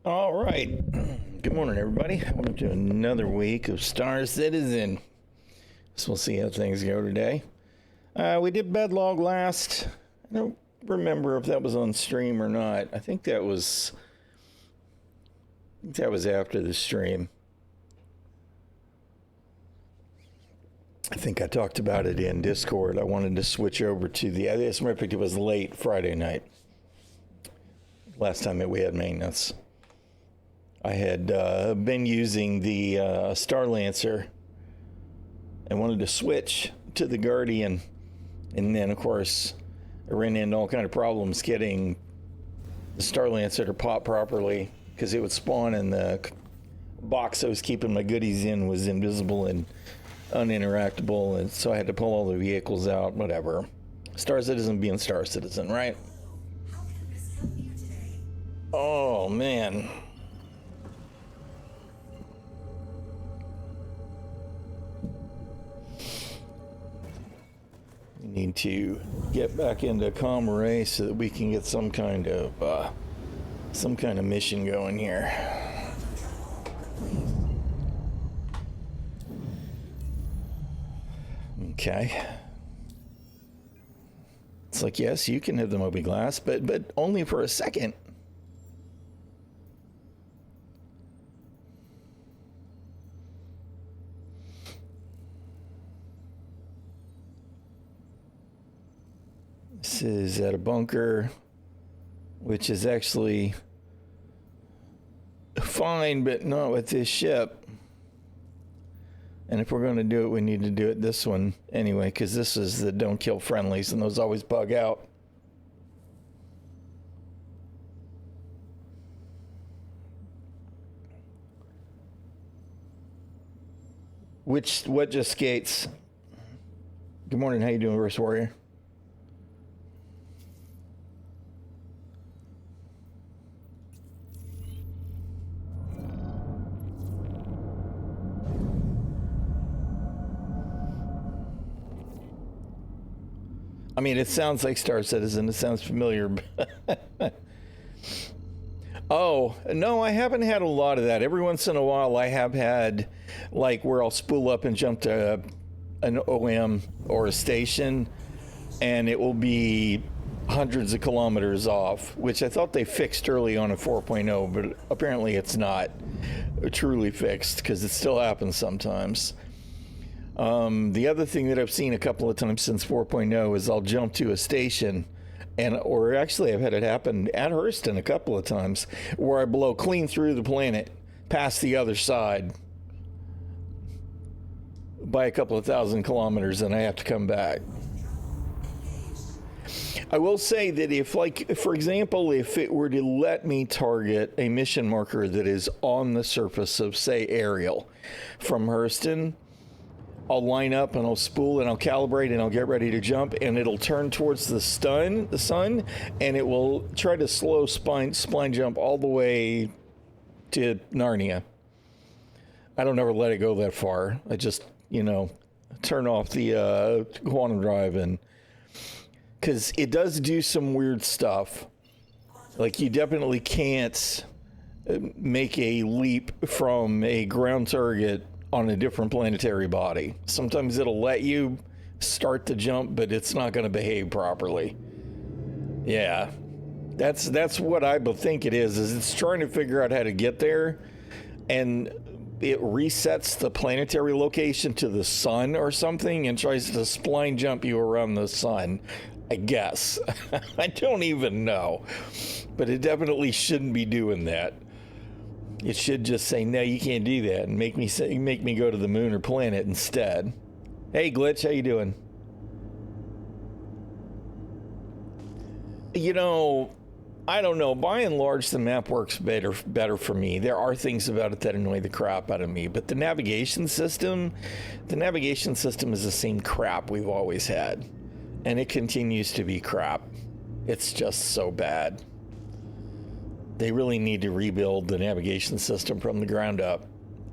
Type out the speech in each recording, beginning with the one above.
All right. Good morning, everybody. Welcome to another week of Star Citizen. So we'll see how things go today. We did Bedlog last. I don't remember if that was on stream or not. I think that was after the stream. I think I talked about it in Discord. I wanted to switch over to it was late Friday night. Last time that we had maintenance. I had been using the Star Lancer and wanted to switch to the Guardian. And then, of course, I ran into all kind of problems getting the Star Lancer to pop properly because it would spawn and the box I was keeping my goodies in was invisible and uninteractable, and so I had to pull all the vehicles out, whatever. Star Citizen being Star Citizen, right? Oh, man. We need to get back into Comrade so that we can get some kind of mission going here. Okay. It's like, yes, you can have the Moby Glass, but only for a second. This is at a bunker, which is actually fine, but not with this ship. And if we're going to do it, we need to do it this one anyway, because this is the don't kill friendlies, and those always bug out. What just skates? Good morning, how you doing, Verse Warrior? I mean, it sounds like Star Citizen. It sounds familiar. Oh, no, I haven't had a lot of that. Every once in a while, I have had, like, where I'll spool up and jump to an OM or a station, and it will be hundreds of kilometers off, which I thought they fixed early on in 4.0, but apparently it's not truly fixed because it still happens sometimes. The other thing that I've seen a couple of times since 4.0 is I'll jump to a station or actually I've had it happen at Hurston a couple of times where I blow clean through the planet past the other side by a couple of thousand kilometers and I have to come back. I will say that if, like, for example, if it were to let me target a mission marker that is on the surface of, say, Ariel from Hurston, I'll line up and I'll spool and I'll calibrate and I'll get ready to jump and it'll turn towards the sun, and it will try to slow spline jump all the way to Narnia. I don't ever let it go that far. I just, turn off the quantum drive, and because it does do some weird stuff. Like, you definitely can't make a leap from a ground target on a different planetary body. Sometimes it'll let you start the jump, but it's not going to behave properly. Yeah, that's what I think it is it's trying to figure out how to get there, and it resets the planetary location to the sun or something and tries to spline jump you around the sun, I guess. I don't even know, but it definitely shouldn't be doing that. It should just say, no, you can't do that, and make me go to the moon or planet instead. Hey, Glitch, how you doing? I don't know. By and large, the map works better for me. There are things about it that annoy the crap out of me, but the navigation system is the same crap we've always had, and it continues to be crap. It's just so bad. They really need to rebuild the navigation system from the ground up,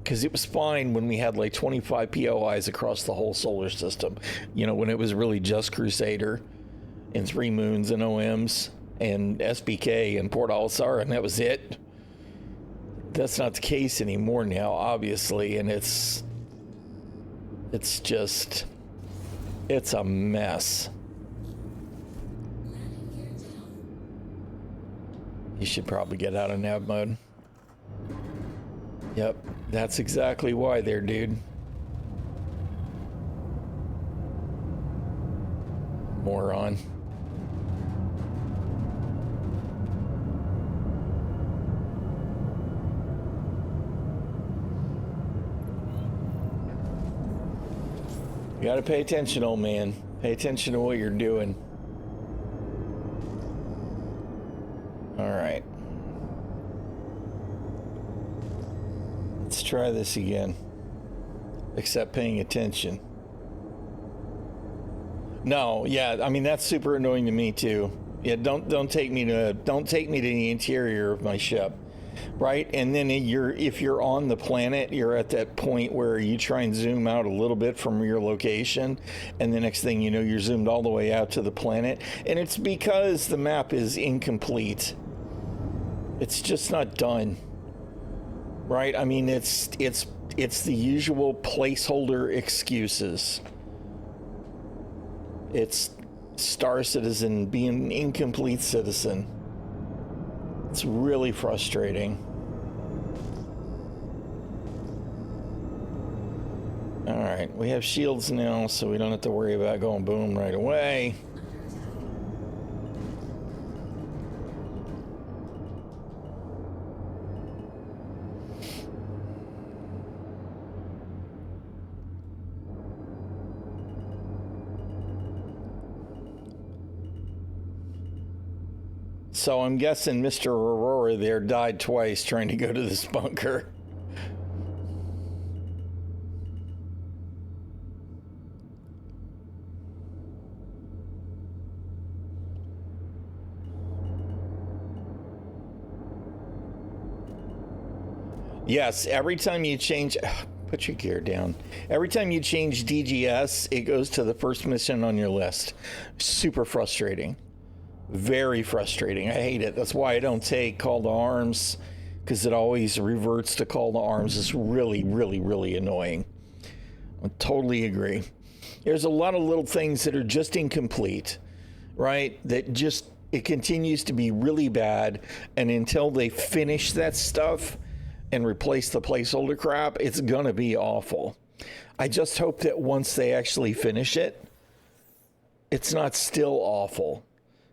because it was fine when we had like 25 POIs across the whole solar system. When it was really just Crusader and 3 Moons and OMs and SBK and Port Alisar, and that was it. That's not the case anymore now, obviously, and it's just, it's a mess. You should probably get out of nav mode. Yep, that's exactly why there, dude. Moron. You gotta pay attention, old man. Pay attention to what you're doing. All right. Let's try this again. Except paying attention. No, yeah, I mean that's super annoying to me too. Yeah, don't take me to the interior of my ship. Right? And then if you're on the planet, you're at that point where you try and zoom out a little bit from your location, and the next thing you know, you're zoomed all the way out to the planet, and it's because the map is incomplete. It's just not done. Right? I mean, it's the usual placeholder excuses. It's Star Citizen being an incomplete citizen. It's really frustrating. All right, we have shields now, so we don't have to worry about going boom right away. So I'm guessing Mr. Aurora there died twice trying to go to this bunker. Yes, every time you change... Put your gear down. Every time you change DGS, it goes to the first mission on your list. Super frustrating. Very frustrating. I hate it. That's why I don't take Call to Arms, because it always reverts to Call to Arms. It's really, really, really annoying. I totally agree. There's a lot of little things that are just incomplete, right? That just, it continues to be really bad, and until they finish that stuff and replace the placeholder crap, it's gonna be awful. I just hope that once they actually finish it, it's not still awful.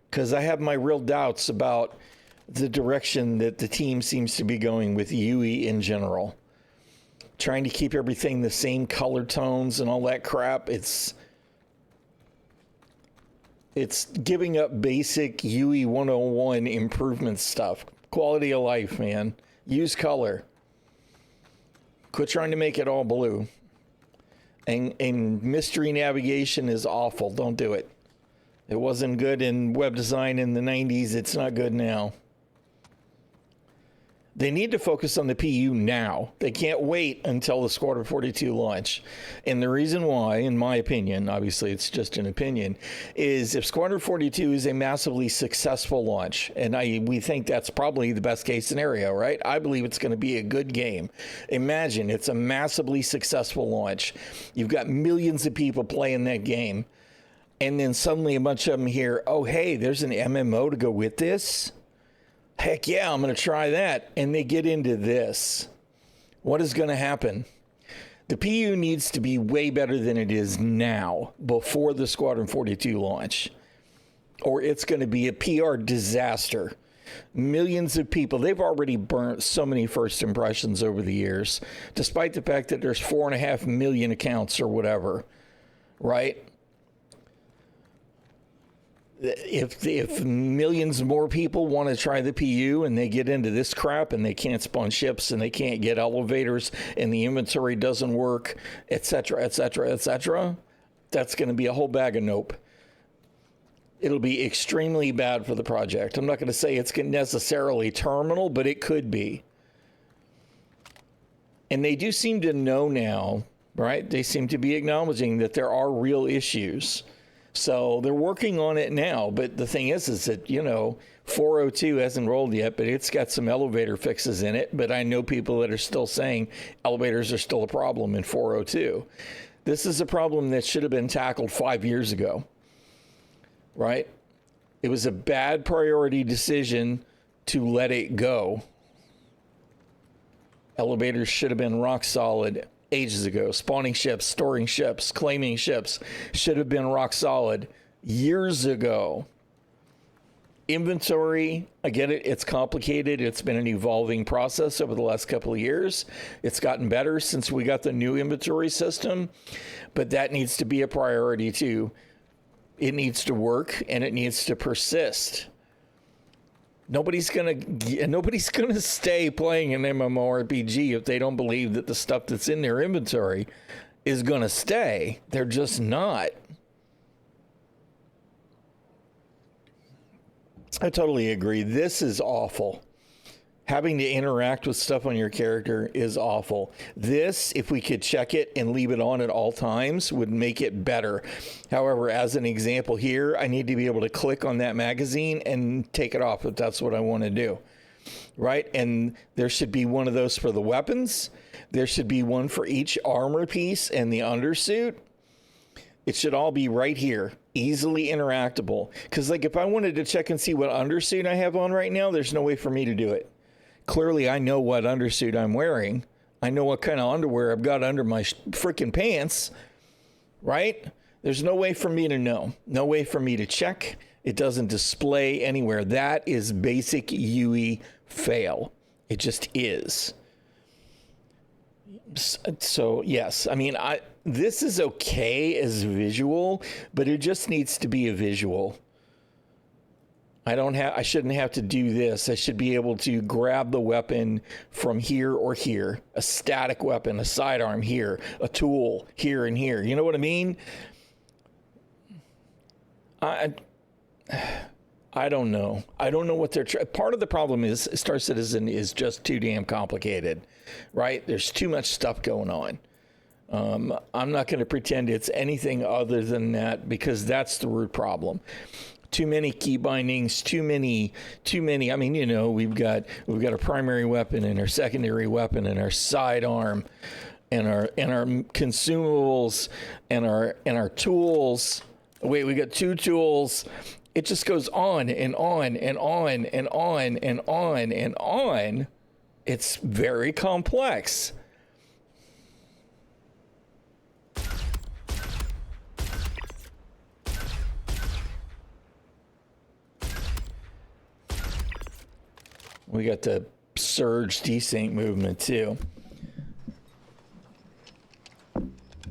Because I have my real doubts about the direction that the team seems to be going with UE in general. Trying to keep everything the same color tones and all that crap. It's giving up basic UE 101 improvement stuff. Quality of life, man. Use color. Quit trying to make it all blue. And mystery navigation is awful. Don't do it. It wasn't good in web design in the 90s. It's not good now. They need to focus on the PU now. They can't wait until the Squadron 42 launch. And the reason why, in my opinion, obviously it's just an opinion, is if Squadron 42 is a massively successful launch, and we think that's probably the best case scenario, right? I believe it's going to be a good game. Imagine it's a massively successful launch. You've got millions of people playing that game. And then suddenly a bunch of them hear, oh, hey, there's an MMO to go with this? Heck yeah, I'm going to try that. And they get into this. What is going to happen? The PU needs to be way better than it is now, before the Squadron 42 launch. Or it's going to be a PR disaster. Millions of people, they've already burnt so many first impressions over the years, despite the fact that there's 4.5 million accounts or whatever, right? If millions more people want to try the PU and they get into this crap and they can't spawn ships and they can't get elevators and the inventory doesn't work, etc., etc., etc., that's going to be a whole bag of nope. It'll be extremely bad for the project. I'm not going to say it's necessarily terminal, but it could be. And they do seem to know now, right? They seem to be acknowledging that there are real issues. So they're working on it now. But the thing is that, 402 hasn't rolled yet, but it's got some elevator fixes in it. But I know people that are still saying elevators are still a problem in 402. This is a problem that should have been tackled 5 years ago, right? It was a bad priority decision to let it go. Elevators should have been rock solid ages ago. Spawning ships, storing ships, claiming ships should have been rock solid years ago. Inventory, I get it, it's complicated. It's been an evolving process over the last couple of years. It's gotten better since we got the new inventory system, but that needs to be a priority too. It needs to work and it needs to persist. Nobody's gonna stay playing an MMORPG if they don't believe that the stuff that's in their inventory is gonna stay. They're just not. I totally agree. This is awful. Having to interact with stuff on your character is awful. This, if we could check it and leave it on at all times, would make it better. However, as an example here, I need to be able to click on that magazine and take it off if that's what I want to do. Right? And there should be one of those for the weapons. There should be one for each armor piece and the undersuit. It should all be right here, easily interactable. Because like if I wanted to check and see what undersuit I have on right now, there's no way for me to do it. Clearly, I know what undersuit I'm wearing. I know what kind of underwear I've got under my freaking pants, right? There's no way for me to know. No way for me to check. It doesn't display anywhere. That is basic UE fail. It just is. So, yes, I mean, this is okay as visual, but it just needs to be a visual. I shouldn't have to do this. I should be able to grab the weapon from here or here, a static weapon, a sidearm here, a tool here and here. You know what I mean? I don't know. I don't know what they're part of the problem is Star Citizen is just too damn complicated, right? There's too much stuff going on. I'm not going to pretend it's anything other than that because that's the root problem. Too many key bindings, too many. I mean, we've got a primary weapon and our secondary weapon and our sidearm and our consumables and our tools. Wait, we got 2 tools. It just goes on and on and on and on and on and on. It's very complex. We got the surge desync movement too.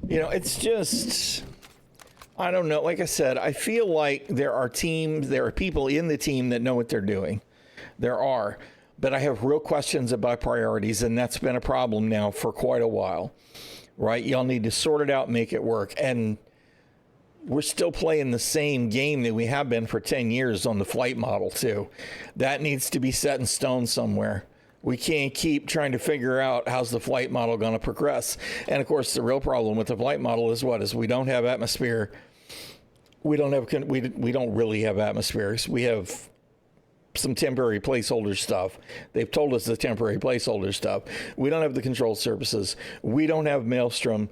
It's just, I don't know. Like I said, I feel like there are people in the team that know what they're doing. There are, but I have real questions about priorities, and that's been a problem now for quite a while, right? Y'all need to sort it out, make it work. And we're still playing the same game that we have been for 10 years on the flight model too. That needs to be set in stone somewhere. We can't keep trying to figure out how's the flight model going to progress. And of course, the real problem with the flight model is what? Is we don't have atmosphere. We don't really have atmospheres. We have some temporary placeholder stuff. They've told us the temporary placeholder stuff. We don't have the control surfaces. We don't have Maelstrom,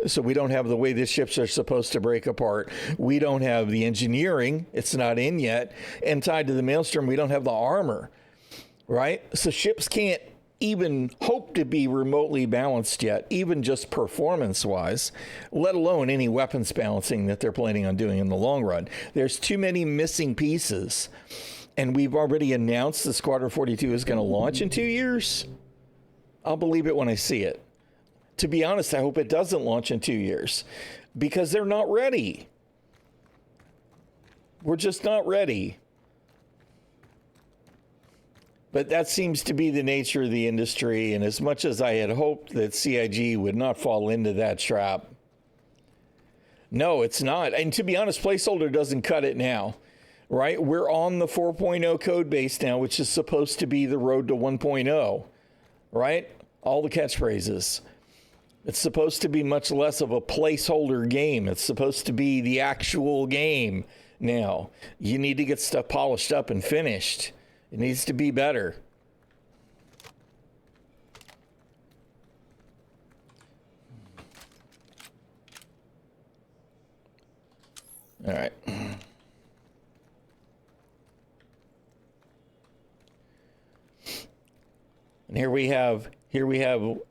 so we don't have the way the ships are supposed to break apart. We don't have the engineering. It's not in yet. And tied to the Maelstrom, we don't have the armor, right? So ships can't even hope to be remotely balanced yet, even just performance-wise, let alone any weapons balancing that they're planning on doing in the long run. There's too many missing pieces. And we've already announced the Squadron 42 is going to launch in 2 years. I'll believe it when I see it. To be honest, I hope it doesn't launch in 2 years because they're not ready. We're just not ready. But that seems to be the nature of the industry. And as much as I had hoped that CIG would not fall into that trap, no, it's not. And to be honest, placeholder doesn't cut it now. Right? We're on the 4.0 code base now, which is supposed to be the road to 1.0, right? All the catchphrases. It's supposed to be much less of a placeholder game. It's supposed to be the actual game now. You need to get stuff polished up and finished. It needs to be better. All right. And here we have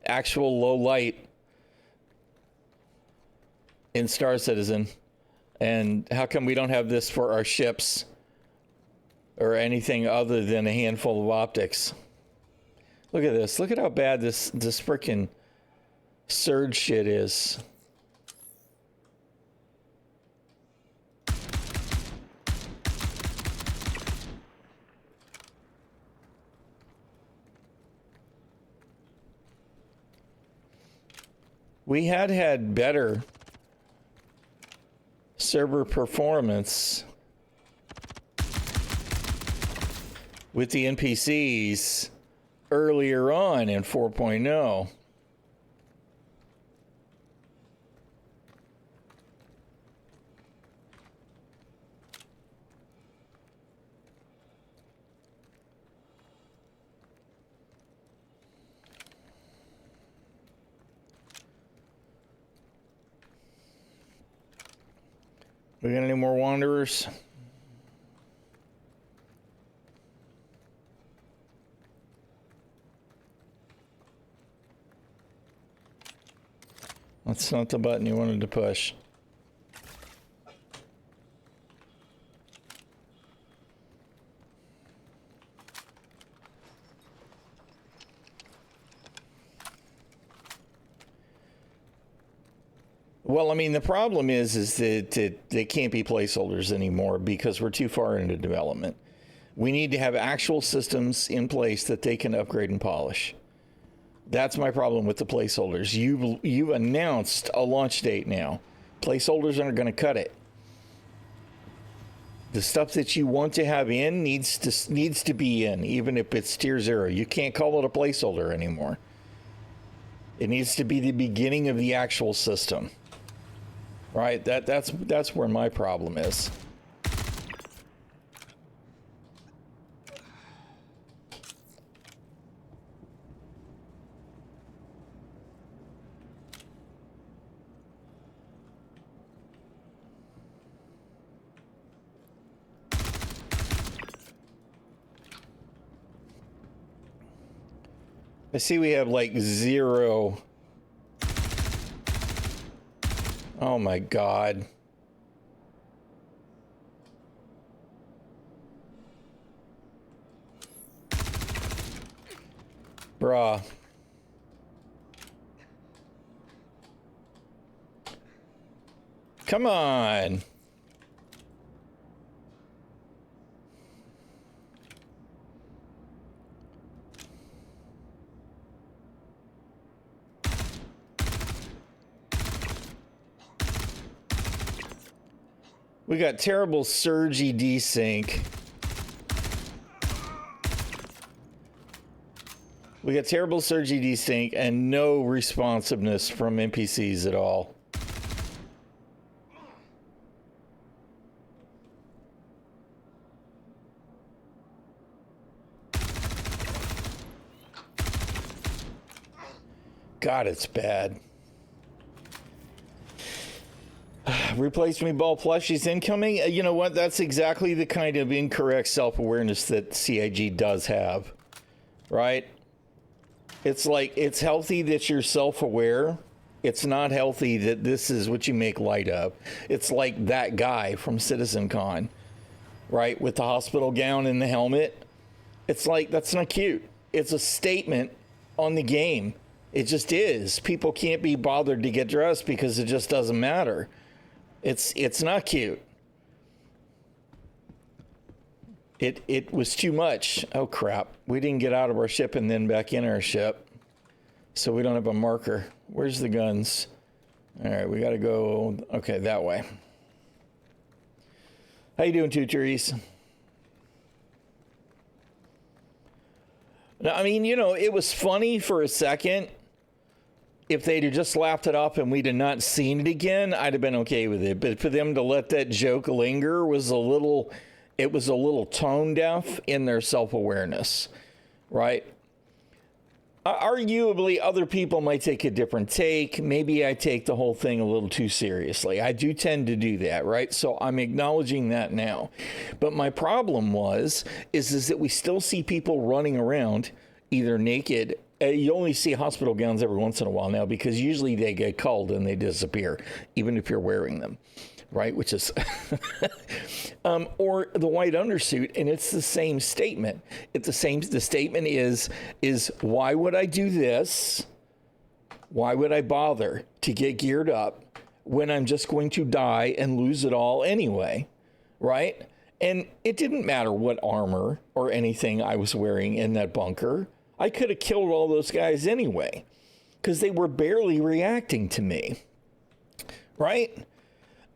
actual low light in Star Citizen. And how come we don't have this for our ships or anything other than a handful of optics? Look at this. Look at how bad this freaking surge shit is. We had better server performance with the NPCs earlier on in 4.0. We got any more wanderers? That's not the button you wanted to push. Well, I mean, the problem is that they can't be placeholders anymore because we're too far into development. We need to have actual systems in place that they can upgrade and polish. That's my problem with the placeholders. You've announced a launch date now. Placeholders aren't going to cut it. The stuff that you want to have in needs to be in, even if it's tier 0. You can't call it a placeholder anymore. It needs to be the beginning of the actual system. Right? That's where my problem is. I see we have like 0. Oh my God. Bruh. Come on. We got terrible surgy desync. We got terrible surgy desync and no responsiveness from NPCs at all. God, it's bad. Replace me ball plushies incoming. You know what? That's exactly the kind of incorrect self-awareness that CIG does have, right? It's like, it's healthy that you're self-aware. It's not healthy that this is what you make light of. It's like that guy from CitizenCon, right? With the hospital gown and the helmet. It's like, that's not cute. It's a statement on the game. It just is. People can't be bothered to get dressed because it just doesn't matter. It's not cute. It was too much. Oh crap. We didn't get out of our ship and then back in our ship. So we don't have a marker. Where's the guns? All right, we got to go, okay, that way. How you doing, Two Trees? Now, I mean, you know, it was funny for a second if they'd have just laughed it off and we'd have not seen it again, I'd have been okay with it. But for them to let that joke linger was a little tone deaf in their self-awareness, right? Arguably, other people might take a different take. Maybe I take the whole thing a little too seriously. I do tend to do that, right? So I'm acknowledging that now. But my problem is that we still see people running around either naked. You only see hospital gowns every once in a while now because usually they get culled and they disappear, even if you're wearing them, right? Which is, or the white undersuit, and it's the same statement. The statement is why would I do this? Why would I bother to get geared up when I'm just going to die and lose it all anyway, right? And it didn't matter what armor or anything I was wearing in that bunker. I could have killed all those guys anyway because they were barely reacting to me, right?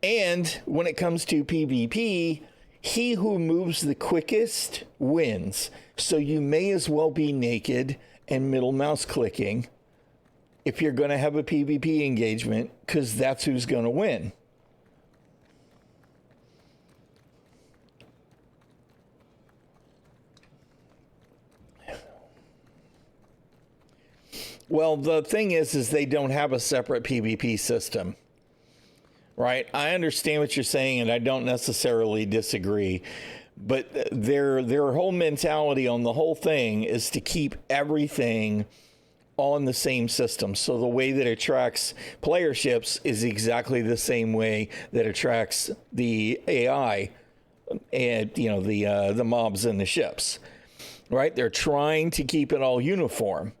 And when it comes to PvP, he who moves the quickest wins. So you may as well be naked and middle mouse clicking if you're going to have a PvP engagement, because that's who's going to win. Well, the thing is they don't have a separate PvP system, right? I understand what you're saying, and I don't necessarily disagree. But their whole mentality on the whole thing is to keep everything on the same system. So the way that it tracks playerships is exactly the same way that it tracks the AI and, the mobs and the ships, right? They're trying to keep it all uniform.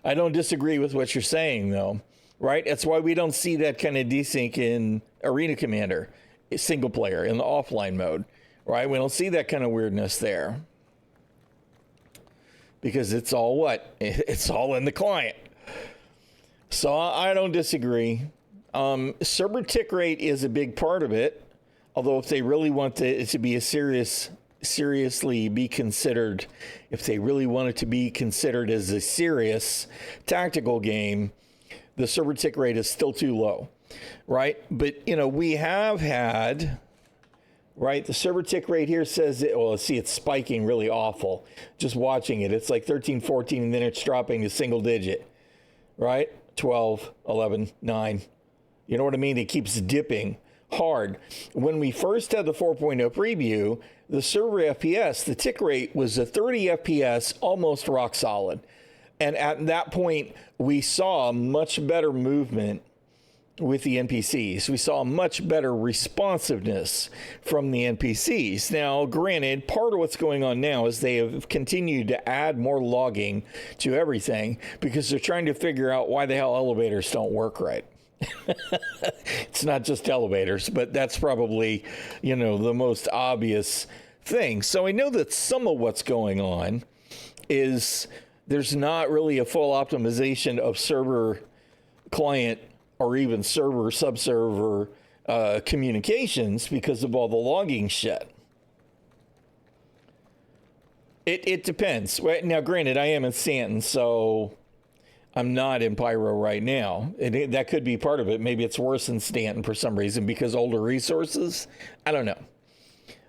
I don't disagree with what you're saying, though, right? That's why we don't see that kind of desync in Arena Commander, single player, in the offline mode, right? We don't see that kind of weirdness there. Because it's all what? It's all in the client. So I don't disagree. Server tick rate is a big part of it. Although if they really want it to be a seriously be considered, if they really want it to be considered as a serious tactical game, the server tick rate is still too low, right? But, we have had, right, the server tick rate here says, it's spiking really awful. Just watching it, it's like 13, 14, and then it's dropping to single digit, right? 12, 11, 9. You know what I mean? It keeps dipping hard. When we first had the 4.0 preview, the server FPS, the tick rate was a 30 FPS, almost rock solid. And at that point, we saw much better movement with the NPCs. We saw much better responsiveness from the NPCs. Now, granted, part of what's going on now is they have continued to add more logging to everything because they're trying to figure out why the hell elevators don't work right. It's not just elevators, but that's probably, the most obvious thing. So I know that some of what's going on is there's not really a full optimization of server client or even server subserver communications because of all the logging shit. It depends. Now, granted, I am in Stanton, so I'm not in Pyro right now. That could be part of it. Maybe it's worse in Stanton for some reason because older resources. I don't know.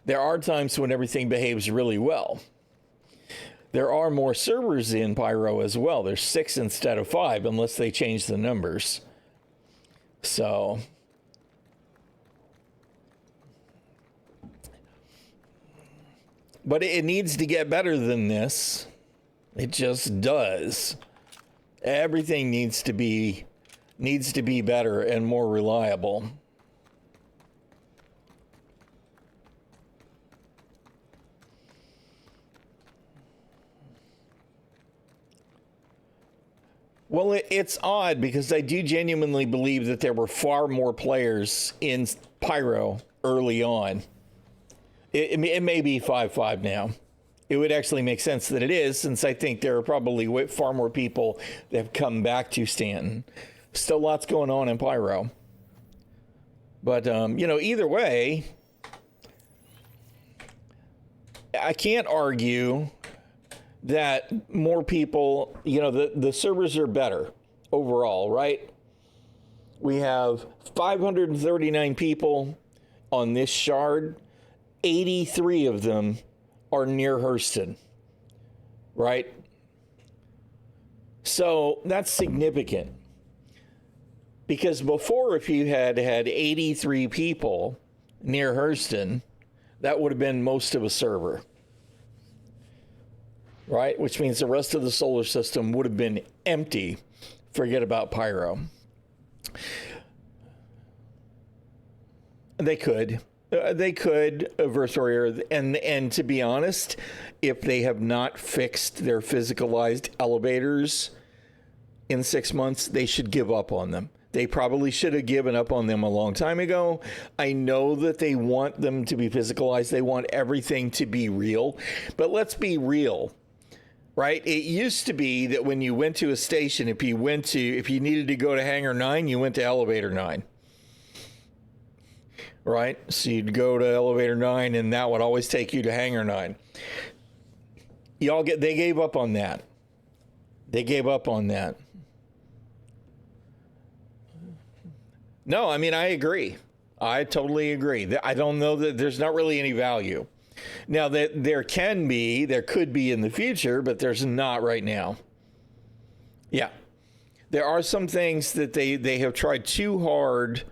There are times when everything behaves really well. There are more servers in Pyro as well. There's 6 instead of 5, unless they change the numbers. So, but it needs to get better than this. It just does. Everything needs to be better and more reliable. Well, it's odd because I do genuinely believe that there were far more players in Pyro early on. It may be 5-5 now. It would actually make sense that it is, since I think there are probably far more people that have come back to Stanton. Still lots going on in Pyro. But, either way, I can't argue that more people, the servers are better. overall, right? We have 539 people on this shard. 83 of them are near Ḥurston, right? So that's significant. Because before, if you had 83 people near Ḥurston, that would have been most of a server, right? Which means the rest of the solar system would have been empty. Forget about Pyro. They could, Versorier, and to be honest, if they have not fixed their physicalized elevators in 6 months, they should give up on them. They probably should have given up on them a long time ago. I know that they want them to be physicalized. They want everything to be real. But let's be real, right? It used to be that when you went to a station, if you needed to go to Hangar 9, you went to Elevator 9. Right? So you'd go to Elevator 9, and that would always take you to Hangar 9. They gave up on that. They gave up on that. No, I mean, I agree. I totally agree. I don't know that there's not really any value. Now, that there could be in the future, but there's not right now. Yeah. There are some things that they have tried too hard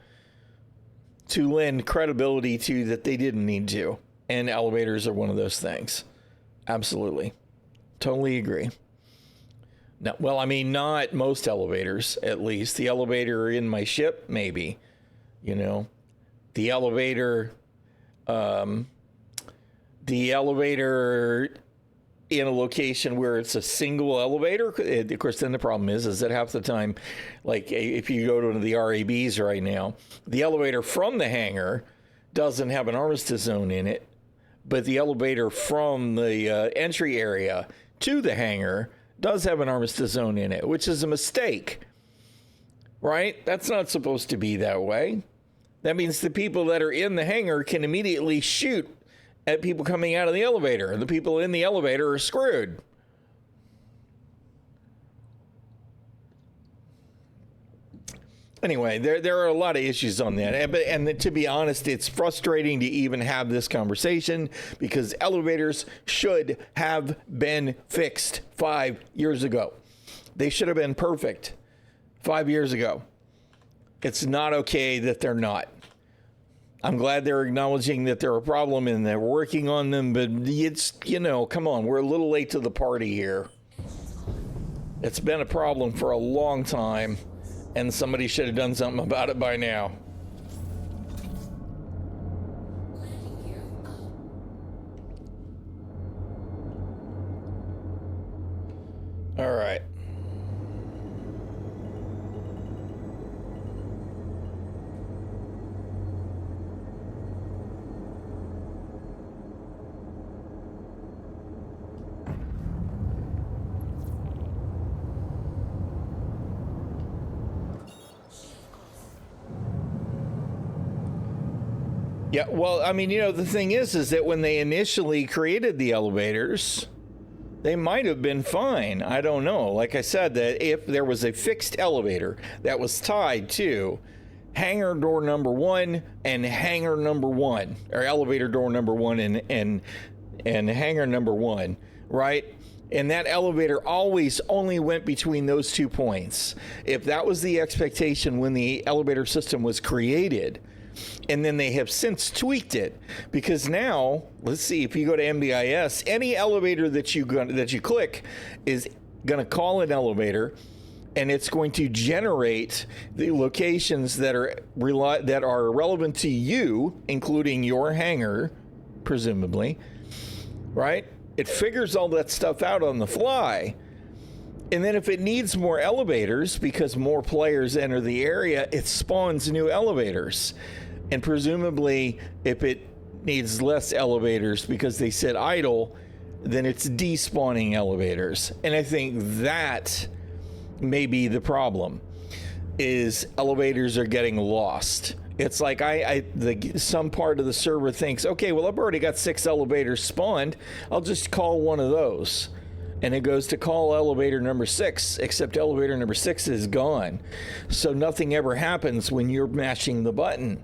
to lend credibility to that they didn't need to. And elevators are one of those things. Absolutely. Totally agree. No, well, I mean, not most elevators, at least. The elevator in my ship, maybe. You know, the elevator in a location where it's a single elevator. Of course, then the problem is that half the time, like if you go to the RABs right now, the elevator from the hangar doesn't have an armistice zone in it, but the elevator from the entry area to the hangar does have an armistice zone in it, which is a mistake, right? That's not supposed to be that way. That means the people that are in the hangar can immediately shoot at people coming out of the elevator, and the people in the elevator are screwed. Anyway, there are a lot of issues on that. And to be honest, it's frustrating to even have this conversation because elevators should have been fixed 5 years ago. They should have been perfect 5 years ago. It's not okay that they're not. I'm glad they're acknowledging that they're a problem and they're working on them, but it's, come on, we're a little late to the party here. It's been a problem for a long time, and somebody should have done something about it by now. All right. Yeah, well, I mean, the thing is that when they initially created the elevators, they might have been fine. I don't know. Like I said, that if there was a fixed elevator that was tied to hangar door number 1 and hangar number 1, or elevator door number 1 and hangar number 1, right? And that elevator always only went between those 2 points. If that was the expectation when the elevator system was created, and then they have since tweaked it, because now, let's see, if you go to MBIS, any elevator that you click is going to call an elevator, and it's going to generate the locations that are relevant to you, including your hangar, presumably, right? It figures all that stuff out on the fly. And then if it needs more elevators because more players enter the area, it spawns new elevators. And presumably, if it needs less elevators because they sit idle, then it's despawning elevators. And I think that may be the problem, is elevators are getting lost. It's like some part of the server thinks, okay, well, I've already got 6 elevators spawned. I'll just call one of those. and it goes to call elevator number 6, except elevator number 6 is gone. So nothing ever happens when you're mashing the button,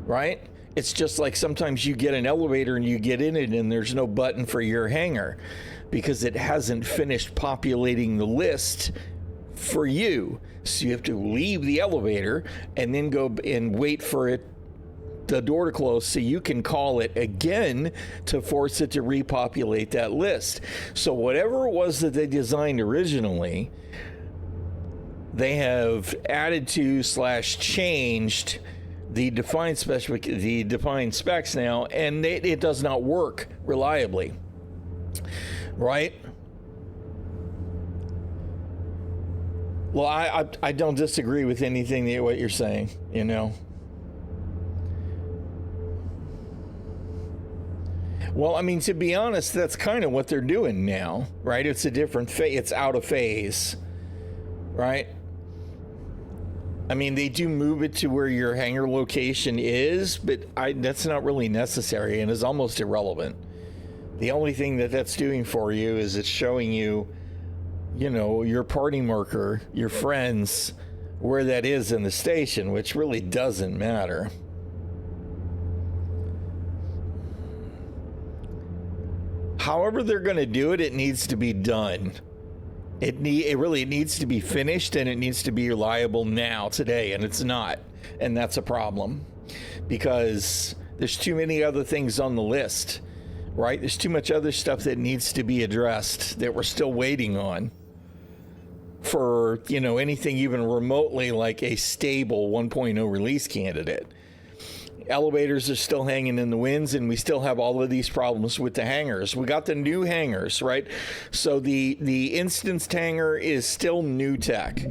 right? It's just like sometimes you get an elevator and you get in it and there's no button for your hangar because it hasn't finished populating the list for you. So you have to leave the elevator and then go and wait for the door to close so you can call it again to force it to repopulate that list. So whatever it was that they designed originally, they have added to / changed the defined specs now, and it does not work reliably, right? Well, I don't disagree with anything what you're saying, you know. Well, I mean, to be honest, that's kind of what they're doing now, right? It's a different phase. It's out of phase, right? I mean, they do move it to where your hangar location is, but that's not really necessary and is almost irrelevant. The only thing that's doing for you is it's showing you, you know, your party marker, your friends, where that is in the station, which really doesn't matter. However they're going to do it, it needs to be done. It really needs to be finished, and it needs to be reliable now, today, and it's not. And that's a problem because there's too many other things on the list, right? There's too much other stuff that needs to be addressed that we're still waiting on for, you know, anything even remotely like a stable 1.0 release candidate. Elevators are still hanging in the winds, and we still have all of these problems with the hangars. We got the new hangars, right? So the instanced hangar is still new tech,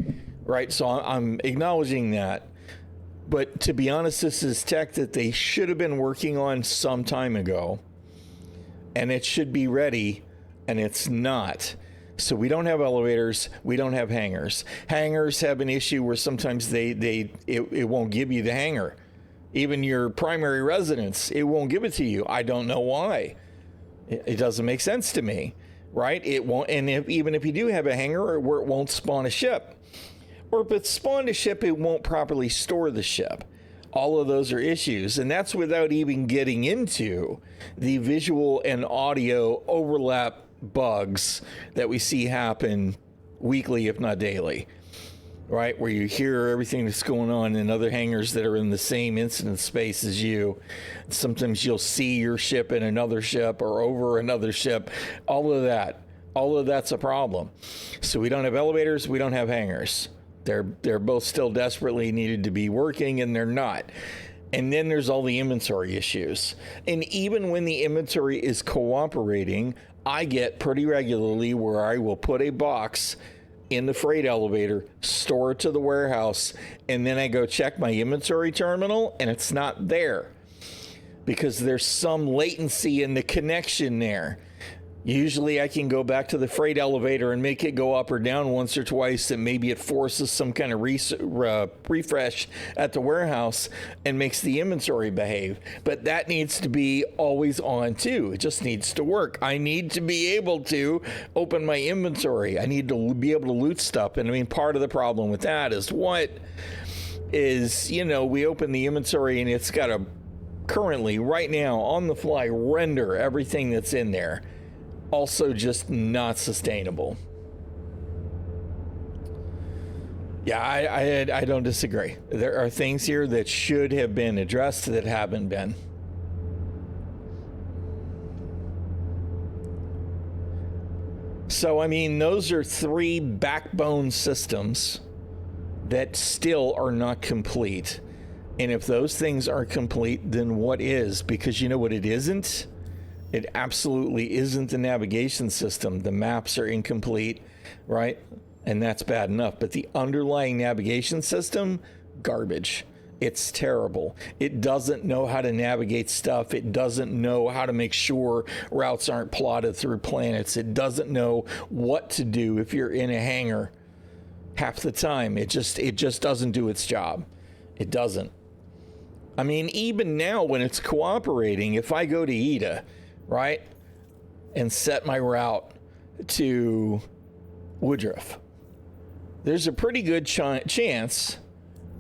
right? So I'm acknowledging that. But to be honest, this is tech that they should have been working on some time ago, and it should be ready, and it's not. So we don't have elevators, we don't have hangars. Hangars have an issue where sometimes it won't give you the hangar. Even your primary residence, it won't give it to you. I don't know why. It doesn't make sense to me, right? It won't, and even if you do have a hangar where it won't spawn a ship, or if it's spawned a ship, it won't properly store the ship. All of those are issues, and that's without even getting into the visual and audio overlap bugs that we see happen weekly, if not daily. Right, where you hear everything that's going on in other hangars that are in the same instance space as you. Sometimes you'll see your ship in another ship or over another ship. All of that's a problem. So we don't have elevators, we don't have hangars. They're both still desperately needed to be working, and they're not. And then there's all the inventory issues. And even when the inventory is cooperating, I get pretty regularly where I will put a box in the freight elevator, store it to the warehouse, and then I go check my inventory terminal, and it's not there because there's some latency in the connection there. Usually I can go back to the freight elevator and make it go up or down once or twice, and maybe it forces some kind of refresh at the warehouse and makes the inventory behave. But that needs to be always on too. It just needs to work. I need to be able to open my inventory. I need to be able to loot stuff. And I mean, part of the problem with that is you know, we open the inventory and it's got to currently, right now, on the fly, render everything that's in there. Also just not sustainable. Yeah, I don't disagree. There are things here that should have been addressed that haven't been. So, I mean, those are 3 backbone systems that still are not complete. And if those things are complete, then what is? Because you know what it isn't? It absolutely isn't the navigation system. The maps are incomplete, right? And that's bad enough. But the underlying navigation system, garbage. It's terrible. It doesn't know how to navigate stuff. It doesn't know how to make sure routes aren't plotted through planets. It doesn't know what to do if you're in a hangar half the time. It just doesn't do its job. It doesn't. I mean, even now when it's cooperating, if I go to ETA, right, and set my route to Woodruff. There's a pretty good chance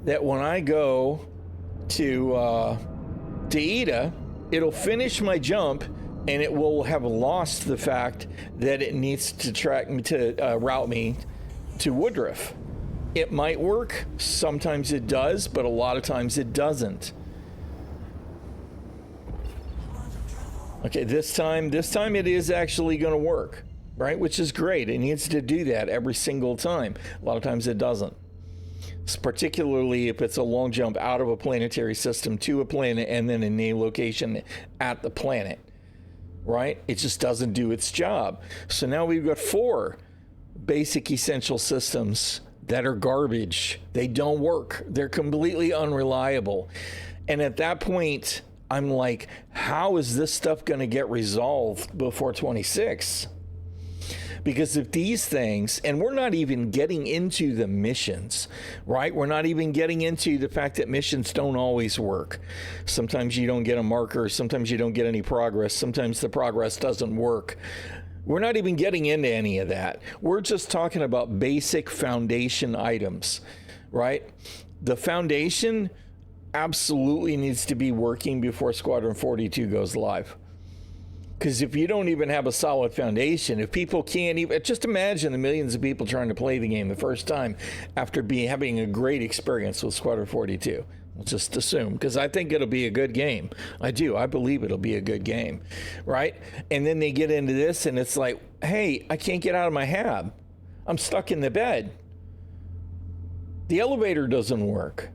that when I go to Ida, it'll finish my jump and it will have lost the fact that it needs to track me to route me to Woodruff. It might work. Sometimes it does, but a lot of times it doesn't. Okay, this time it is actually going to work, right? Which is great. It needs to do that every single time. A lot of times it doesn't. Particularly if it's a long jump out of a planetary system to a planet and then in a location at the planet, right? It just doesn't do its job. So now we've got 4 basic essential systems that are garbage. They don't work. They're completely unreliable. And at that point, I'm like, how is this stuff going to get resolved before 26? Because if these things, and we're not even getting into the missions, right? We're not even getting into the fact that missions don't always work. Sometimes you don't get a marker. Sometimes you don't get any progress. Sometimes the progress doesn't work. We're not even getting into any of that. We're just talking about basic foundation items, right? The foundation absolutely needs to be working before Squadron 42 goes live. Because if you don't even have a solid foundation, if people can't even, just imagine the millions of people trying to play the game the first time after having a great experience with Squadron 42. Let's just assume, because I think it'll be a good game. I do. I believe it'll be a good game, right? And then they get into this and it's like, hey, I can't get out of my hab. I'm stuck in the bed. The elevator doesn't work.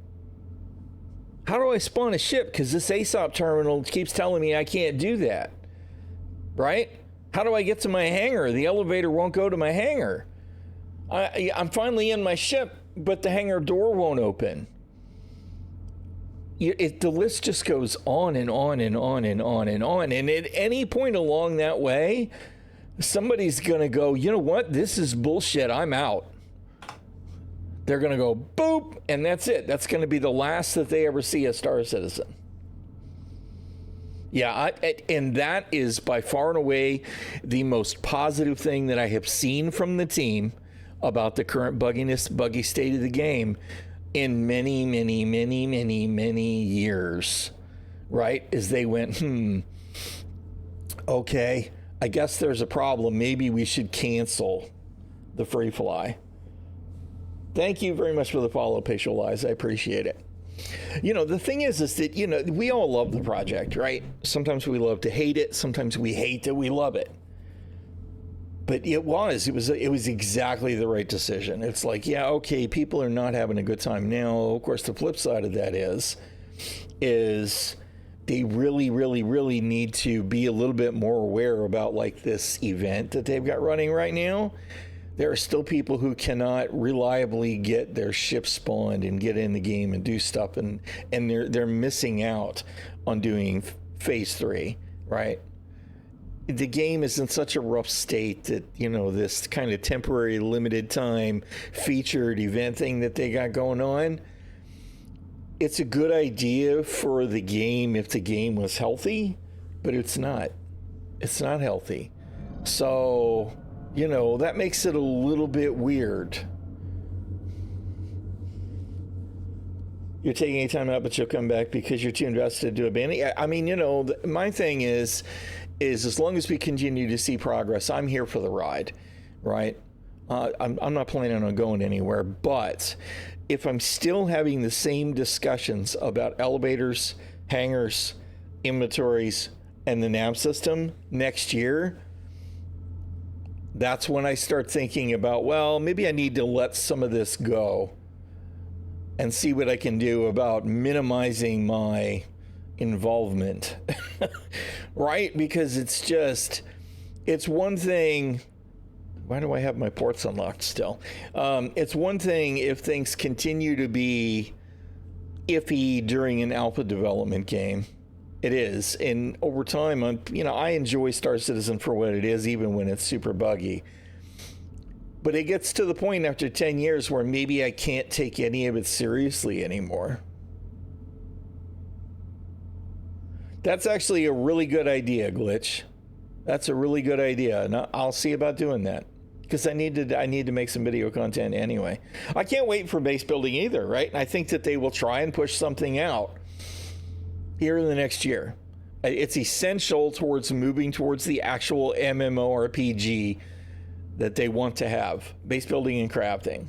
How do I spawn a ship? Because this ASOP terminal keeps telling me I can't do that. Right? How do I get to my hangar? The elevator won't go to my hangar. I'm finally in my ship, but the hangar door won't open. The list just goes on and on and on and on and on. And at any point along that way, somebody's going to go, you know what? This is bullshit. I'm out. They're going to go boop, and that's it. That's going to be the last that they ever see a Star Citizen. Yeah, and that is by far and away the most positive thing that I have seen from the team about the current buggy state of the game in many, many, many, many, many years, right? As they went, okay, I guess there's a problem. Maybe we should cancel the free fly. Thank you very much for the follow, Patient Lies. I appreciate it. You know, the thing is that, you know, we all love the project, right? Sometimes we love to hate it. Sometimes we hate that we love it. But it was exactly the right decision. It's like, yeah, okay, people are not having a good time now. Of course, the flip side of that is they really, really, really need to be a little bit more aware about like this event that they've got running right now. There are still people who cannot reliably get their ship spawned and get in the game and do stuff, and they're missing out on doing phase 3, right? The game is in such a rough state that, you know, this kind of temporary limited time featured event thing that they got going on, it's a good idea for the game if the game was healthy, but it's not. It's not healthy. So, you know, that makes it a little bit weird. You're taking any time out, but you'll come back because you're too invested to abandon. I mean, you know, my thing is as long as we continue to see progress, I'm here for the ride, right? I'm not planning on going anywhere, but if I'm still having the same discussions about elevators, hangars, inventories, and the nav system next year, that's when I start thinking about, well, maybe I need to let some of this go and see what I can do about minimizing my involvement, right? Because it's one thing. Why do I have my ports unlocked still? It's one thing if things continue to be iffy during an alpha development game. It is. And over time, I enjoy Star Citizen for what it is, even when it's super buggy. But it gets to the point after 10 years where maybe I can't take any of it seriously anymore. That's actually a really good idea, Glitch. That's a really good idea. And I'll see about doing that. Because I need to make some video content anyway. I can't wait for base building either, right? And I think that they will try and push something out here in the next year. It's essential towards moving towards the actual MMORPG that they want to have. Base building and crafting.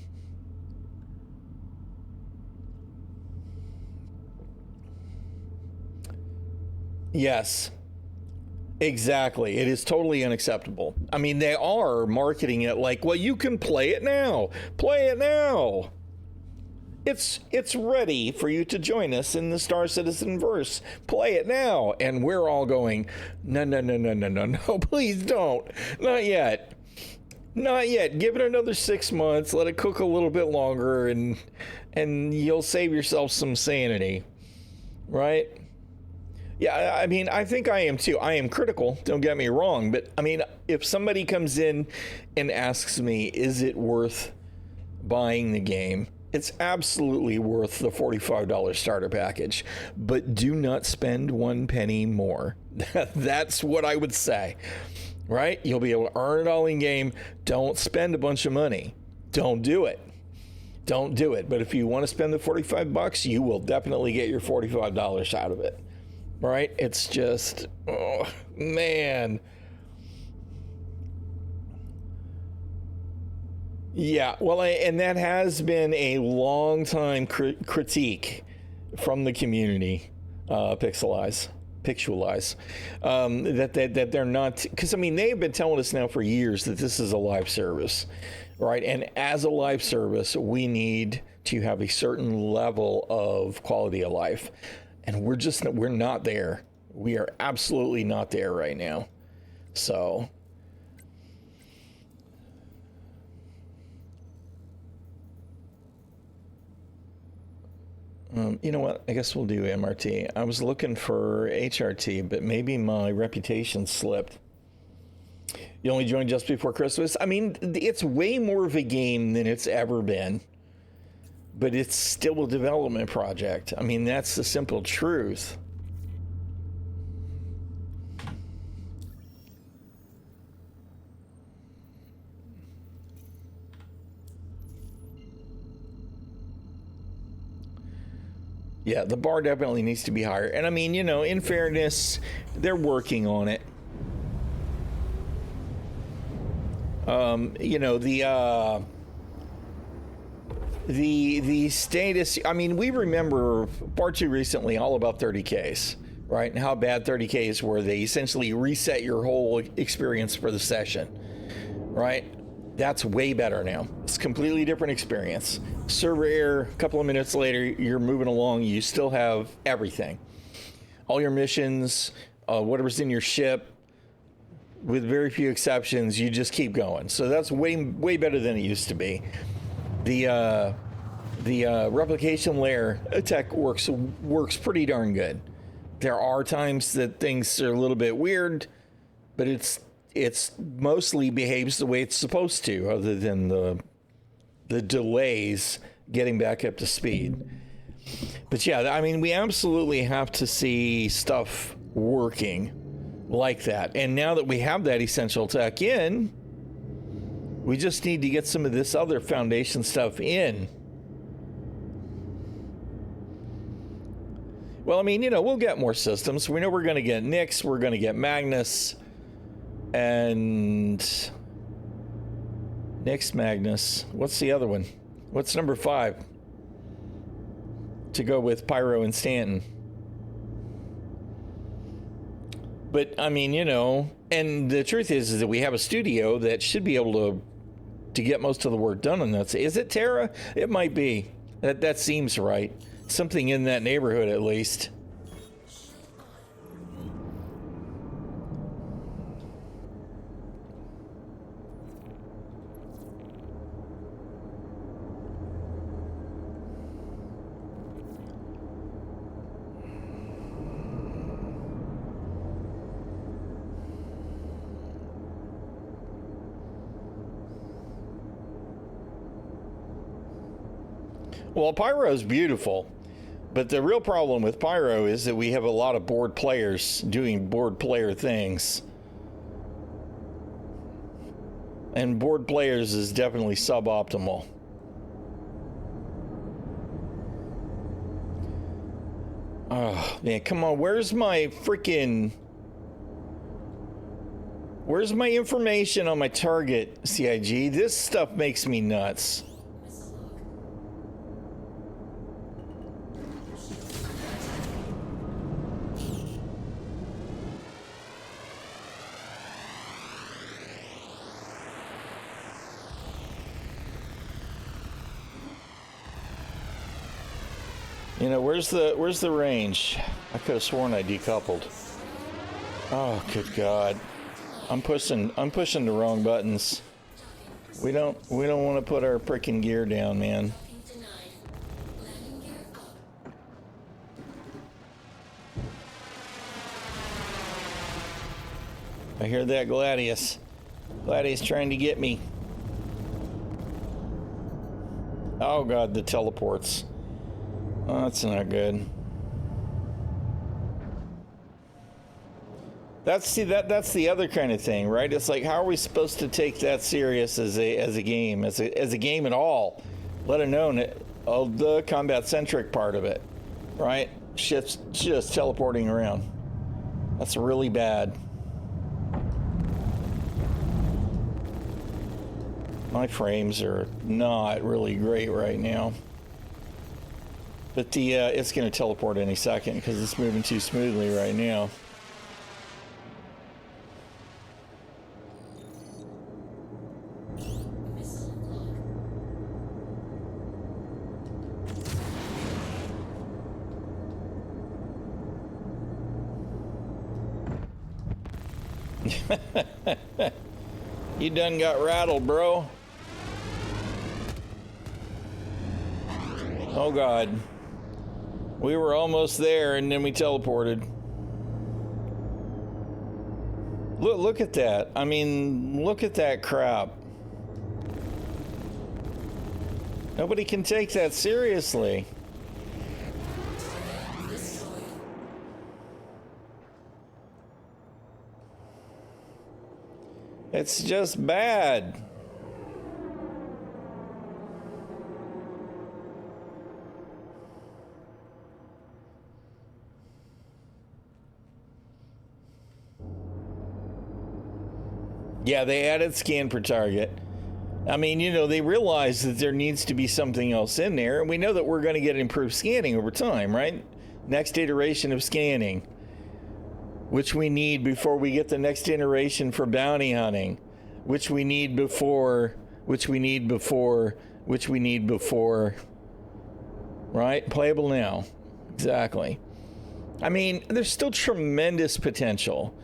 Yes. Exactly. It is totally unacceptable. I mean, they are marketing it like, well, you can play it now. Play it now. It's ready for you to join us in the Star Citizen verse. Play it now. And we're all going, no, please don't. Not yet. Not yet. Give it another 6 months. Let it cook a little bit longer, and you'll save yourself some sanity. Right? Yeah, I mean, I think I am too. I am critical, don't get me wrong. But, I mean, if somebody comes in and asks me, is it worth buying the game? It's absolutely worth the $45 starter package. But do not spend 1 penny more. That's what I would say. Right? You'll be able to earn it all in game. Don't spend a bunch of money. Don't do it. Don't do it. But if you want to spend the $45, you will definitely get your $45 out of it. Right? It's just, oh, man. Yeah, well, and that has been a long time critique from the community, Pixelize, that they're not, because I mean, they've been telling us now for years that this is a live service, right? And as a live service, we need to have a certain level of quality of life. And we're not there. We are absolutely not there right now. So, you know what? I guess we'll do MRT. I was looking for HRT, but maybe my reputation slipped. You only joined just before Christmas? I mean, it's way more of a game than it's ever been. But it's still a development project. I mean, that's the simple truth. Yeah, the bar definitely needs to be higher. And I mean, you know, in fairness, they're working on it. You know, the status, I mean, we remember far too recently all about 30Ks, right? And how bad 30Ks were. They essentially reset your whole experience for the session, right? That's way better now. It's a completely different experience. Server error, a couple of minutes later, you're moving along. You still have everything. All your missions, whatever's in your ship, with very few exceptions, you just keep going. So that's way better than it used to be. The replication layer tech works pretty darn good. There are times that things are a little bit weird, but it's mostly behaves the way it's supposed to, other than the delays getting back up to speed. But yeah, I mean, we absolutely have to see stuff working like that. And now that we have that essential tech in, we just need to get some of this other foundation stuff in. Well, I mean, you know, we'll get more systems. We know we're going to get Nyx, we're going to get Magnus, and Nyx, Magnus. What's the other one? What's number 5? To go with Pyro and Stanton. But, I mean, you know, and the truth is that we have a studio that should be able to get most of the work done on that. Is it Terra? It might be. That seems right. Something in that neighborhood, at least. Well, Pyro is beautiful, but the real problem with Pyro is that we have a lot of bored players doing bored player things. And board players is definitely suboptimal. Oh, man, come on. Where's my information on my target, CIG? This stuff makes me nuts. You know, where's the range? I could have sworn I decoupled. Oh, good God. I'm pushing the wrong buttons. We don't want to put our freaking gear down, man. I hear that, Gladius. Gladius trying to get me. Oh God, the teleports. Oh, that's not good. That's the other kind of thing, right? It's like, how are we supposed to take that serious as a game at all? Let alone the combat centric part of it, right? Shit's just teleporting around. That's really bad. My frames are not really great right now. But it's going to teleport any second because it's moving too smoothly right now. You done got rattled, bro. Oh God. We were almost there and then we teleported. Look at that. I mean, look at that crap. Nobody can take that seriously. It's just bad. Yeah, they added scan per target. I mean, you know, they realized that there needs to be something else in there, and we know that we're going to get improved scanning over time, right? Next iteration of scanning, which we need before we get the next iteration for bounty hunting, which we need before, right? Playable now. Exactly. I mean, there's still tremendous potential.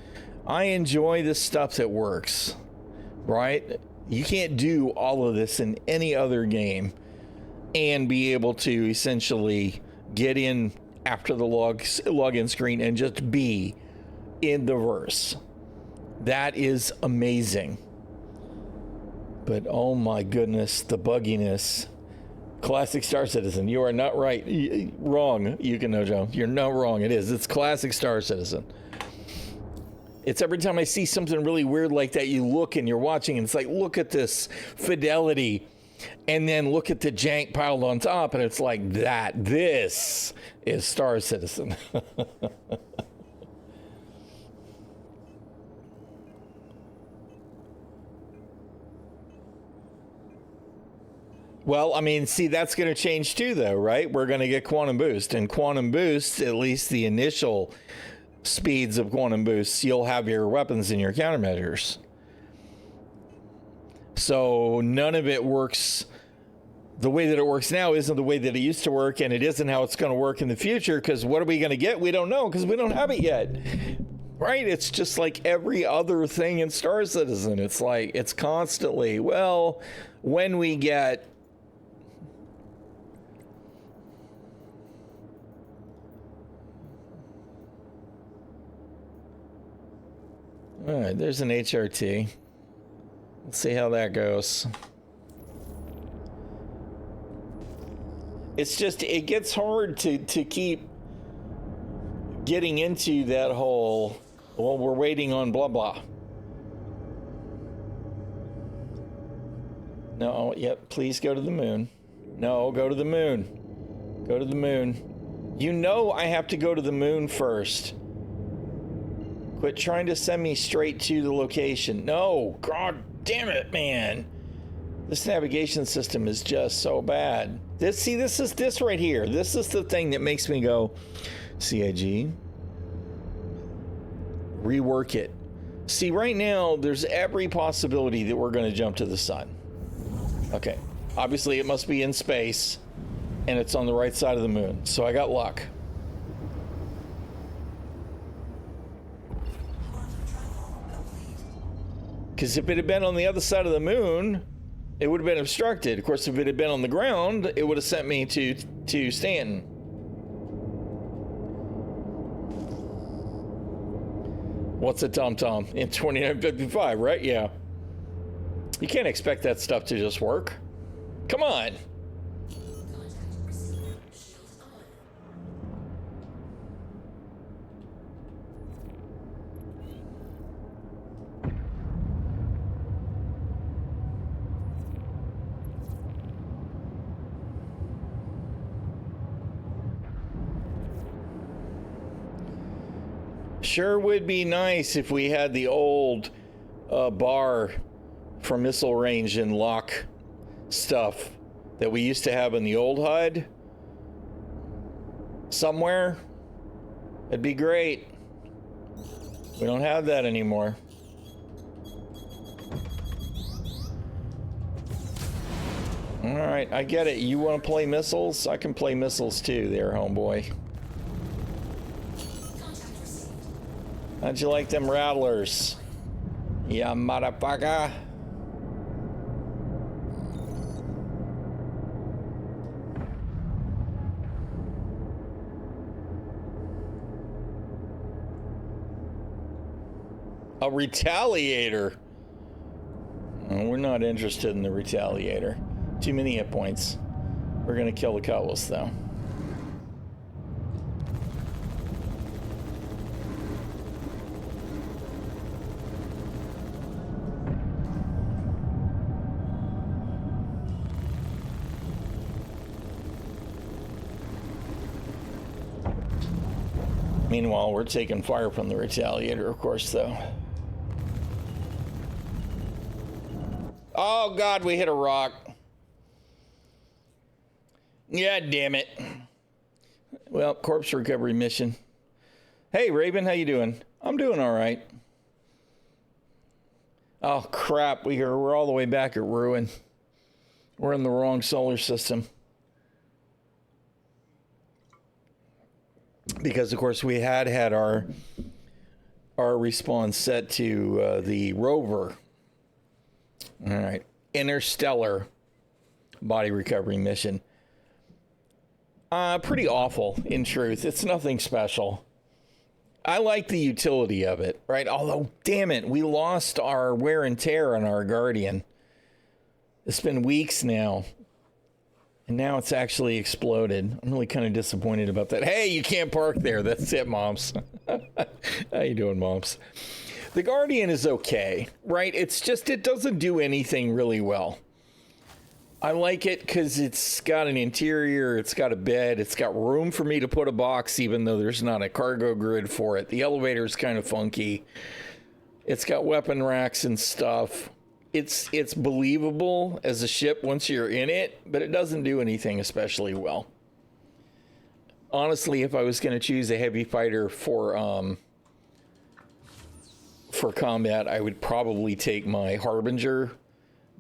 I enjoy the stuff that works, right? You can't do all of this in any other game and be able to essentially get in after the login screen and just be in the verse. That is amazing. But oh my goodness, the bugginess. Classic Star Citizen. You are not right. Wrong, Yukinojo. You're not wrong. It is. It's classic Star Citizen. It's every time I see something really weird like that, you look and you're watching and it's like, look at this fidelity. And then look at the jank piled on top and it's like that. This is Star Citizen. Well, I mean, see, that's going to change too, though, right? We're going to get Quantum Boost. And Quantum Boost, at least the initial speeds of Quantum Boosts, you'll have your weapons and your countermeasures. So none of it works. The way that it works now isn't the way that it used to work, and it isn't how it's going to work in the future, because what are we going to get? We don't know, because we don't have it yet. Right? It's just like every other thing in Star Citizen. It's like, it's constantly, well, when we get... All right, there's an HRT. Let's see how that goes. It's just, it gets hard to keep getting into that whole, well, we're waiting on blah, blah. No, yep, please go to the moon. No, go to the moon. Go to the moon. You know I have to go to the moon first. Quit trying to send me straight to the location. No, god damn it, man. This navigation system is just so bad. This is this right here. This is the thing that makes me go, CIG, rework it. See, right now, there's every possibility that we're going to jump to the sun. Okay, obviously it must be in space, and it's on the right side of the moon, so I got luck. Because if it had been on the other side of the moon, it would have been obstructed. Of course, if it had been on the ground, it would have sent me to Stanton. What's a tom-tom? In 2955, right? Yeah. You can't expect that stuff to just work. Come on. Sure would be nice if we had the old bar for missile range and lock stuff that we used to have in the old HUD somewhere. It'd be great. We don't have that anymore. All right, I get it. You want to play missiles? I can play missiles too there, homeboy. How'd you like them rattlers? Yeah, motherfucker. A retaliator. Oh, we're not interested in the retaliator. Too many hit points. We're gonna kill the ᚻᚖᚪ᚞ᚻᚢᚾ though. Meanwhile, we're taking fire from the retaliator, of course, though. Oh, God, we hit a rock. Yeah, damn it. Well, corpse recovery mission. Hey, Raven, how you doing? I'm doing all right. Oh, crap, we're all the way back at Ruin. We're in the wrong solar system. Because, of course, we had our respawn set to the rover. All right. Interstellar body recovery mission. Pretty awful, in truth. It's nothing special. I like the utility of it, right? Although, damn it, we lost our wear and tear on our Guardian. It's been weeks now. And now it's actually exploded. I'm really kind of disappointed about that. Hey, you can't park there. That's it, Moms. How you doing, Moms? The Guardian is okay, right? It's just, it doesn't do anything really well. I like it because it's got an interior, it's got a bed, it's got room for me to put a box, even though there's not a cargo grid for it. The elevator is kind of funky. It's got weapon racks and stuff. It's believable as a ship once you're in it, but it doesn't do anything especially well. Honestly, if I was going to choose a heavy fighter for combat, I would probably take my Harbinger,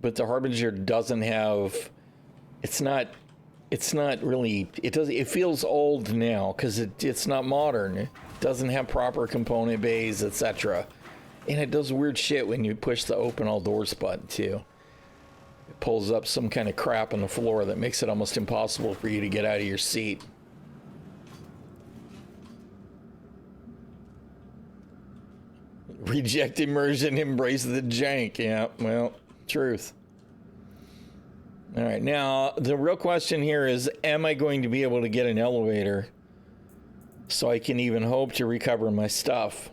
but the Harbinger doesn't have, it's not really, it feels old now because it's not modern. It doesn't have proper component bays, etc. And it does weird shit when you push the open all doors button too. It pulls up some kind of crap on the floor that makes it almost impossible for you to get out of your seat. Reject immersion, embrace the jank. Yeah, well, truth. All right, now the real question here is, am I going to be able to get an elevator so I can even hope to recover my stuff?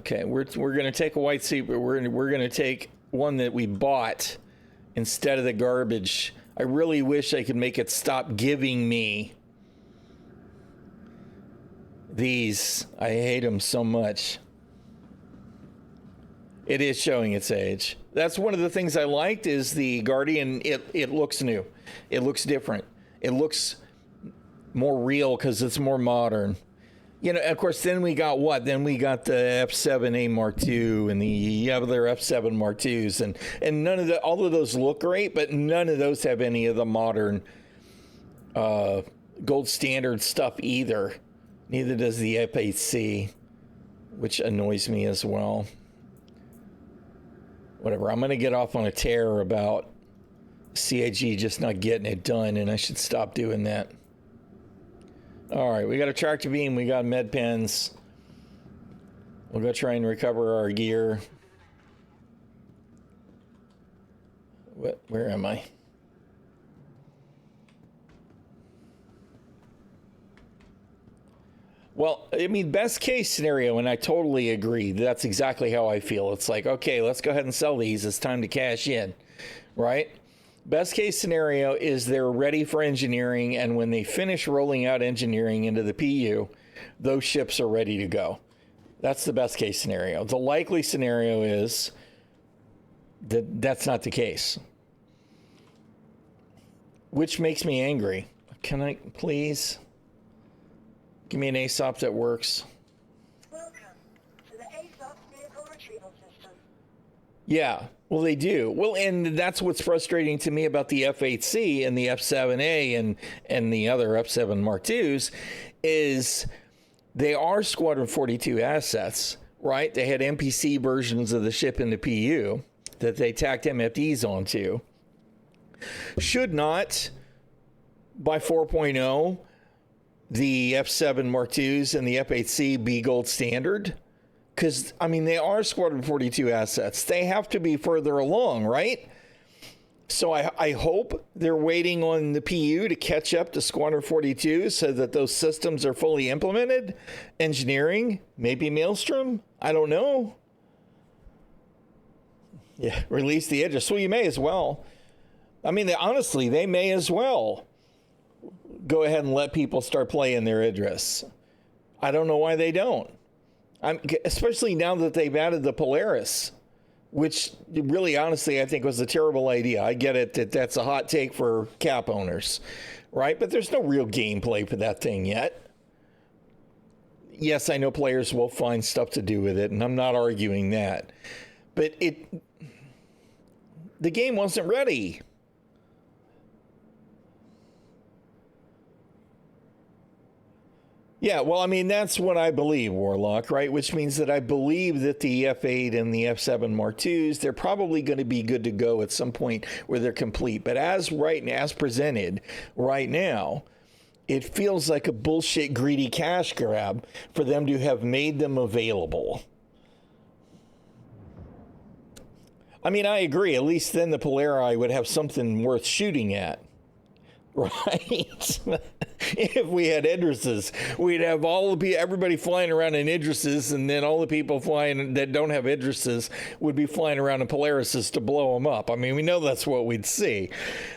Okay, we're going to take a white seat, but we're going to take one that we bought instead of the garbage. I really wish I could make it stop giving me these. I hate them so much. It is showing its age. That's one of the things I liked is the Guardian. It looks new. It looks different. It looks more real because it's more modern. You know, of course, then we got what? Then we got the F7A Mark II and the other F7 Mark IIs. And none of all of those look great, but none of those have any of the modern gold standard stuff either. Neither does the F8C, which annoys me as well. Whatever, I'm going to get off on a tear about CIG just not getting it done, and I should stop doing that. All right, we got a tractor beam, we got med pens. We'll go try and recover our gear. Where am I? Well, I mean, best case scenario, and I totally agree. That's exactly how I feel. It's like, okay, let's go ahead and sell these. It's time to cash in, right? Best case scenario is they're ready for engineering, and when they finish rolling out engineering into the PU, those ships are ready to go. That's the best case scenario. The likely scenario is that that's not the case, which makes me angry. Can I please? Give me an ASOP that works. Welcome to the ASOP vehicle retrieval system. Yeah, well, they do. Well, and that's what's frustrating to me about the F8C and the F7A and the other F7 Mark IIs is they are Squadron 42 assets, right? They had NPC versions of the ship in the PU that they tacked MFDs onto. Should not, by 4.0, the F7 Mark IIs and the F8C be gold standard? Because, I mean, they are Squadron 42 assets. They have to be further along, right? So I hope they're waiting on the PU to catch up to Squadron 42 so that those systems are fully implemented. Engineering, maybe Maelstrom, I don't know. Yeah, release the Idris. Well, you may as well. I mean, honestly, they may as well go ahead and let people start playing their Idris. I don't know why they don't. Especially now that they've added the Polaris, which really, honestly, I think was a terrible idea. I get it that that's a hot take for Cap owners, right? But there's no real gameplay for that thing yet. Yes, I know players will find stuff to do with it, and I'm not arguing that. But the game wasn't ready. Yeah, well, I mean, that's what I believe, Warlock, right? Which means that I believe that the F8 and the F7 Mark IIs, they're probably going to be good to go at some point where they're complete. But as presented right now, it feels like a bullshit greedy cash grab for them to have made them available. I mean, I agree. At least then the Polari would have something worth shooting at. Right? If we had Idrises, we'd have everybody flying around in Idrises, and then all the people flying that don't have Idrises would be flying around in Polarises to blow them up. I mean, we know that's what we'd see.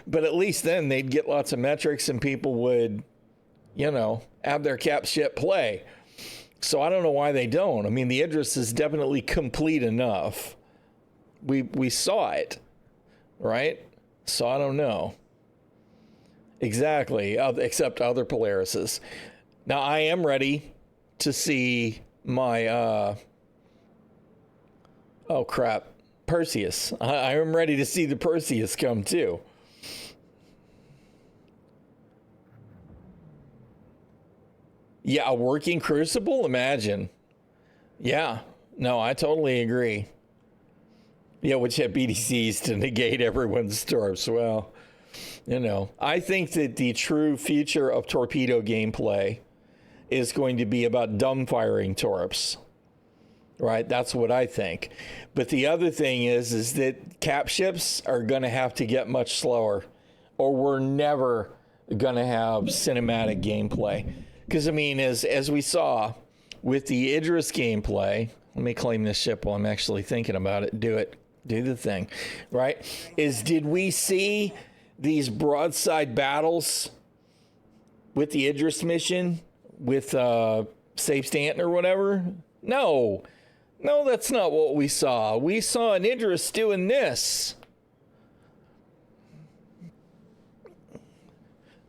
But at least then they'd get lots of metrics and people would, have their cap ship play. So I don't know why they don't. I mean, the Idris is definitely complete enough. We saw it, right? So I don't know. Exactly, except other Polarises. Now, I am ready to see my, oh crap, Perseus. I am ready to see the Perseus come too. Yeah, a working Crucible? Imagine. Yeah, no, I totally agree. Yeah, which had BDCs to negate everyone's storms. Well, I think that the true future of torpedo gameplay is going to be about dumbfiring torps, right? That's what I think. But the other thing is that cap ships are going to have to get much slower, or we're never going to have cinematic gameplay. Because, I mean, as we saw with the Idris gameplay, Let me claim this ship while I'm actually thinking about it. Do it. Do the thing, right? Did we see these broadside battles with the Idris mission with Safe Stanton or whatever? No, that's not what we saw. We saw an Idris doing this.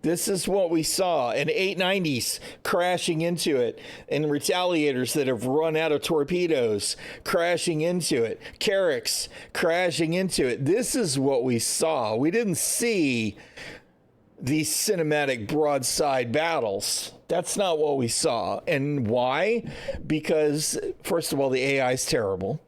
This is what we saw, an 890s crashing into it, and retaliators that have run out of torpedoes crashing into it, Carracks crashing into it. This is what we saw. We didn't see these cinematic broadside battles. That's not what we saw. And why? Because, first of all, the AI is terrible.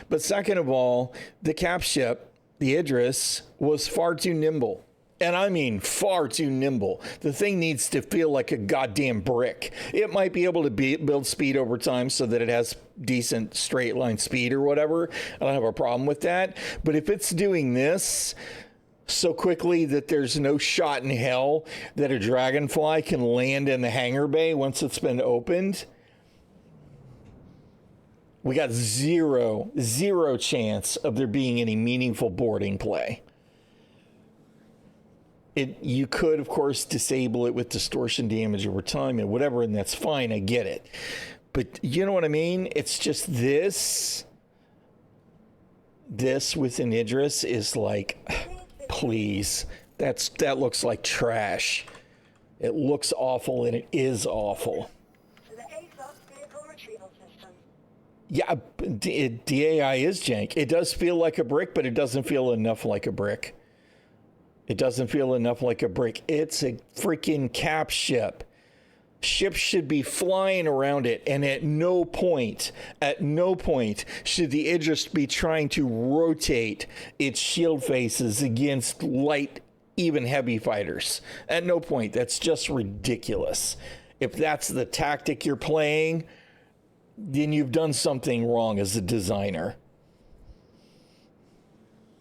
But second of all, the cap ship, the Idris, was far too nimble. And I mean far too nimble. The thing needs to feel like a goddamn brick. It might be able to build speed over time so that it has decent straight line speed or whatever. I don't have a problem with that. But if it's doing this so quickly that there's no shot in hell that a dragonfly can land in the hangar bay once it's been opened, we got zero chance of there being any meaningful boarding play. You could, of course, disable it with distortion damage over time and whatever, and that's fine. I get it. But you know what I mean? It's just this with an Idris is like, please. That looks like trash. It looks awful, and it is awful. To the ᚻᚖᚪ᚞ᚻᚢᚾ retrieval system. Yeah, the AI is jank. It does feel like a brick, but it doesn't feel enough like a brick. It doesn't feel enough like a brick. It's a freaking cap ship. Ships should be flying around it, and at no point should the Idris be trying to rotate its shield faces against light, even heavy fighters. At no point. That's just ridiculous. If that's the tactic you're playing, then you've done something wrong as a designer.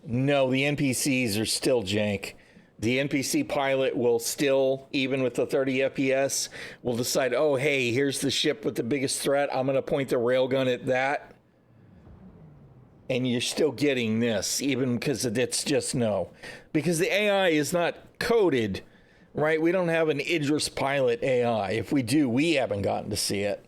No, the NPCs are still jank. The NPC pilot will still, even with the 30 FPS, will decide, oh, hey, here's the ship with the biggest threat. I'm going to point the railgun at that. And you're still getting this, even because it's just no. Because the AI is not coded, right? We don't have an Idris pilot AI. If we do, we haven't gotten to see it.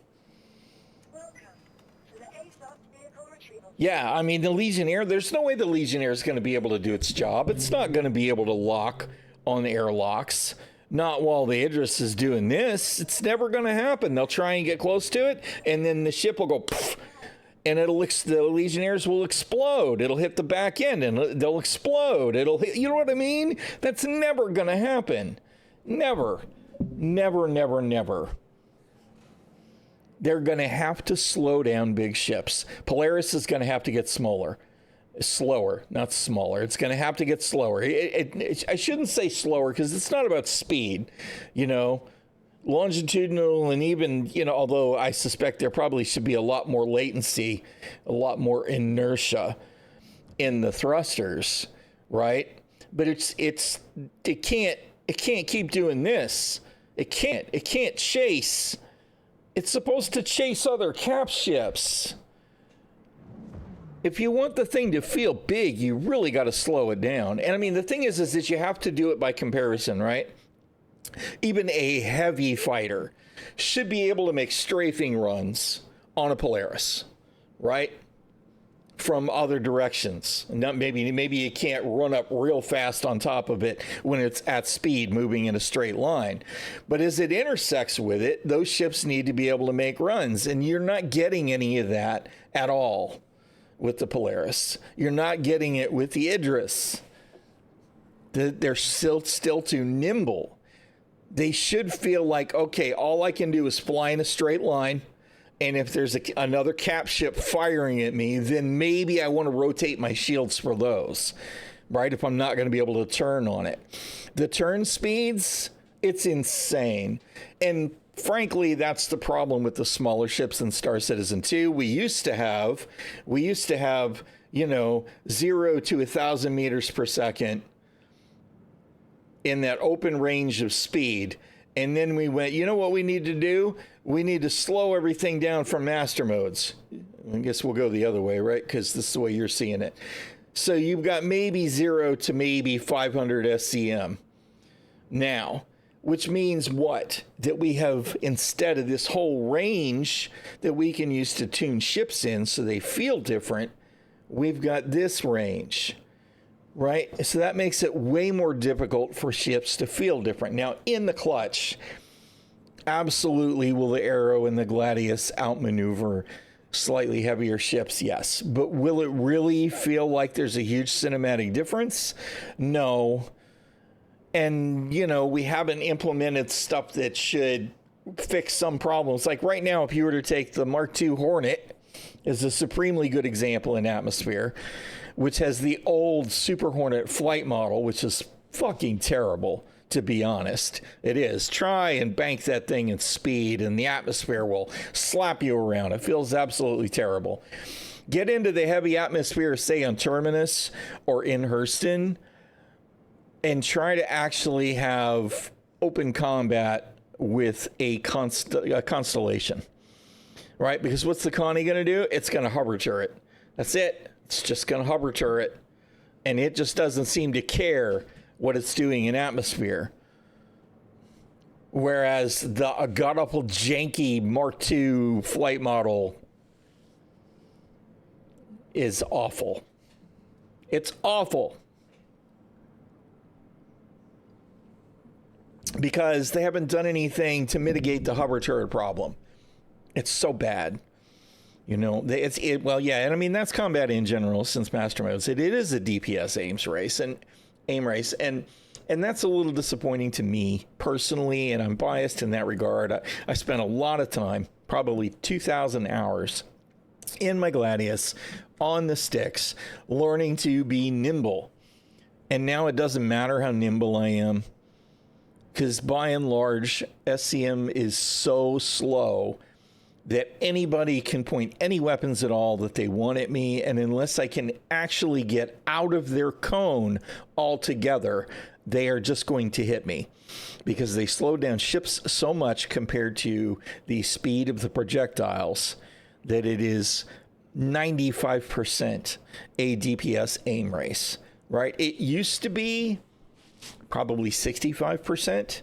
Yeah, I mean, the Legionnaire, there's no way the Legionnaire is going to be able to do its job. It's not going to be able to lock on airlocks. Not while the Idris is doing this. It's never going to happen. They'll try and get close to it, and then the ship will go, poof, and the Legionnaires will explode. It'll hit the back end, and they'll explode. It'll hit, you know what I mean? That's never going to happen. Never. Never, never, never. They're going to have to slow down big ships. Polaris is going to have to get slower, not smaller. It's going to have to get slower. I shouldn't say slower because it's not about speed, you know, longitudinal, and even, you know, although I suspect there probably should be a lot more latency, a lot more inertia in the thrusters, right? But it can't keep doing this. It can't chase. It's supposed to chase other cap ships. If you want the thing to feel big, you really got to slow it down. And I mean, the thing is that you have to do it by comparison, right? Even a heavy fighter should be able to make strafing runs on a Polaris, right? From other directions. Not maybe you can't run up real fast on top of it when it's at speed moving in a straight line. But as it intersects with it, those ships need to be able to make runs. And you're not getting any of that at all with the Polaris. You're not getting it with the Idris. They're still too nimble. They should feel like, okay, all I can do is fly in a straight line. And if there's another cap ship firing at me, then maybe I want to rotate my shields for those, right? If I'm not going to be able to turn on it. The turn speeds, it's insane. And frankly, that's the problem with the smaller ships in Star Citizen 2. We used to have, you know, 0 to 1,000 meters per second in that open range of speed. And then we went, you know what we need to do? We need to slow everything down from master modes. I guess we'll go the other way, right? Because this is the way you're seeing it. So you've got maybe 0 to maybe 500 SCM now, which means what? That we have, instead of this whole range that we can use to tune ships in so they feel different, we've got this range, right? So that makes it way more difficult for ships to feel different. Now, in the clutch, absolutely will the Arrow and the Gladius outmaneuver slightly heavier ships? Yes. But will it really feel like there's a huge cinematic difference? No. And, you know, we haven't implemented stuff that should fix some problems. Like right now, if you were to take the Mark II Hornet as a supremely good example in atmosphere, which has the old Super Hornet flight model, which is fucking terrible, to be honest. It is. Try and bank that thing in speed and the atmosphere will slap you around. It feels absolutely terrible. Get into the heavy atmosphere, say on Terminus or in Ḥurston, and try to actually have open combat with a constellation, right? Because what's the Connie going to do? It's going to hover turret. That's it. It's just going to hover turret. And it just doesn't seem to care what it's doing in atmosphere. Whereas the god-awful janky Mark II flight model is awful. It's awful. Because they haven't done anything to mitigate the hover turret problem. It's so bad. You know, well, yeah, and I mean, that's combat in general since Master Modes. It is a DPS aim race, and that's a little disappointing to me personally, and I'm biased in that regard. I spent a lot of time, probably 2,000 hours, in my Gladius on the sticks, learning to be nimble. And now it doesn't matter how nimble I am, because by and large, SCM is so slow that anybody can point any weapons at all that they want at me, and unless I can actually get out of their cone altogether, they are just going to hit me, because they slow down ships so much compared to the speed of the projectiles that it is 95% a DPS aim race, right? It used to be probably 65%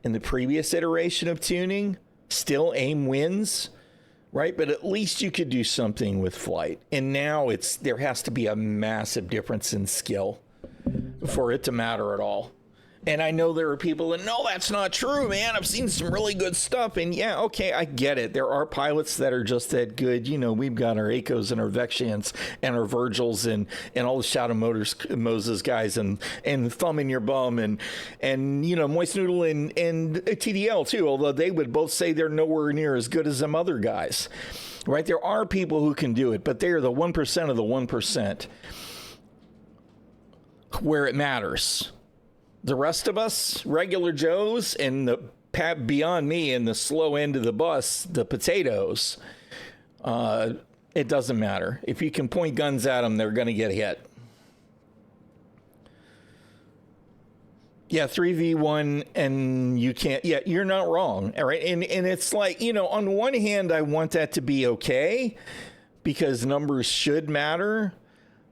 in the previous iteration of tuning. Still aim wins, right? But at least you could do something with flight. And now there has to be a massive difference in skill for it to matter at all. And I know there are people that, no, that's not true, man. I've seen some really good stuff. And yeah, okay, I get it. There are pilots that are just that good. You know, we've got our Echoes and our Vexians and our Virgils and all the Shadow Moses guys and Thumb in Your Bum and you know, Moist Noodle and TDL too, although they would both say they're nowhere near as good as some other guys, right? There are people who can do it, but they are the 1% of the 1% where it matters. The rest of us, regular Joes, and the beyond me and the slow end of the bus, the potatoes, it doesn't matter. If you can point guns at them, they're going to get hit. Yeah, 3v1, and you can't. Yeah, you're not wrong. All right. And it's like, you know, on one hand, I want that to be okay because numbers should matter.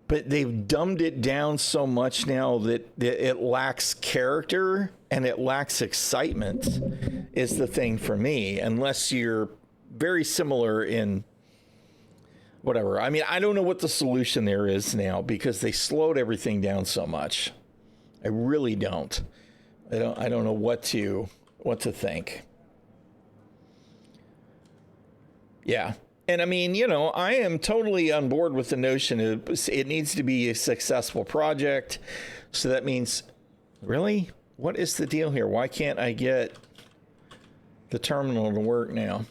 But they've dumbed it down so much now that it lacks character and it lacks excitement is the thing for me, unless you're very similar in whatever. I mean, I don't know what the solution there is now because they slowed everything down so much. I really don't. I don't know what to think. Yeah. And I mean, you know, I am totally on board with the notion of it needs to be a successful project. So that means, really? What is the deal here? Why can't I get the terminal to work now?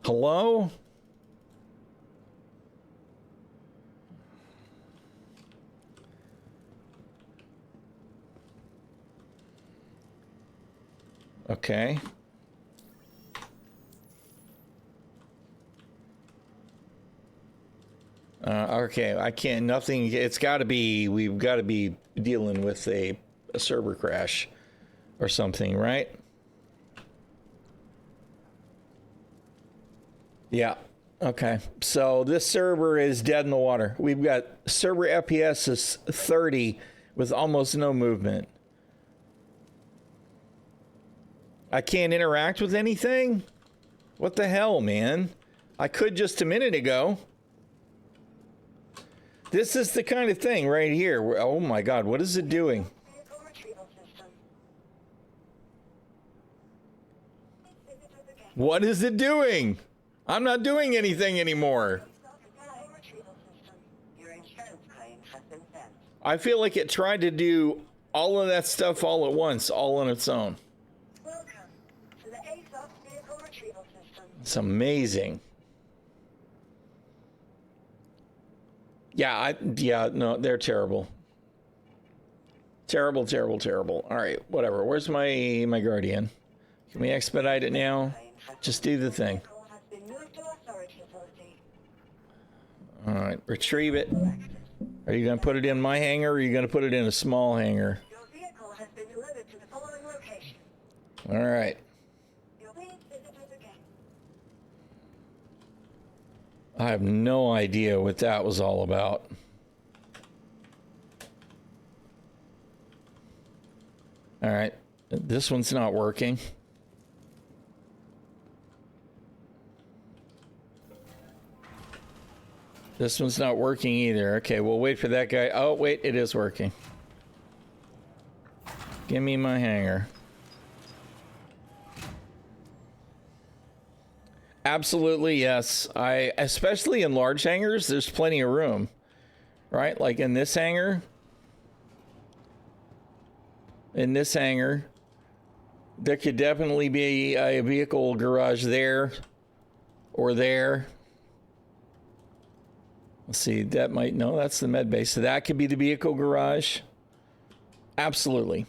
Hello? Okay. Okay, I can't, nothing, it's got to be, we've got to be dealing with a a server crash or something, right? Yeah. Okay. So this server is dead in the water. We've got server FPS is 30 with almost no movement. I can't interact with anything? What the hell, man? I could just a minute ago. This is the kind of thing right here. Oh my God, what is it doing? Vehicle retrieval system. Visitors again. What is it doing? I'm not doing anything anymore. Stop the vehicle retrieval system. Your insurance claim has been sent. I feel like it tried to do all of that stuff all at once, all on its own. Welcome to the ᚻᚖᚪ᚞ᚻᚢᚾ vehicle retrieval system. It's amazing. Yeah, no, they're terrible. Terrible, terrible, terrible. All right, whatever. Where's my guardian? Can we expedite it now? Just do the thing. Vehicle has been moved to our storage facility. All right, retrieve it. Are you going to put it in my hangar, or are you going to put it in a small hangar? Your vehicle has been delivered to the following location. All right. Your please visitors again. I have no idea what that was all about. All right. This one's not working. This one's not working either. Okay, we'll wait for that guy. Oh, wait, it is working. Give me my hangar. Absolutely, yes. Especially in large hangars, there's plenty of room, right? Like in this hangar. In this hangar, there could definitely be a vehicle garage there or there. Let's see, that might, no, that's the med base. So that could be the vehicle garage. Absolutely.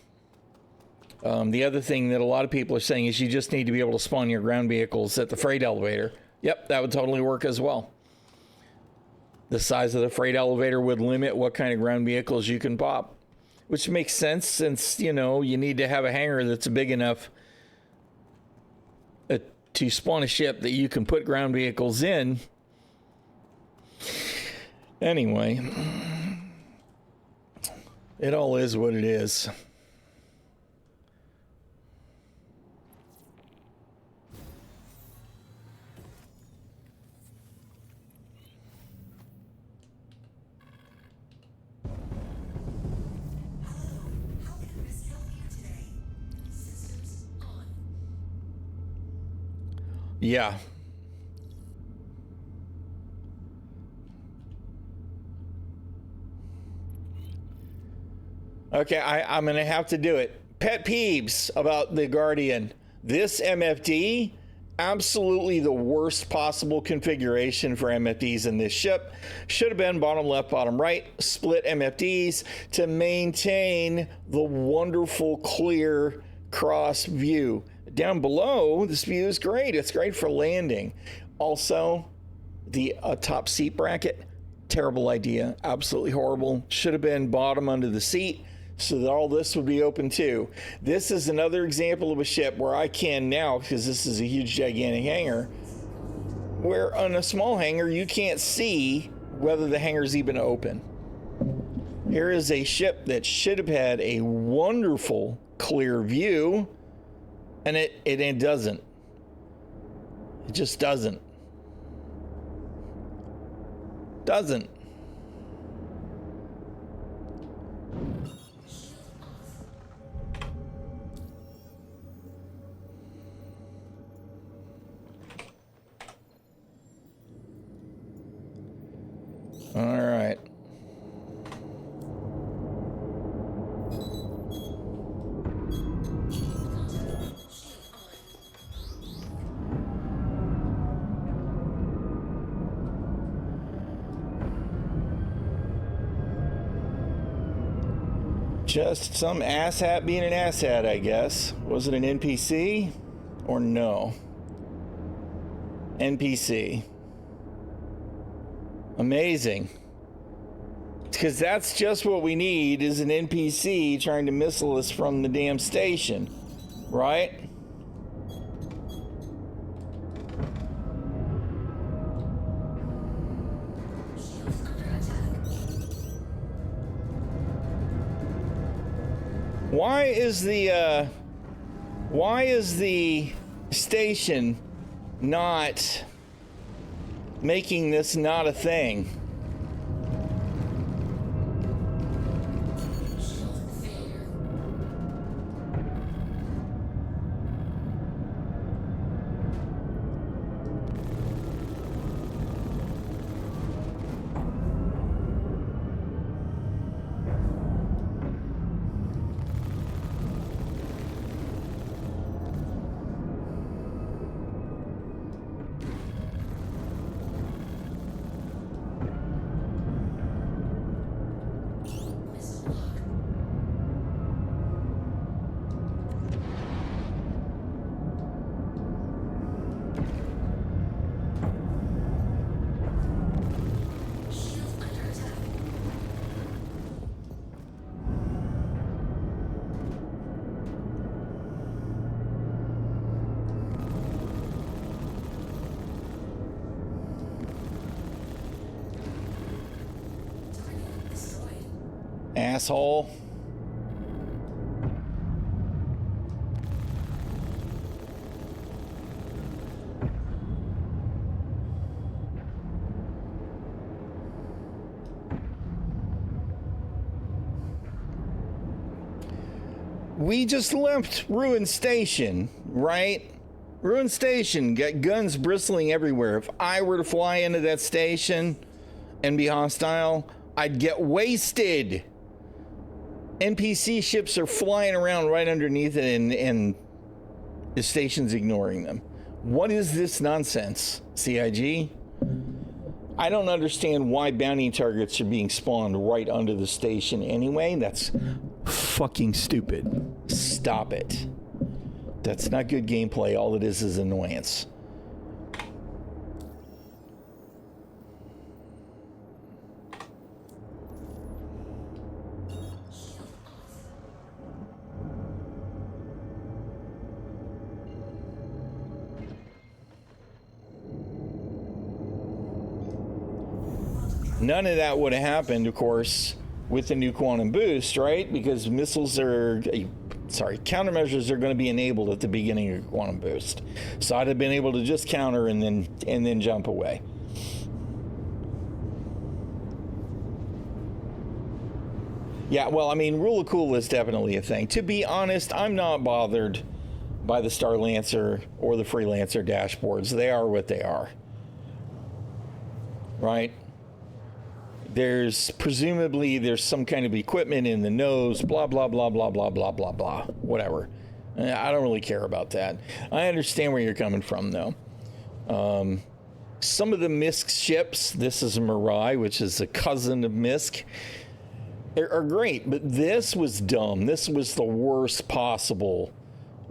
The other thing that a lot of people are saying is you just need to be able to spawn your ground vehicles at the freight elevator. Yep, that would totally work as well. The size of the freight elevator would limit what kind of ground vehicles you can pop, which makes sense since, you know, you need to have a hangar that's big enough to spawn a ship that you can put ground vehicles in. Anyway, it all is what it is. Yeah. Okay, I'm going to have to do it. Pet peeves about the Guardian. This MFD, absolutely the worst possible configuration for MFDs in this ship. Should have been bottom left, bottom right, split MFDs to maintain the wonderful clear cross view. Down below, this view is great. It's great for landing. Also, the top seat bracket, terrible idea. Absolutely horrible. Should have been bottom under the seat so that all this would be open too. This is another example of a ship where I can now, because this is a huge, gigantic hangar, where on a small hangar, you can't see whether the hangar's even open. Here is a ship that should have had a wonderful clear view, and it doesn't. It just doesn't. Doesn't. All right. Just some asshat being an asshat, I guess. Was it an NPC or no? NPC. Amazing. Because that's just what we need, is an NPC trying to missile us from the damn station, right? Why is the station not making this not a thing? Asshole. We just left Ruin Station, right? Ruin Station, got guns bristling everywhere. If I were to fly into that station and be hostile, I'd get wasted. NPC ships are flying around right underneath it, and the station's ignoring them. What is this nonsense, CIG? I don't understand why bounty targets are being spawned right under the station anyway. That's fucking stupid. Stop it. That's not good gameplay. All it is annoyance. None of that would have happened, of course, with the new quantum boost, right? Because countermeasures are going to be enabled at the beginning of quantum boost. So I'd have been able to just counter and then jump away. Yeah, well, I mean, rule of cool is definitely a thing. To be honest, I'm not bothered by the Star Lancer or the Freelancer dashboards. They are what they are. Right? Presumably there's some kind of equipment in the nose, blah, blah, blah, blah, blah, blah, blah, blah, whatever. I don't really care about that. I understand where you're coming from, though. Some of the MISC ships, this is Mirai, which is a cousin of MISC, are great, but this was dumb. This was the worst possible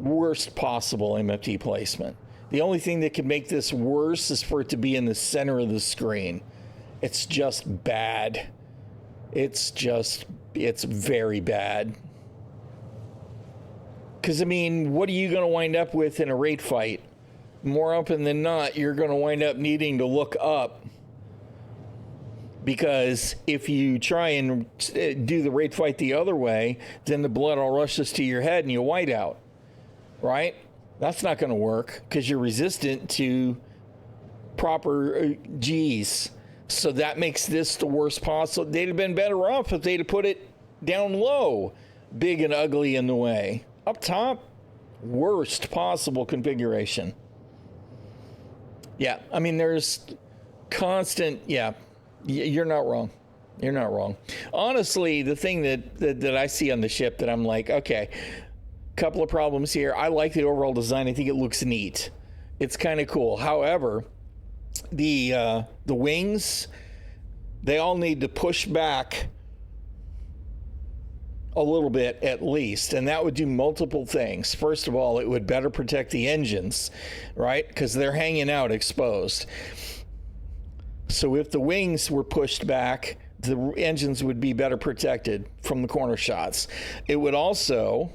MFT placement. The only thing that could make this worse is for it to be in the center of the screen. It's just bad. It's very bad. Because, I mean, what are you going to wind up with in a raid fight? More often than not, you're going to wind up needing to look up. Because if you try and do the raid fight the other way, then the blood all rushes to your head and you white out. Right? That's not going to work because you're resistant to proper Gs. So that makes this the worst possible. They'd have been better off if they'd have put it down low, big and ugly in the way. Up top, worst possible configuration. Yeah, I mean, there's constant, you're not wrong. You're not wrong. Honestly, the thing that I see on the ship that I'm like, okay, couple of problems here. I like the overall design. I think it looks neat. It's kind of cool. However, the wings, they all need to push back a little bit at least, and that would do multiple things. First of all, it would better protect the engines, right? Because they're hanging out exposed. So if the wings were pushed back, the engines would be better protected from the corner shots. It would also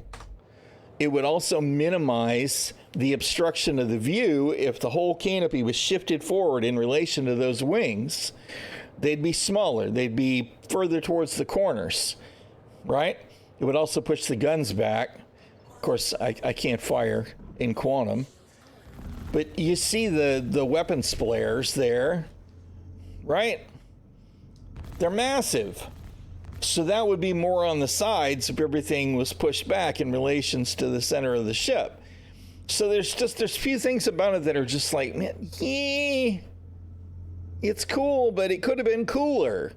minimize the obstruction of the view. If the whole canopy was shifted forward in relation to those wings, they'd be smaller. They'd be further towards the corners, right? It would also push the guns back. Of course, I can't fire in quantum, but you see the weapon splares there, right? They're massive. So that would be more on the sides if everything was pushed back in relations to the center of the ship. So there's a few things about it that are just like, man, yeah, it's cool, but it could have been cooler.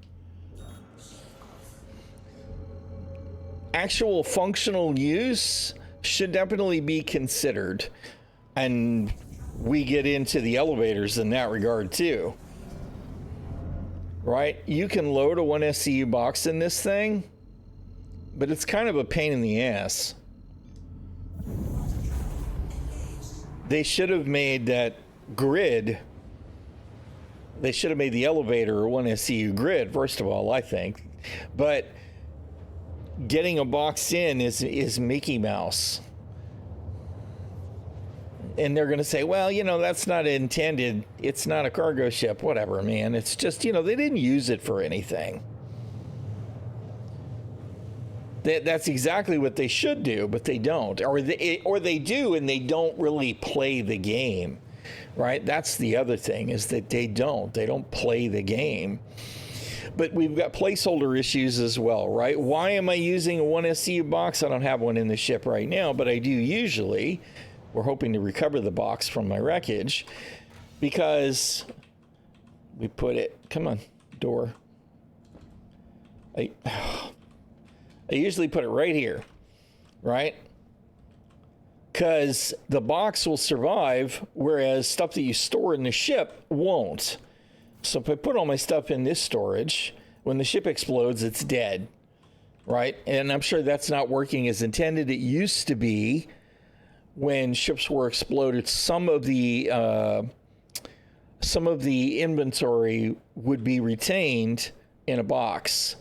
Actual functional use should definitely be considered. And we get into the elevators in that regard too. Right? You can load a 1SCU box in this thing, but it's kind of a pain in the ass. They should have made that grid. They should have made the elevator a 1SCU grid, first of all, I think. But getting a box in is Mickey Mouse. And they're going to say, well, you know, that's not intended. It's not a cargo ship. Whatever, man. It's just, you know, they didn't use it for anything. That's exactly what they should do, but they don't. Or they do, and they don't really play the game, right? That's the other thing, is that they don't. They don't play the game. But we've got placeholder issues as well, right? Why am I using a 1SCU box? I don't have one in the ship right now, but I do usually. We're hoping to recover the box from my wreckage because we put it, come on, door. I usually put it right here, right? Because the box will survive, whereas stuff that you store in the ship won't. So if I put all my stuff in this storage, when the ship explodes, it's dead, right? And I'm sure that's not working as intended. It used to be. When ships were exploded, some of the inventory would be retained in a box,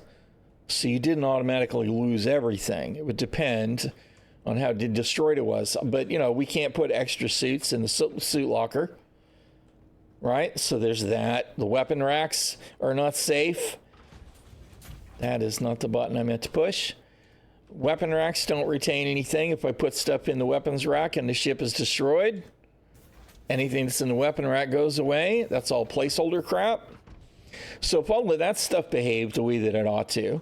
so you didn't automatically lose everything. It would depend on how destroyed it was. But you know, we can't put extra suits in the suit locker, right? So there's that. The weapon racks are not safe. That is not the button I meant to push. Weapon racks don't retain anything. If I put stuff in the weapons rack and the ship is destroyed, anything that's in the weapon rack goes away. That's all placeholder crap. So if all of that stuff behaved the way that it ought to,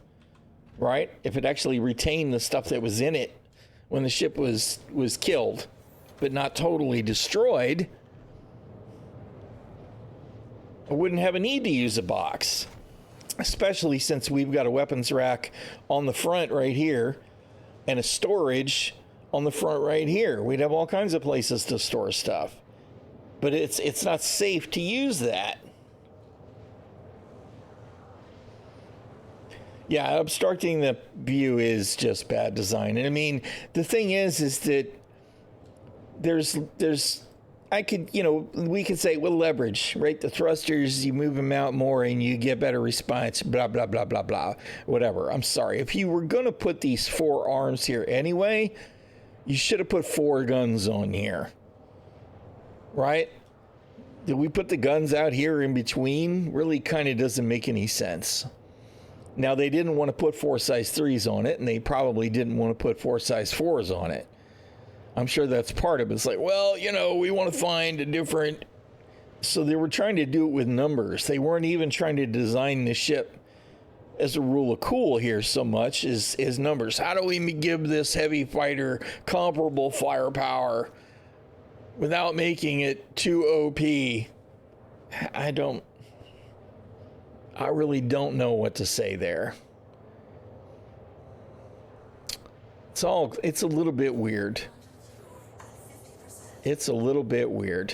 right? If it actually retained the stuff that was in it when the ship was killed, but not totally destroyed, I wouldn't have a need to use a box. Especially since we've got a weapons rack on the front right here and a storage on the front right here. We'd have all kinds of places to store stuff. But it's not safe to use that. Yeah, obstructing the view is just bad design. And I mean, the thing is that we could say, well, leverage, right? The thrusters, you move them out more and you get better response, blah, blah, blah, blah, blah, whatever. I'm sorry. If you were going to put these 4 arms here anyway, you should have put 4 guns on here, right? Did we put the guns out here in between? Really kind of doesn't make any sense. Now, they didn't want to put 4 size 3s on it, and they probably didn't want to put 4 size 4s on it. I'm sure that's part of it. It's like, well, you know, we want to find a different. So they were trying to do it with numbers. They weren't even trying to design the ship as a rule of cool here so much as numbers. How do we give this heavy fighter comparable firepower without making it too OP? I really don't know what to say there. It's a little bit weird. It's a little bit weird.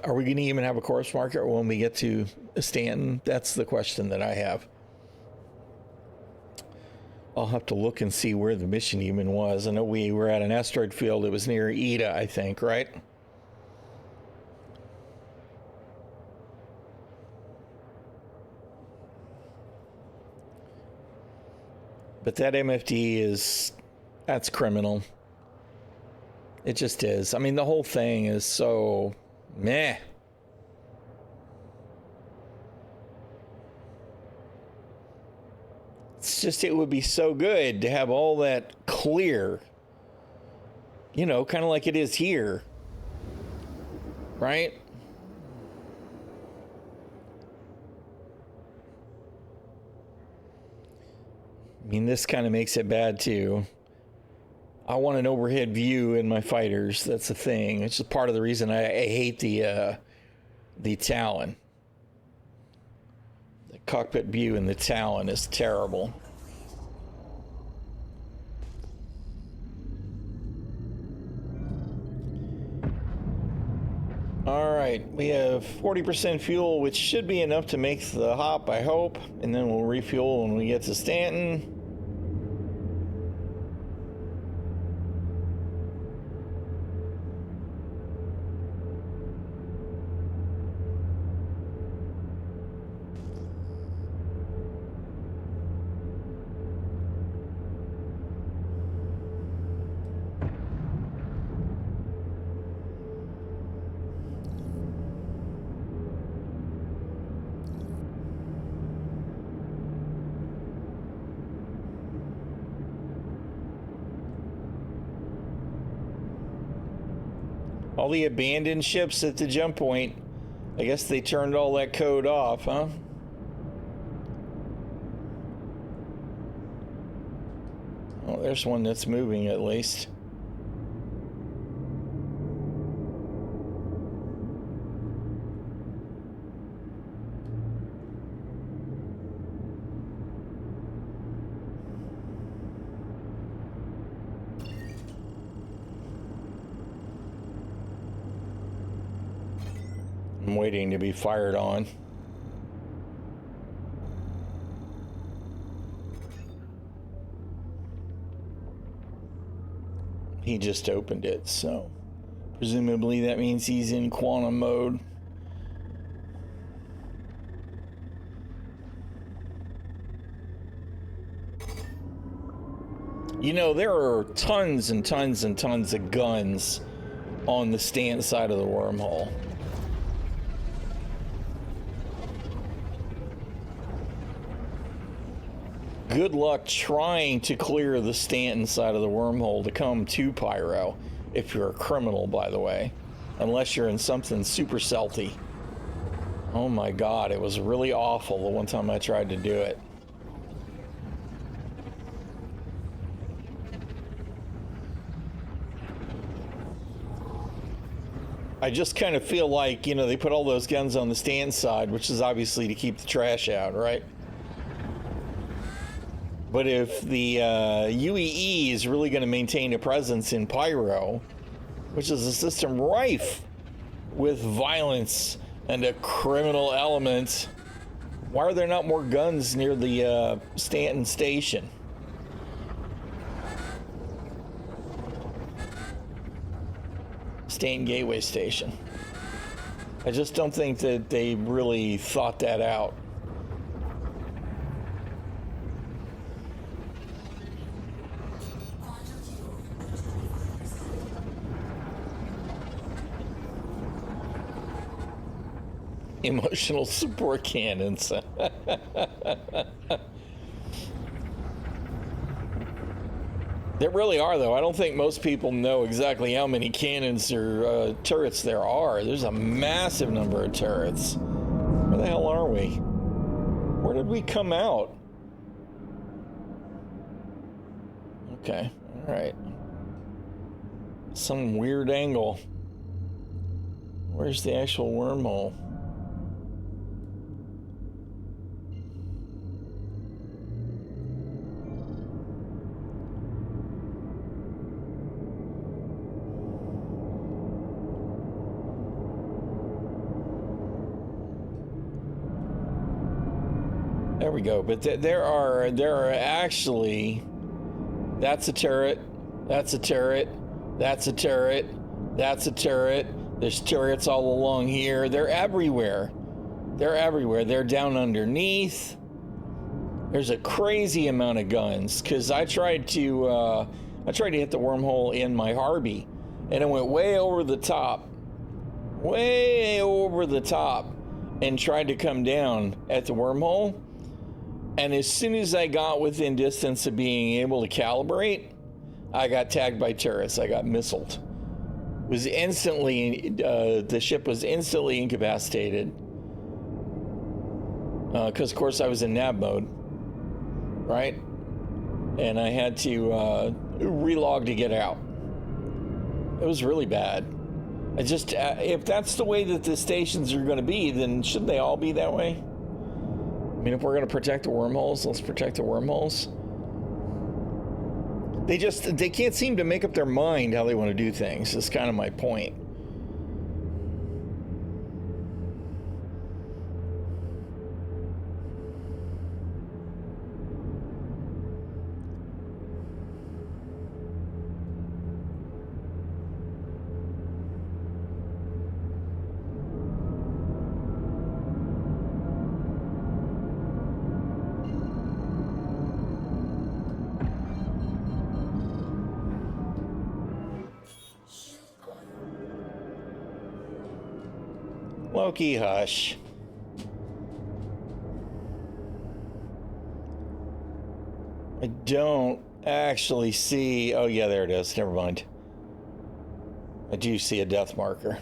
Are we going to even have a course marker when we get to Stanton? That's the question that I have. I'll have to look and see where the mission even was. I know we were at an asteroid field. It was near Ida, I think, right? But that MFD that's criminal. It just is. I mean, the whole thing is so meh. It's just, it would be so good to have all that clear, you know, kind of like it is here, right? I mean, this kind of makes it bad too. I want an overhead view in my fighters. That's the thing. It's just part of the reason I hate the Talon. The cockpit view in the Talon is terrible. All right, we have 40% fuel, which should be enough to make the hop, I hope, and then we'll refuel when we get to Stanton. All the abandoned ships at the jump point, I guess they turned all that code off, huh? Oh, there's one that's moving at least. I'm waiting to be fired on. He just opened it, so presumably that means he's in quantum mode. You know, there are tons and tons and tons of guns on the stand side of the wormhole. Good luck trying to clear the Stanton side of the wormhole to come to Pyro, if you're a criminal, by the way. Unless you're in something super stealthy. Oh my god, it was really awful the one time I tried to do it. I just kind of feel like, you know, they put all those guns on the stand side, which is obviously to keep the trash out, right? But if the UEE is really going to maintain a presence in Pyro, which is a system rife with violence and a criminal element, why are there not more guns near the Stanton station? Stanton Gateway Station. I just don't think that they really thought that out. Emotional support cannons. There really are, though. I don't think most people know exactly how many cannons or turrets there are. There's a massive number of turrets. Where the hell are we? Where did we come out? Okay, all right. Some weird angle. Where's the actual wormhole? There we go. But there are actually, that's a turret, that's a turret, that's a turret, that's a turret. There's turrets all along here. They're everywhere. They're everywhere. They're down underneath. There's a crazy amount of guns because I tried to hit the wormhole in my Harvey, and it went way over the top, and tried to come down at the wormhole. And as soon as I got within distance of being able to calibrate, I got tagged by turrets. I got missiled. Was instantly the ship was instantly incapacitated because of course I was in nav mode, right? And I had to relog to get out. It was really bad. I just if that's the way that the stations are going to be, then shouldn't they all be that way? I mean, if we're going to protect the wormholes, let's protect the wormholes. They can't seem to make up their mind how they want to do things. That's kind of my point. Loki, hush. I don't actually see... Oh, yeah, there it is. Never mind. I do see a death marker.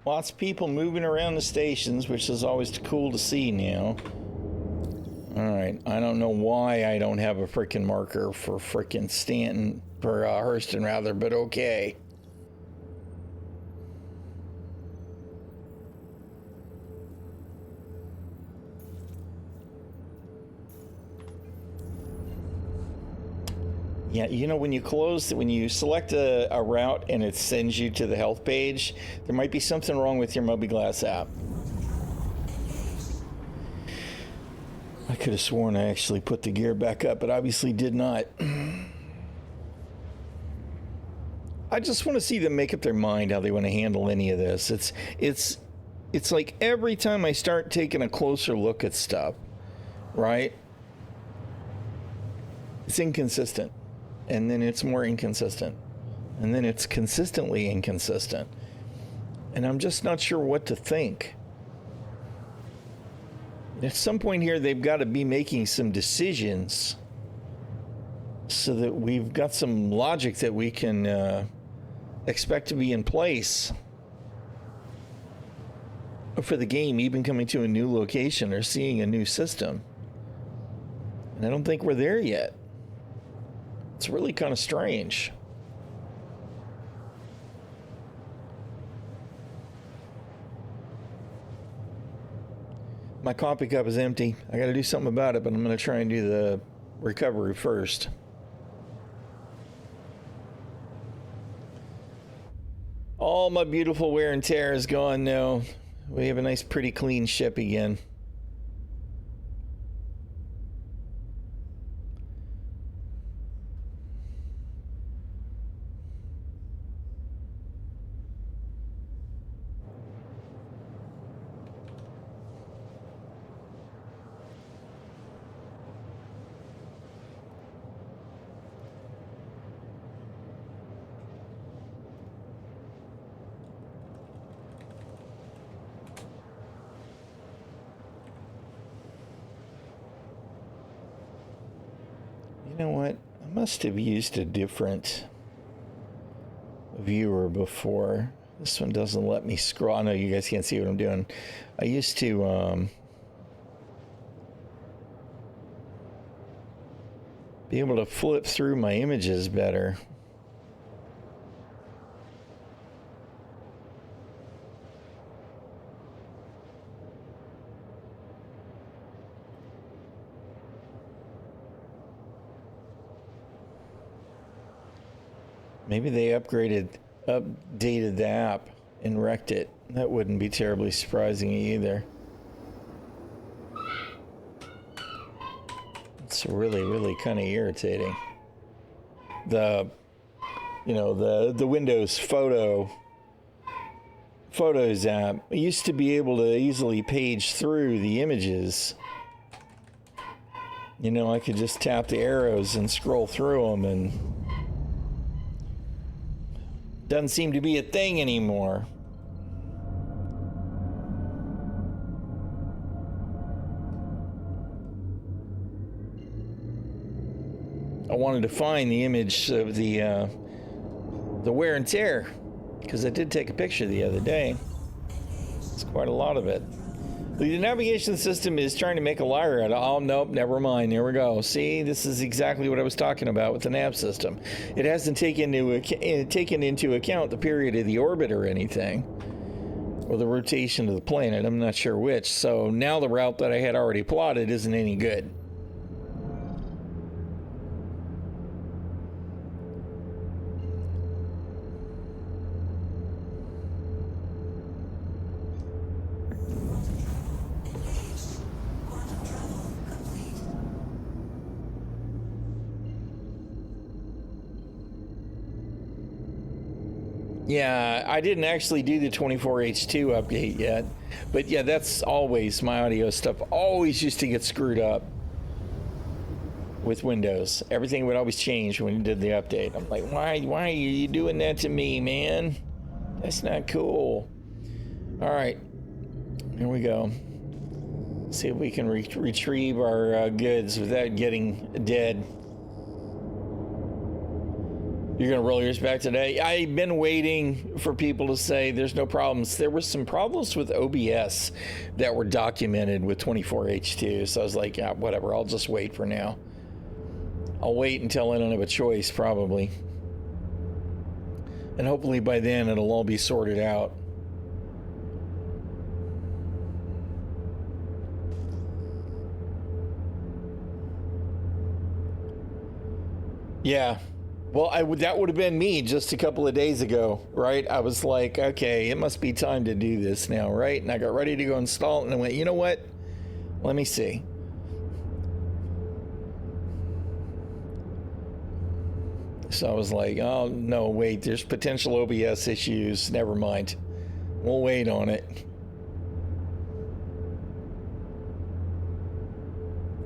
Lots of people moving around the stations, which is always cool to see now. Alright, I don't know why I don't have a freaking marker for freaking Stanton, for Hurston rather, but okay. Yeah, you know, when you select a route and it sends you to the health page, there might be something wrong with your mobiGlas app. I could have sworn I actually put the gear back up, but obviously did not. I just want to see them make up their mind how they want to handle any of this. It's like every time I start taking a closer look at stuff, right? It's inconsistent. And then it's more inconsistent. And then it's consistently inconsistent. And I'm just not sure what to think. At some point here, they've got to be making some decisions so that we've got some logic that we can expect to be in place for the game, even coming to a new location or seeing a new system. And I don't think we're there yet. It's really kind of strange. My coffee cup is empty. I got to do something about it, but I'm going to try and do the recovery first. All my beautiful wear and tear is gone now. We have a nice, pretty clean ship again. You know what? I must have used a different viewer before. This one doesn't let me scroll. I know you guys can't see what I'm doing. I used to be able to flip through my images better. Maybe they updated the app and wrecked it. That wouldn't be terribly surprising either. It's really, really kind of irritating. The Windows Photos app used to be able to easily page through the images. You know, I could just tap the arrows and scroll through them, and doesn't seem to be a thing anymore. I wanted to find the image of the wear and tear, because I did take a picture the other day. It's quite a lot of it. The navigation system is trying to make a liar out of. Oh, nope, never mind. There we go. See, this is exactly what I was talking about with the nav system. It hasn't taken into account the period of the orbit or anything, or the rotation of the planet. I'm not sure which. So now the route that I had already plotted isn't any good. Yeah, I didn't actually do the 24H2 update yet, but yeah, that's always my audio stuff. Always used to get screwed up with Windows. Everything would always change when you did the update. I'm like, why are you doing that to me, man? That's not cool. All right, here we go. See if we can retrieve our goods without getting dead. You're going to roll yours back today? I've been waiting for people to say there's no problems. There were some problems with OBS that were documented with 24H2. So I was like, yeah, whatever. I'll just wait for now. I'll wait until I don't have a choice, probably. And hopefully by then it'll all be sorted out. Yeah. Well, that would have been me just a couple of days ago, right? I was like, okay, it must be time to do this now, right? And I got ready to go install it, and I went, you know what? Let me see. So I was like, oh, no, wait, there's potential OBS issues. Never mind. We'll wait on it.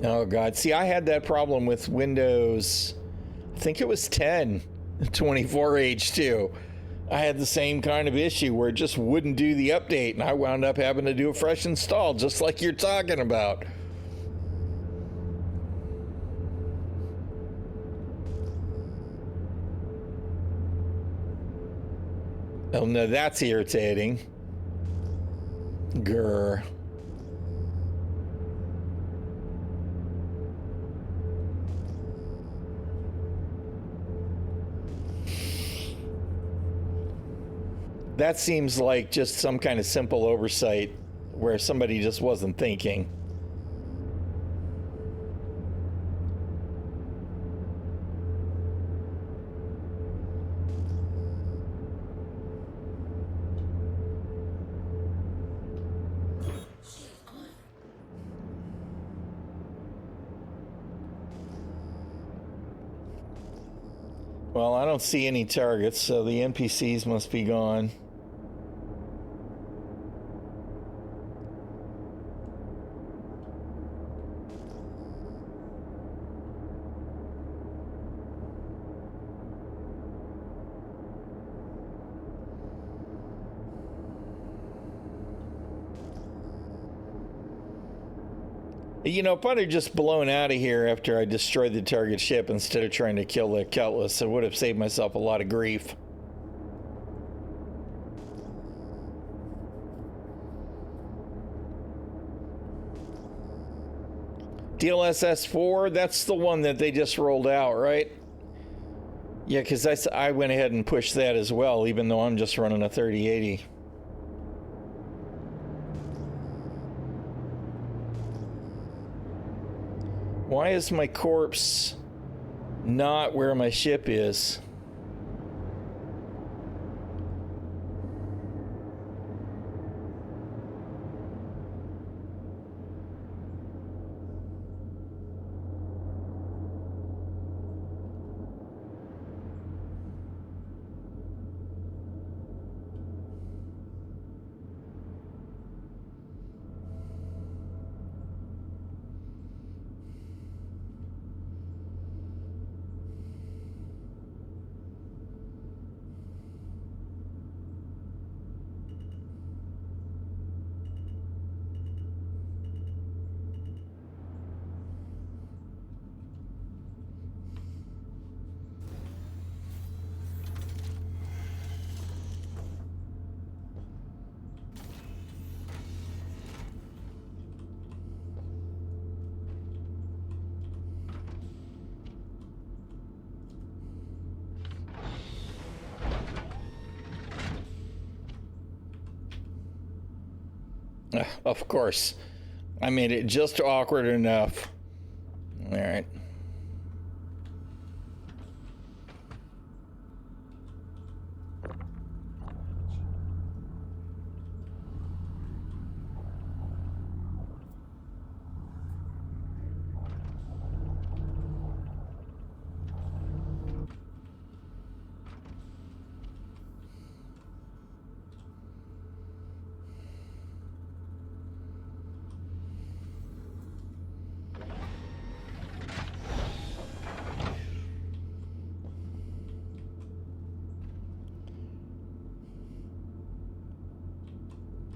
Oh, God. See, I had that problem with Windows... I think it was 10, 24H2. I had the same kind of issue where it just wouldn't do the update, and I wound up having to do a fresh install, just like you're talking about. Oh, no, that's irritating. Grr. That seems like just some kind of simple oversight where somebody just wasn't thinking. Well, I don't see any targets, so the NPCs must be gone. You know, if I'd have just blown out of here after I destroyed the target ship instead of trying to kill the ᚻᚖᚪ᚞ᚻᚢᚾ, I would have saved myself a lot of grief. DLSS-4, that's the one that they just rolled out, right? Yeah, because I went ahead and pushed that as well, even though I'm just running a 3080. Why is my corpse not where my ship is? Of course. I made it just awkward enough. All right.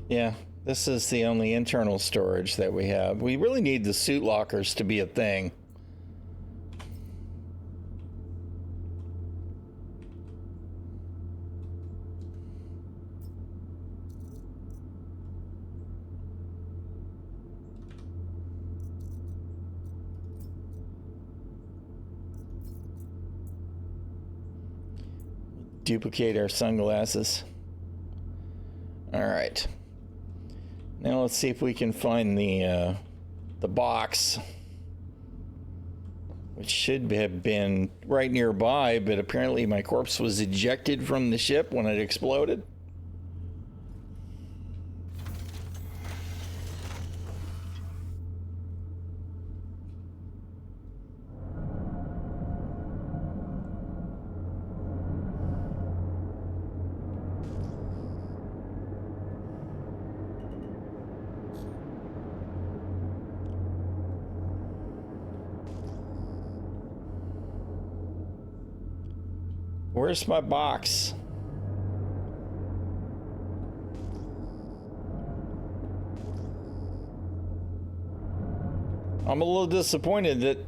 Yeah, this is the only internal storage that we have. We really need the suit lockers to be a thing. Duplicate our sunglasses. All right. Now let's see if we can find the box, which should have been right nearby, but apparently my corpse was ejected from the ship when it exploded. Where's my box? I'm a little disappointed that,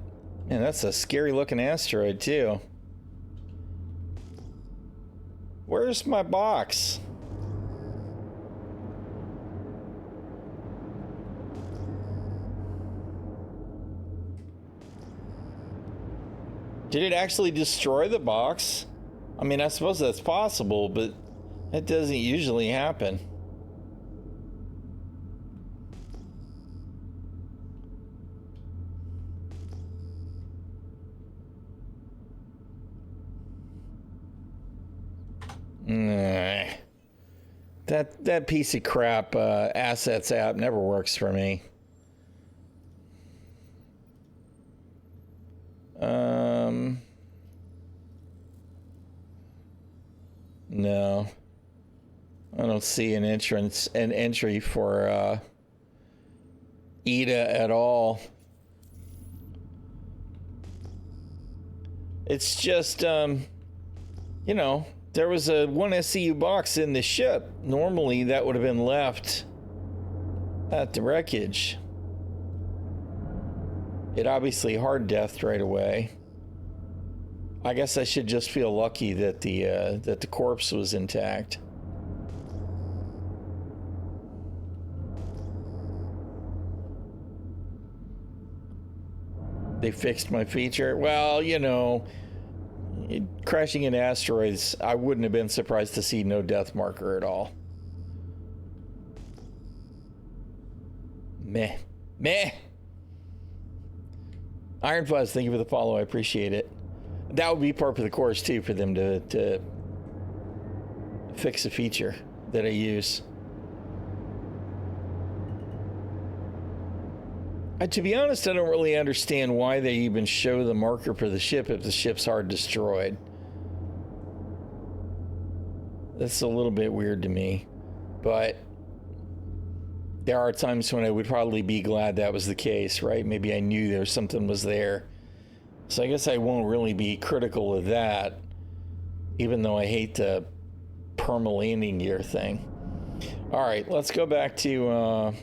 man, that's a scary looking asteroid too. Where's my box? Did it actually destroy the box? I mean, I suppose that's possible, but that doesn't usually happen. Nah. That piece of crap assets app never works for me. No, I don't see an entry for Ida at all. It's just, you know, there was a 1 SCU box in the ship. Normally that would have been left at the wreckage. It obviously hard deathed right away. I guess I should just feel lucky that the corpse was intact. They fixed my feature. Well, you know, crashing into asteroids, I wouldn't have been surprised to see no death marker at all. Meh. Meh. Iron Fuzz, thank you for the follow. I appreciate it. That would be part of the course, too, for them to fix a feature that I use. To be honest, I don't really understand why they even show the marker for the ship if the ship's hard destroyed. That's a little bit weird to me. But there are times when I would probably be glad that was the case, right? Maybe I knew there something was there. So I guess I won't really be critical of that, even though I hate the perma-landing gear thing. All right, let's go back to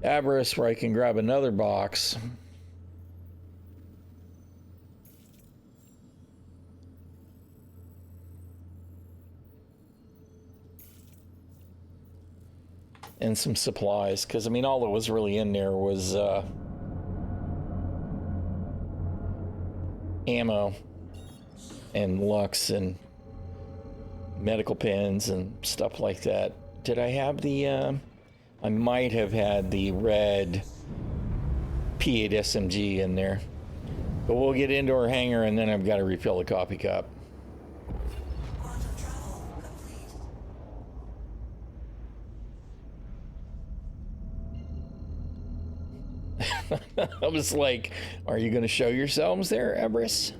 Avarice, where I can grab another box. And some supplies, because I mean, all that was really in there was ammo and Lux and medical pens and stuff like that. Did I have the I might have had the red P8 SMG in there. But we'll get into our hangar and then I've got to refill the coffee cup. Quantum travel complete. I was like, are you going to show yourselves there, Everest?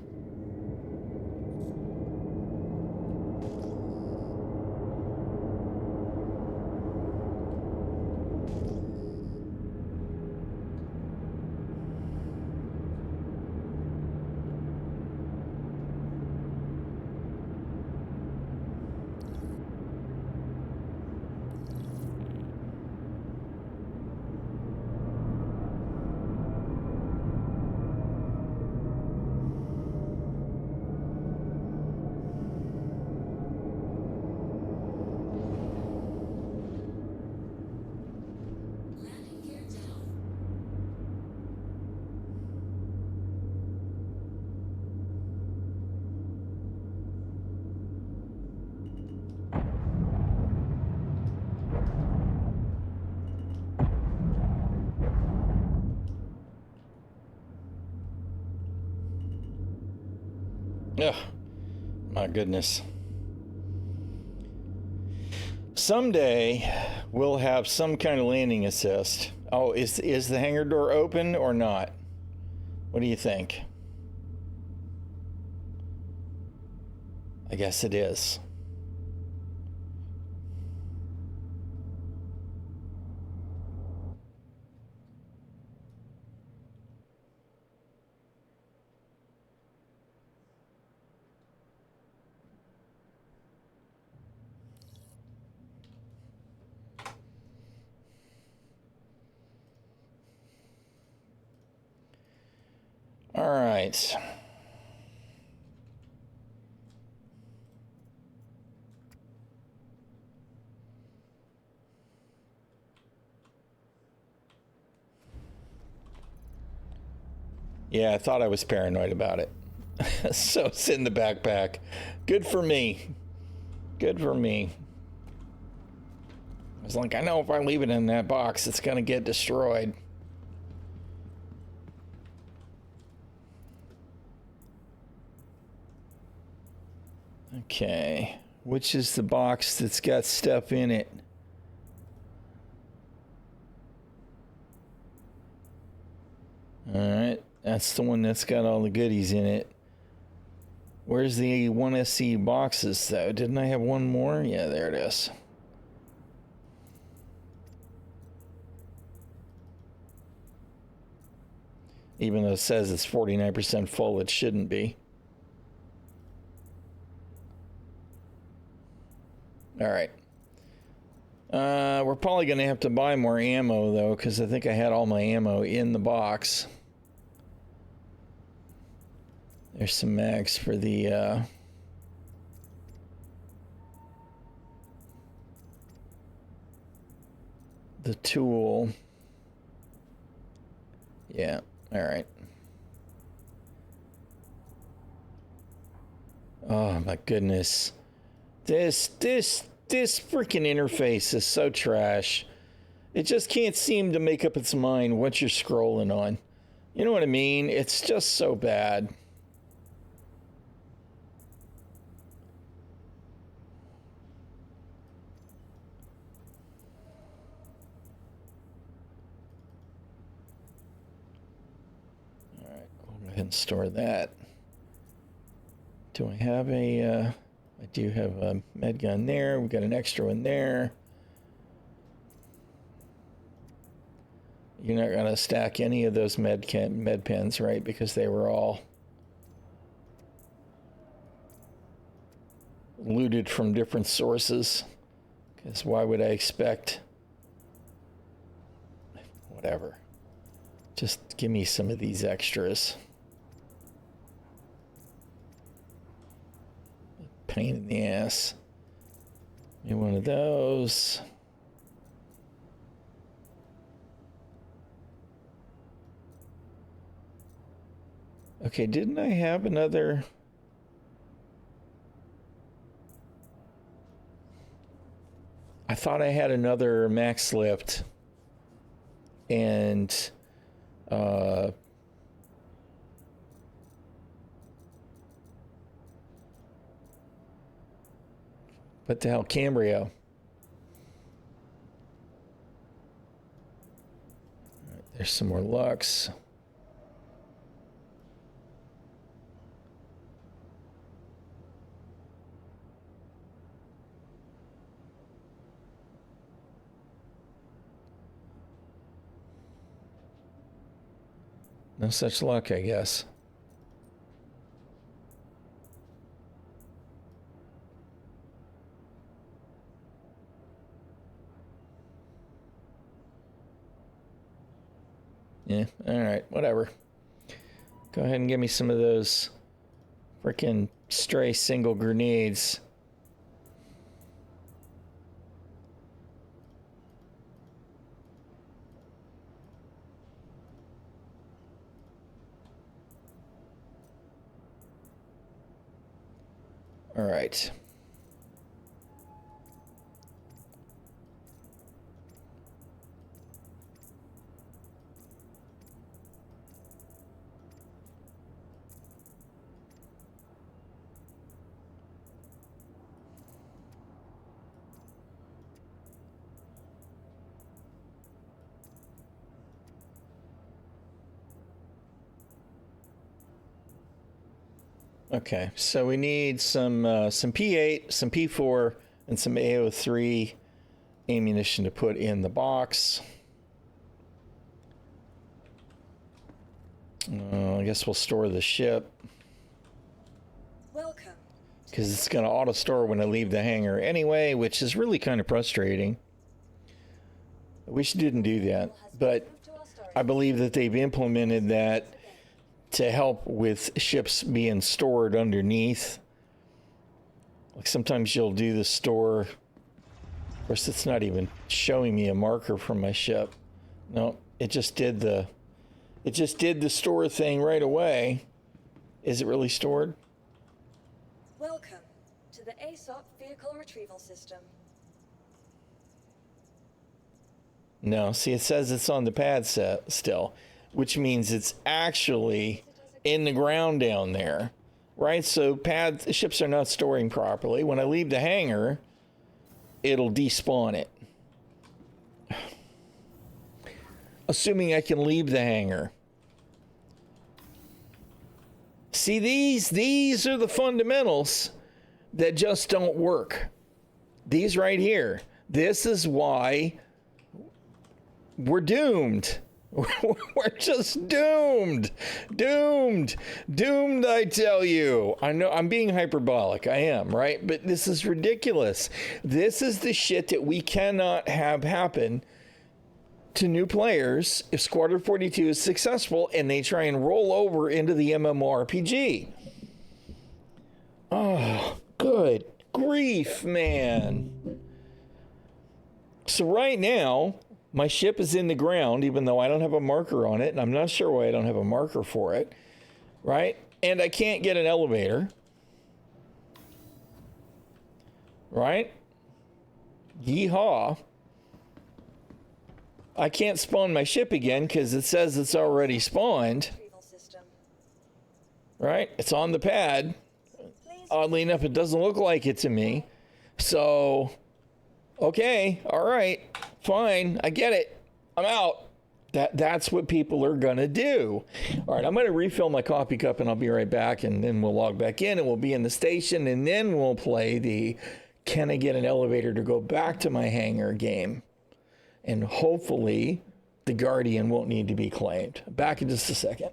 Ugh, my goodness. Someday we'll have some kind of landing assist. Oh, is the hangar door open or not? What do you think? I guess it is. All right. Yeah, I thought I was paranoid about it. So it's in the backpack. Good for me. Good for me. I was like, I know if I leave it in that box, it's going to get destroyed. Okay, which is the box that's got stuff in it? All right, that's the one that's got all the goodies in it. Where's the 1SC boxes, though? Didn't I have one more? Yeah, there it is. Even though it says it's 49% full, it shouldn't be. All right. We're probably going to have to buy more ammo, though, because I think I had all my ammo in the box. There's some mags for the tool. Yeah, all right. Oh my goodness. This freaking interface is so trash. It just can't seem to make up its mind what you're scrolling on. You know what I mean? It's just so bad. All right, I'll go ahead and store that. Do I have a... I do have a med gun there. We've got an extra one there. You're not going to stack any of those med pens, right? Because they were all looted from different sources. Because why would I expect... Whatever. Just give me some of these extras. Pain in the ass. Maybe one of those. Okay, didn't I have another? I thought I had another max lift and what the hell, Cambrio. All right, there's some more Lux. No such luck, I guess. Yeah, all right, whatever. Go ahead and give me some of those freaking stray single grenades. All right. Okay, so we need some P8, some P4, and some AO3 ammunition to put in the box. I guess we'll store the ship. Welcome. Because it's going to auto-store when I leave the hangar anyway, which is really kind of frustrating. I wish it didn't do that, but I believe that they've implemented that to help with ships being stored underneath. Like sometimes you'll do the store. Of course, it's not even showing me a marker from my ship. No, it just did the store thing right away. Is it really stored? Welcome to the ᚻᚖᚪ᚞ᚻᚢᚾ vehicle retrieval system. No, see, it says it's on the pad set still, which means it's actually in the ground down there, right? So ships are not storing properly. When I leave the hangar, it'll despawn it. Assuming I can leave the hangar. See, these are the fundamentals that just don't work. These right here. This is why we're doomed. We're just doomed. Doomed, I tell you. I know I'm being hyperbolic. I am, right? But this is ridiculous. This is the shit that we cannot have happen to new players if Squadron 42 is successful and they try and roll over into the MMORPG. Oh, good grief, man. So right now, my ship is in the ground, even though I don't have a marker on it, and I'm not sure why I don't have a marker for it, right? And I can't get an elevator, right? Yeehaw. I can't spawn my ship again because it says it's already spawned, Retrieval system. right? It's on the pad. Oddly enough, it doesn't look like it to me. So, okay, all right, fine, I get it. I'm out. That's what people are gonna do. All right, I'm gonna refill my coffee cup and I'll be right back, and then we'll log back in and we'll be in the station, and then we'll play the can I get an elevator to go back to my hangar game. And hopefully the Guardian won't need to be claimed. Back in just a second.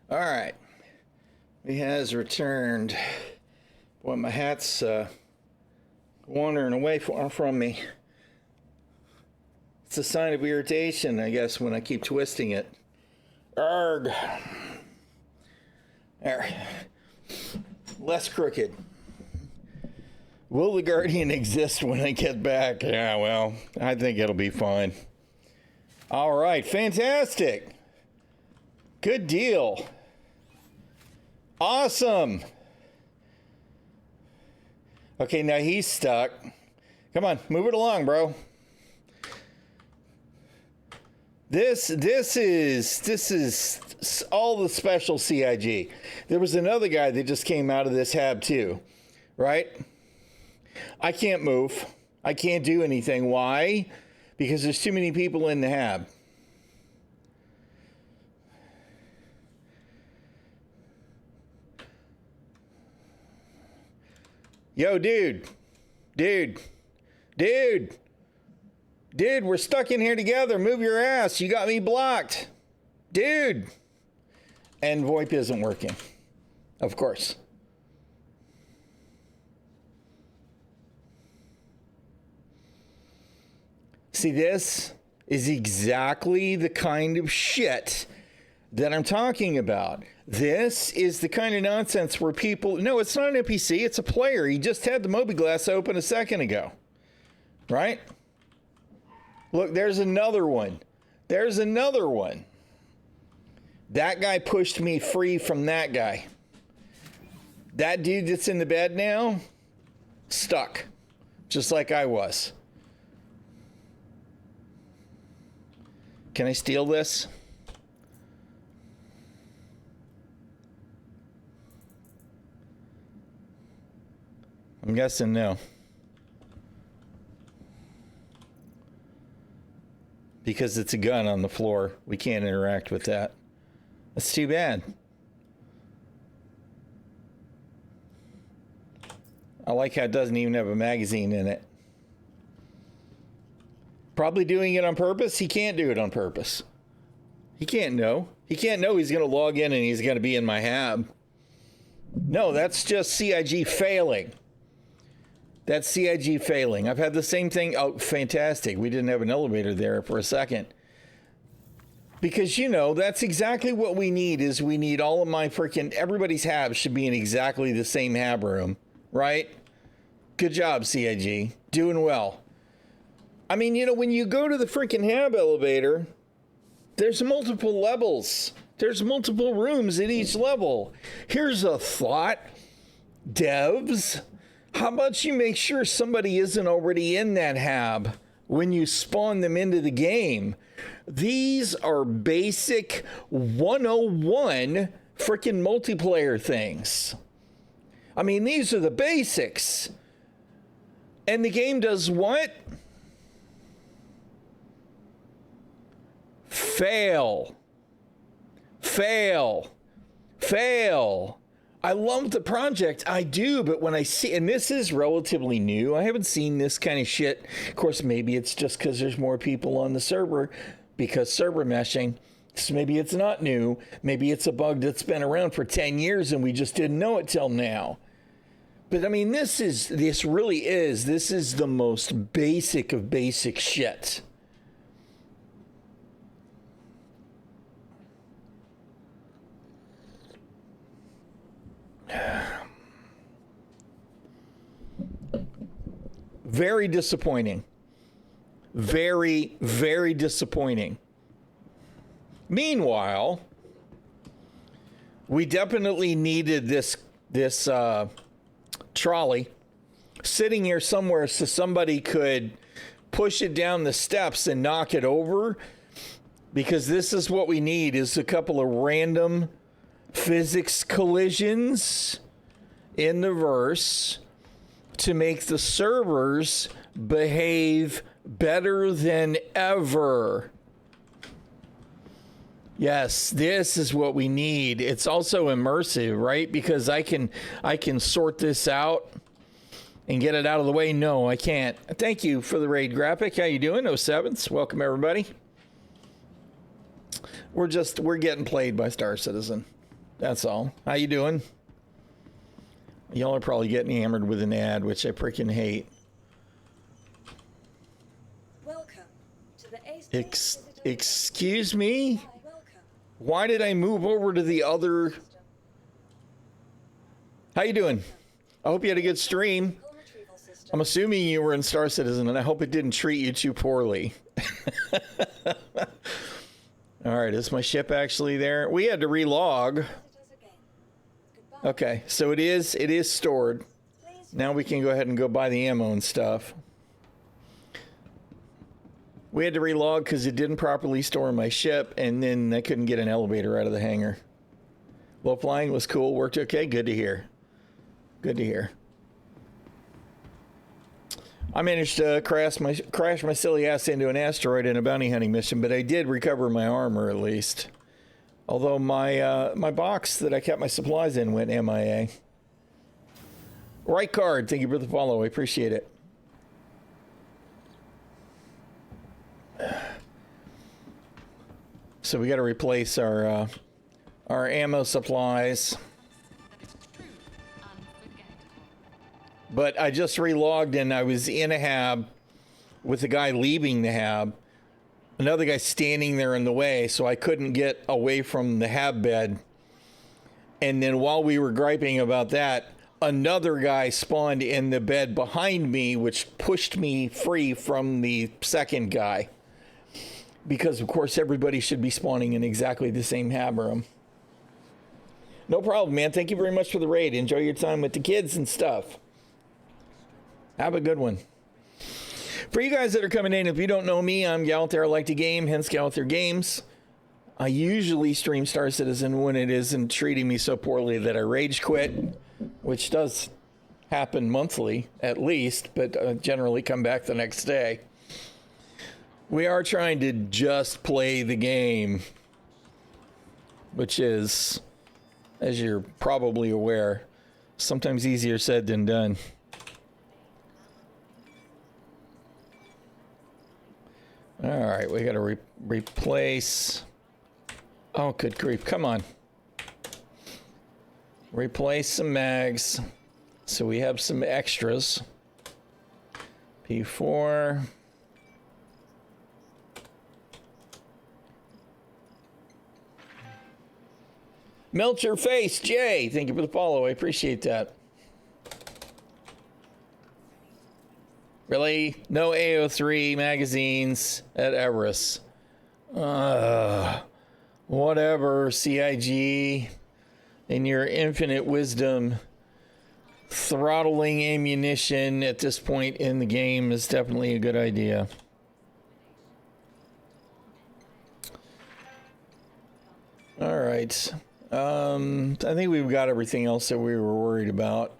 All right. He has returned. Boy, my hat's wandering away from me. It's a sign of irritation, I guess, when I keep twisting it. Arg. There. Less crooked. Will the Guardian exist when I get back? Yeah, well, I think it'll be fine. All right, fantastic. Good deal. Awesome. Okay, now he's stuck. Come on, move it along, bro. This is all the special CIG. There was another guy that just came out of this hab too, right? I can't move. I can't do anything. Why? Because there's too many people in the hab. Yo, dude, we're stuck in here together. Move your ass. You got me blocked. Dude. And VoIP isn't working. Of course. See, this is exactly the kind of shit that I'm talking about. This is the kind of nonsense where people... No, it's not an NPC. It's a player. He just had the Mobi-Glass open a second ago. Right? Look, there's another one. There's another one. That guy pushed me free from that guy. That dude that's in the bed now, stuck. Just like I was. Can I steal this? I'm guessing no. Because it's a gun on the floor. We can't interact with that. That's too bad. I like how it doesn't even have a magazine in it. Probably doing it on purpose. He can't do it on purpose. He can't know. He can't know he's going to log in and he's going to be in my hab. No, that's just CIG failing. That's CIG failing. I've had the same thing. Oh, fantastic. We didn't have an elevator there for a second. Because, you know, that's exactly what we need is we need all of my freaking... Everybody's hab should be in exactly the same hab room. Right? Good job, CIG. Doing well. I mean, you know, when you go to the freaking hab elevator, there's multiple levels. There's multiple rooms at each level. Here's a thought. Devs... How about you make sure somebody isn't already in that hab when you spawn them into the game? These are basic 101 freaking multiplayer things. I mean, these are the basics. And the game does what? Fail. Fail. Fail. I love the project, I do, but when I see, and this is relatively new, I haven't seen this kind of shit. Of course, maybe it's just because there's more people on the server, because server meshing, so maybe it's not new. Maybe it's a bug that's been around for 10 years and we just didn't know it till now. But I mean, this is the most basic of basic shit. Very disappointing. Very, very disappointing. Meanwhile, we definitely needed this trolley sitting here somewhere so somebody could push it down the steps and knock it over, because this is what we need, is a couple of random physics collisions in the verse to make the servers behave better than ever. Yes, this is what we need. It's also immersive, right? Because I can sort this out and get it out of the way. No, I can't. Thank you for the raid graphic. How you doing? 07s. Welcome everybody. We're getting played by Star Citizen. That's all. How you doing? Y'all are probably getting hammered with an ad, which I freaking hate. Welcome to the A-Space Excuse me? Welcome. Why did I move over to the other... How you doing? I hope you had a good stream. Vehicle retrieval system. I'm assuming you were in Star Citizen, and I hope it didn't treat you too poorly. All right, is my ship actually there? We had to relog. Visitors again. Goodbye. Okay, so it is stored. Please Now we can go ahead and go buy the ammo and stuff. We had to relog because it didn't properly store my ship, and then I couldn't get an elevator out of the hangar. Low flying was cool, worked okay. Good to hear. Good to hear. I managed to crash my silly ass into an asteroid in a bounty hunting mission, but I did recover my armor at least. Although my box that I kept my supplies in went MIA. Right card, thank you for the follow. I appreciate it. So we got to replace our ammo supplies. But I just relogged and I was in a hab with the guy leaving the hab. Another guy standing there in the way, so I couldn't get away from the hab bed. And then while we were griping about that, another guy spawned in the bed behind me, which pushed me free from the second guy. Because, of course, everybody should be spawning in exactly the same hab room. No problem, man. Thank you very much for the raid. Enjoy your time with the kids and stuff. Have a good one. For you guys that are coming in, if you don't know me, I'm ᚻᚖᚪ᚞ᚻᚢᚾ. I like to game, hence ᚻᚖᚪ᚞ᚻᚢ Games. I usually stream Star Citizen when it isn't treating me so poorly that I rage quit, which does happen monthly at least, but generally come back the next day. We are trying to just play the game, which is, as you're probably aware, sometimes easier said than done. All right, we got to replace. Oh, good grief. Come on. Replace some mags so we have some extras. P4. Melt your face, Jay. Thank you for the follow. I appreciate that. Really? No AO3 magazines at Everest. Whatever, CIG. In your infinite wisdom, throttling ammunition at this point in the game is definitely a good idea. All right. I think we've got everything else that we were worried about.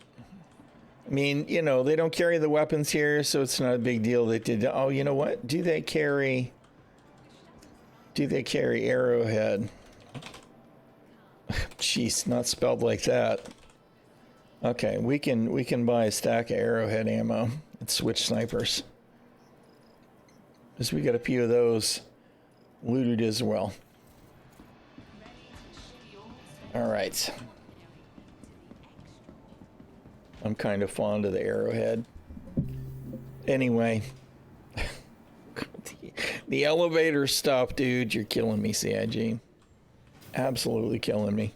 I mean, you know, they don't carry the weapons here, so it's not a big deal. They did. Oh, you know what? Do they carry Arrowhead? Jeez, not spelled like that. Okay, we can buy a stack of Arrowhead ammo and switch snipers. Because we got a few of those looted as well. All right. I'm kind of fond of the Arrowhead. Anyway. The elevator stuff, dude, you're killing me, CIG. Absolutely killing me.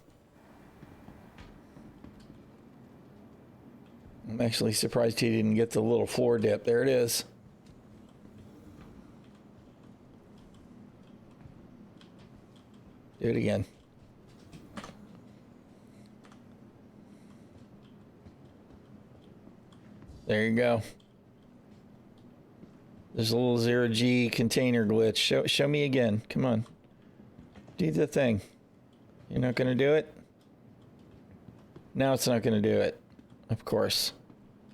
I'm actually surprised he didn't get the little floor dip. There it is. Do it again. There you go. There's a little 0G container glitch. Show me again. Come on. Do the thing. You're not going to do it? Now it's not going to do it. Of course.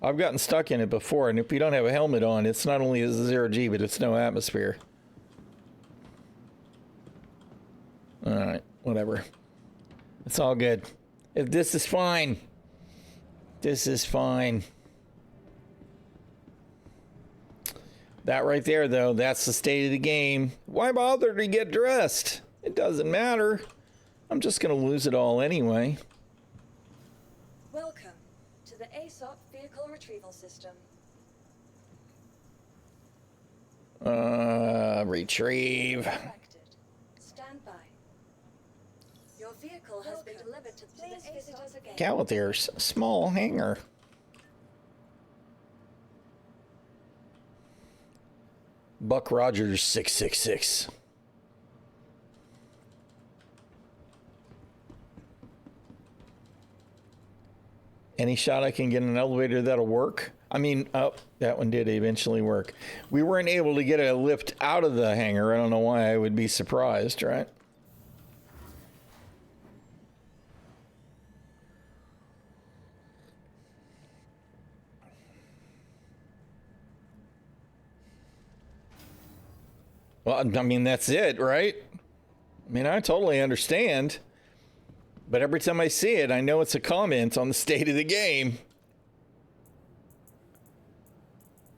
I've gotten stuck in it before, and if you don't have a helmet on, it's not only a 0G, but it's no atmosphere. Alright, whatever. It's all good. If this is fine. This is fine. That right there, though, that's the state of the game. Why bother to get dressed? It doesn't matter. I'm just going to lose it all anyway. Welcome to the ᚻᚖᚪ᚞ᚻᚢᚾ vehicle retrieval system. Retrieve. Corrected. Stand by. Your vehicle has been delivered to this visitor's again. ᚻᚖᚪ᚞ᚻᚢᚾ small hangar. Buck Rogers 666. Any shot I can get an elevator that'll work? I mean, oh, that one did eventually work. We weren't able to get a lift out of the hangar. I don't know why. I would be surprised, right? Well, I mean, that's it, right? I mean, I totally understand. But every time I see it, I know it's a comment on the state of the game.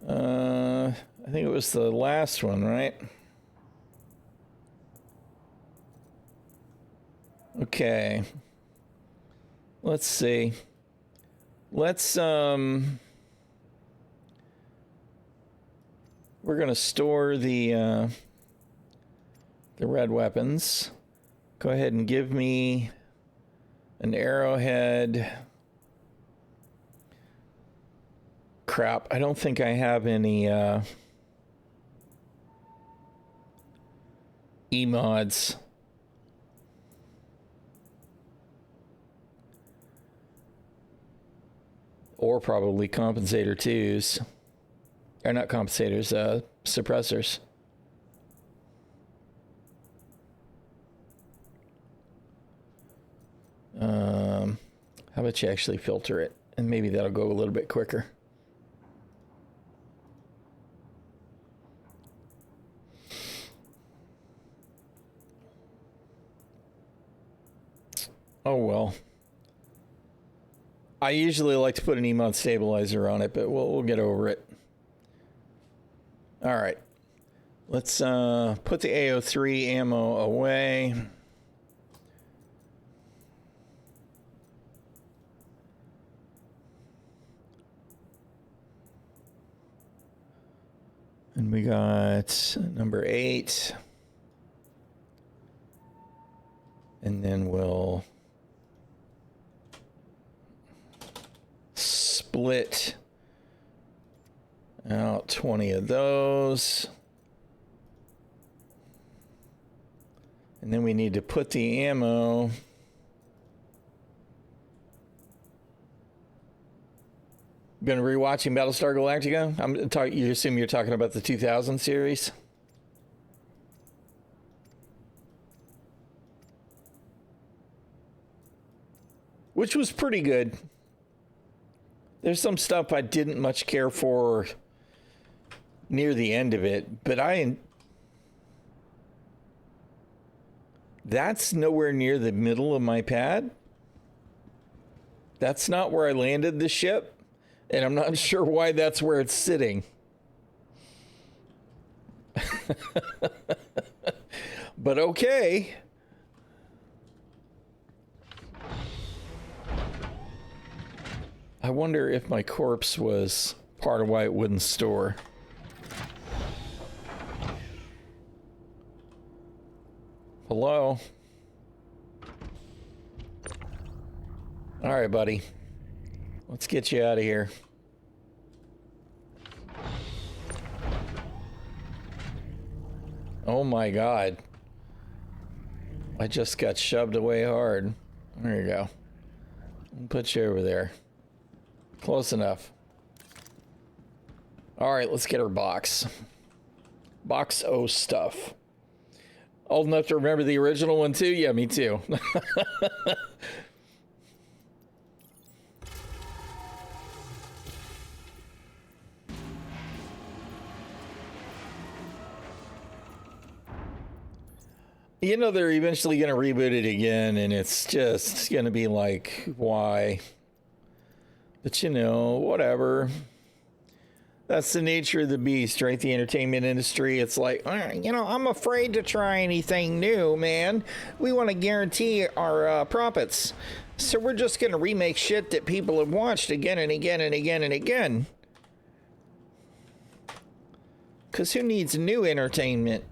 I think it was the last one, right? Okay. Let's see. Let's, we're going to store the red weapons. Go ahead and give me an arrowhead. Crap, I don't think I have any emods. Or probably compensator 2s. Or not compensators, suppressors. How about you actually filter it? And maybe that'll go a little bit quicker. Oh, well. I usually like to put an emote stabilizer on it, but we'll get over it. All right. Let's put the AO3 ammo away. And we got number 8. And then we'll split out 20 of those. And then we need to put the ammo been rewatching Battlestar Galactica? You assume you're talking about the 2000 series? Which was pretty good. There's some stuff I didn't much care for near the end of it, but that's nowhere near the middle of my pad. That's not where I landed the ship. And I'm not sure why that's where it's sitting. But okay. I wonder if my corpse was part of why it wouldn't store. Hello? All right, buddy. Let's get you out of here. Oh my God. I just got shoved away hard. There you go. I'll put you over there. Close enough. All right, let's get our box. Box O stuff. Old enough to remember the original one too? Yeah, me too. You know, they're eventually going to reboot it again, and it's just going to be like, why? But you know, whatever. That's the nature of the beast, right? The entertainment industry. It's like, I'm afraid to try anything new, man. We want to guarantee our profits. So we're just going to remake shit that people have watched again and again and again and again. Because who needs new entertainment?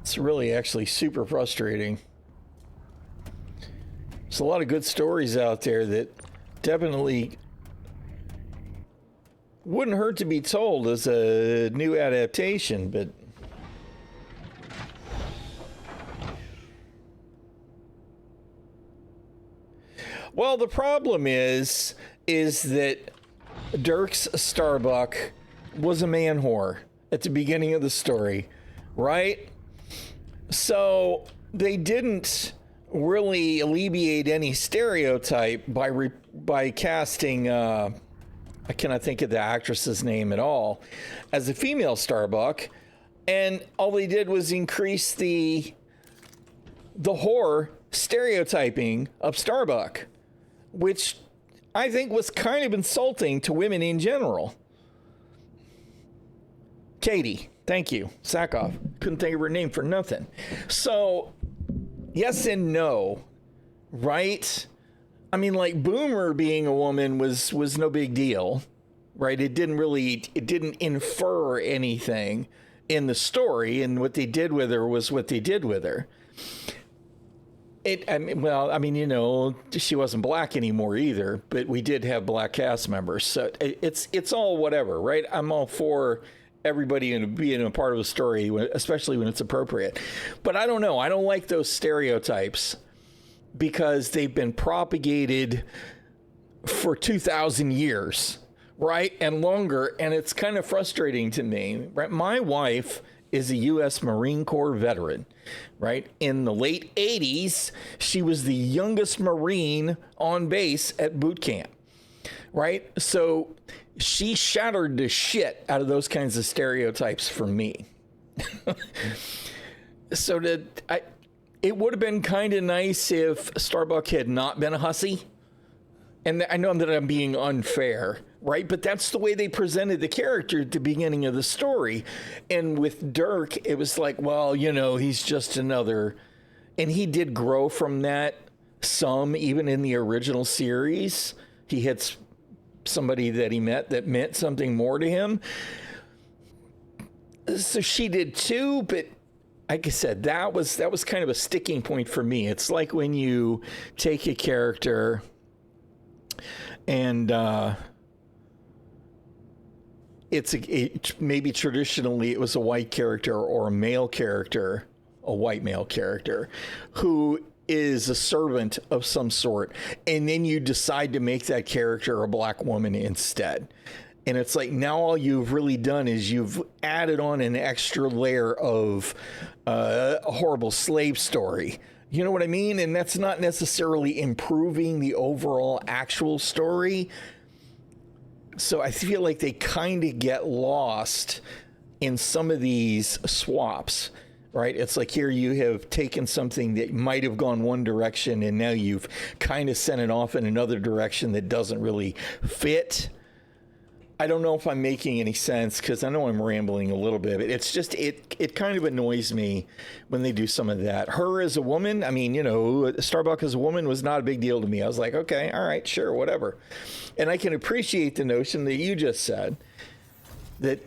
It's really actually super frustrating. There's a lot of good stories out there that definitely wouldn't hurt to be told as a new adaptation, but well, the problem is that Dirk's Starbuck was a man whore at the beginning of the story, right? So they didn't really alleviate any stereotype by casting I cannot think of the actress's name at all as a female Starbuck, and all they did was increase the whore stereotyping of Starbuck, which I think was kind of insulting to women in general. Katie, thank you. Sackhoff. Couldn't think of her name for nothing. So yes and no, right? I mean, like, Boomer being a woman was no big deal, right? It didn't infer anything in the story, and what they did with her was what they did with her. She wasn't black anymore either, but we did have black cast members, so it's all whatever, right? I'm all for everybody being a part of a story, especially when it's appropriate. But I don't know. I don't like those stereotypes because they've been propagated for 2,000 years, right? And longer. And it's kind of frustrating to me, right? My wife is a U.S. Marine Corps veteran, right? In the late 80s, she was the youngest Marine on base at boot camp, right? So she shattered the shit out of those kinds of stereotypes for me. So it would have been kind of nice if Starbuck had not been a hussy. And I know that I'm being unfair, right? But that's the way they presented the character at the beginning of the story. And with Dirk, it was like, well, he's just another. And he did grow from that some, even in the original series. He had somebody that he met that meant something more to him. So she did too, but like I said, that was kind of a sticking point for me. It's like when you take a character and maybe traditionally it was a white character or a male character, a white male character who is a servant of some sort, and then you decide to make that character a black woman instead. And it's like, now all you've really done is you've added on an extra layer of a horrible slave story. You know what I mean? And that's not necessarily improving the overall actual story. So I feel like they kind of get lost in some of these swaps, right? It's like, here you have taken something that might have gone one direction, and now you've kind of sent it off in another direction that doesn't really fit. I don't know if I'm making any sense, because I know I'm rambling a little bit. It's just, it kind of annoys me when they do some of that. Her as a woman, I mean, Starbuck as a woman was not a big deal to me. I was like, okay, all right, sure, whatever. And I can appreciate the notion that you just said, that,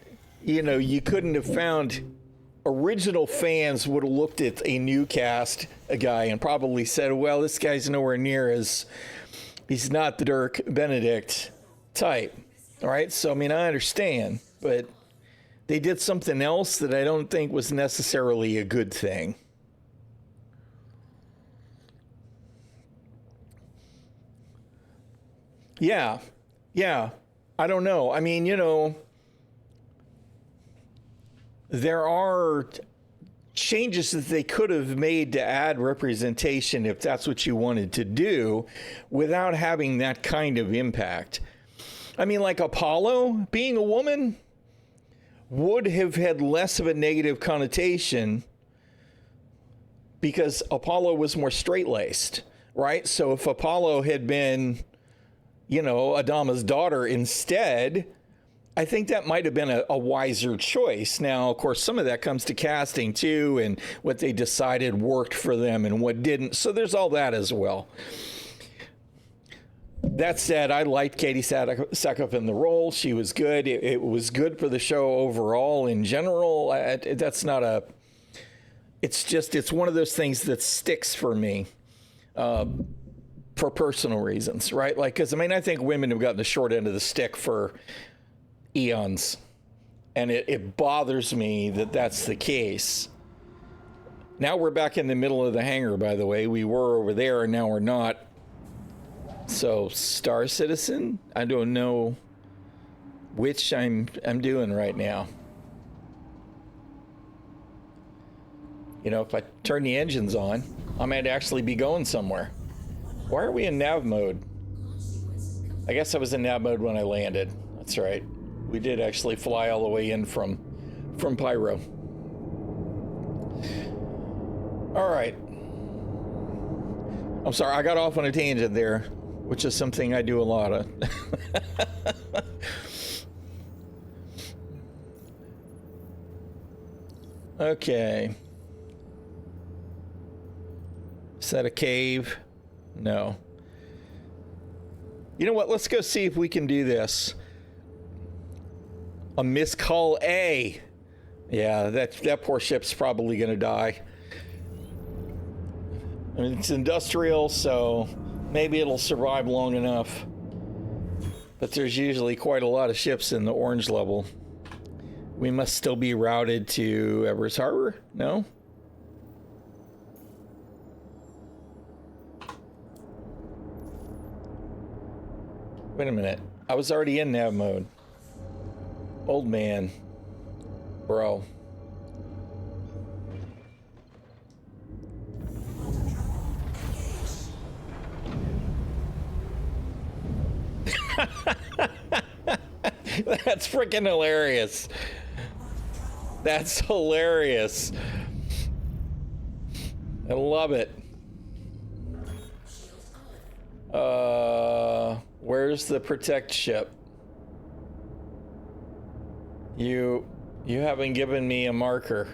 you couldn't have found, original fans would have looked at a new cast, a guy, and probably said, well, this guy's nowhere near he's not the Dirk Benedict type. All right, so I mean, I understand, but they did something else that I don't think was necessarily a good thing. Yeah, I don't know. I mean, there are changes that they could have made to add representation if that's what you wanted to do without having that kind of impact. I mean, like Apollo being a woman would have had less of a negative connotation because Apollo was more straight-laced, right? So if Apollo had been, Adama's daughter instead, I think that might have been a wiser choice. Now, of course, some of that comes to casting too, and what they decided worked for them and what didn't. So there's all that as well. That said, I liked Katie Sackhoff in the role. She was good. It was good for the show overall in general. It's one of those things that sticks for me. For personal reasons, right? Because I think women have gotten the short end of the stick for eons, and it bothers me that that's the case. Now we're back in the middle of the hangar, by the way. We were over there, and now we're not. So, Star Citizen, I don't know which I'm doing right now. If I turn the engines on, I might actually be going somewhere. Why are we in nav mode? I guess I was in nav mode when I landed. That's right. We did actually fly all the way in from Pyro. All right. I'm sorry, I got off on a tangent there, which is something I do a lot of. Okay. Is that a cave? No. You know what? Let's go see if we can do this. A missed call A. Yeah, that poor ship's probably going to die. It's industrial, so maybe it'll survive long enough. But there's usually quite a lot of ships in the orange level. We must still be routed to Everest Harbor? No? Wait a minute. I was already in nav mode. Old man. Bro. That's freaking hilarious. That's hilarious. I love it. Where's the protect ship? You haven't given me a marker.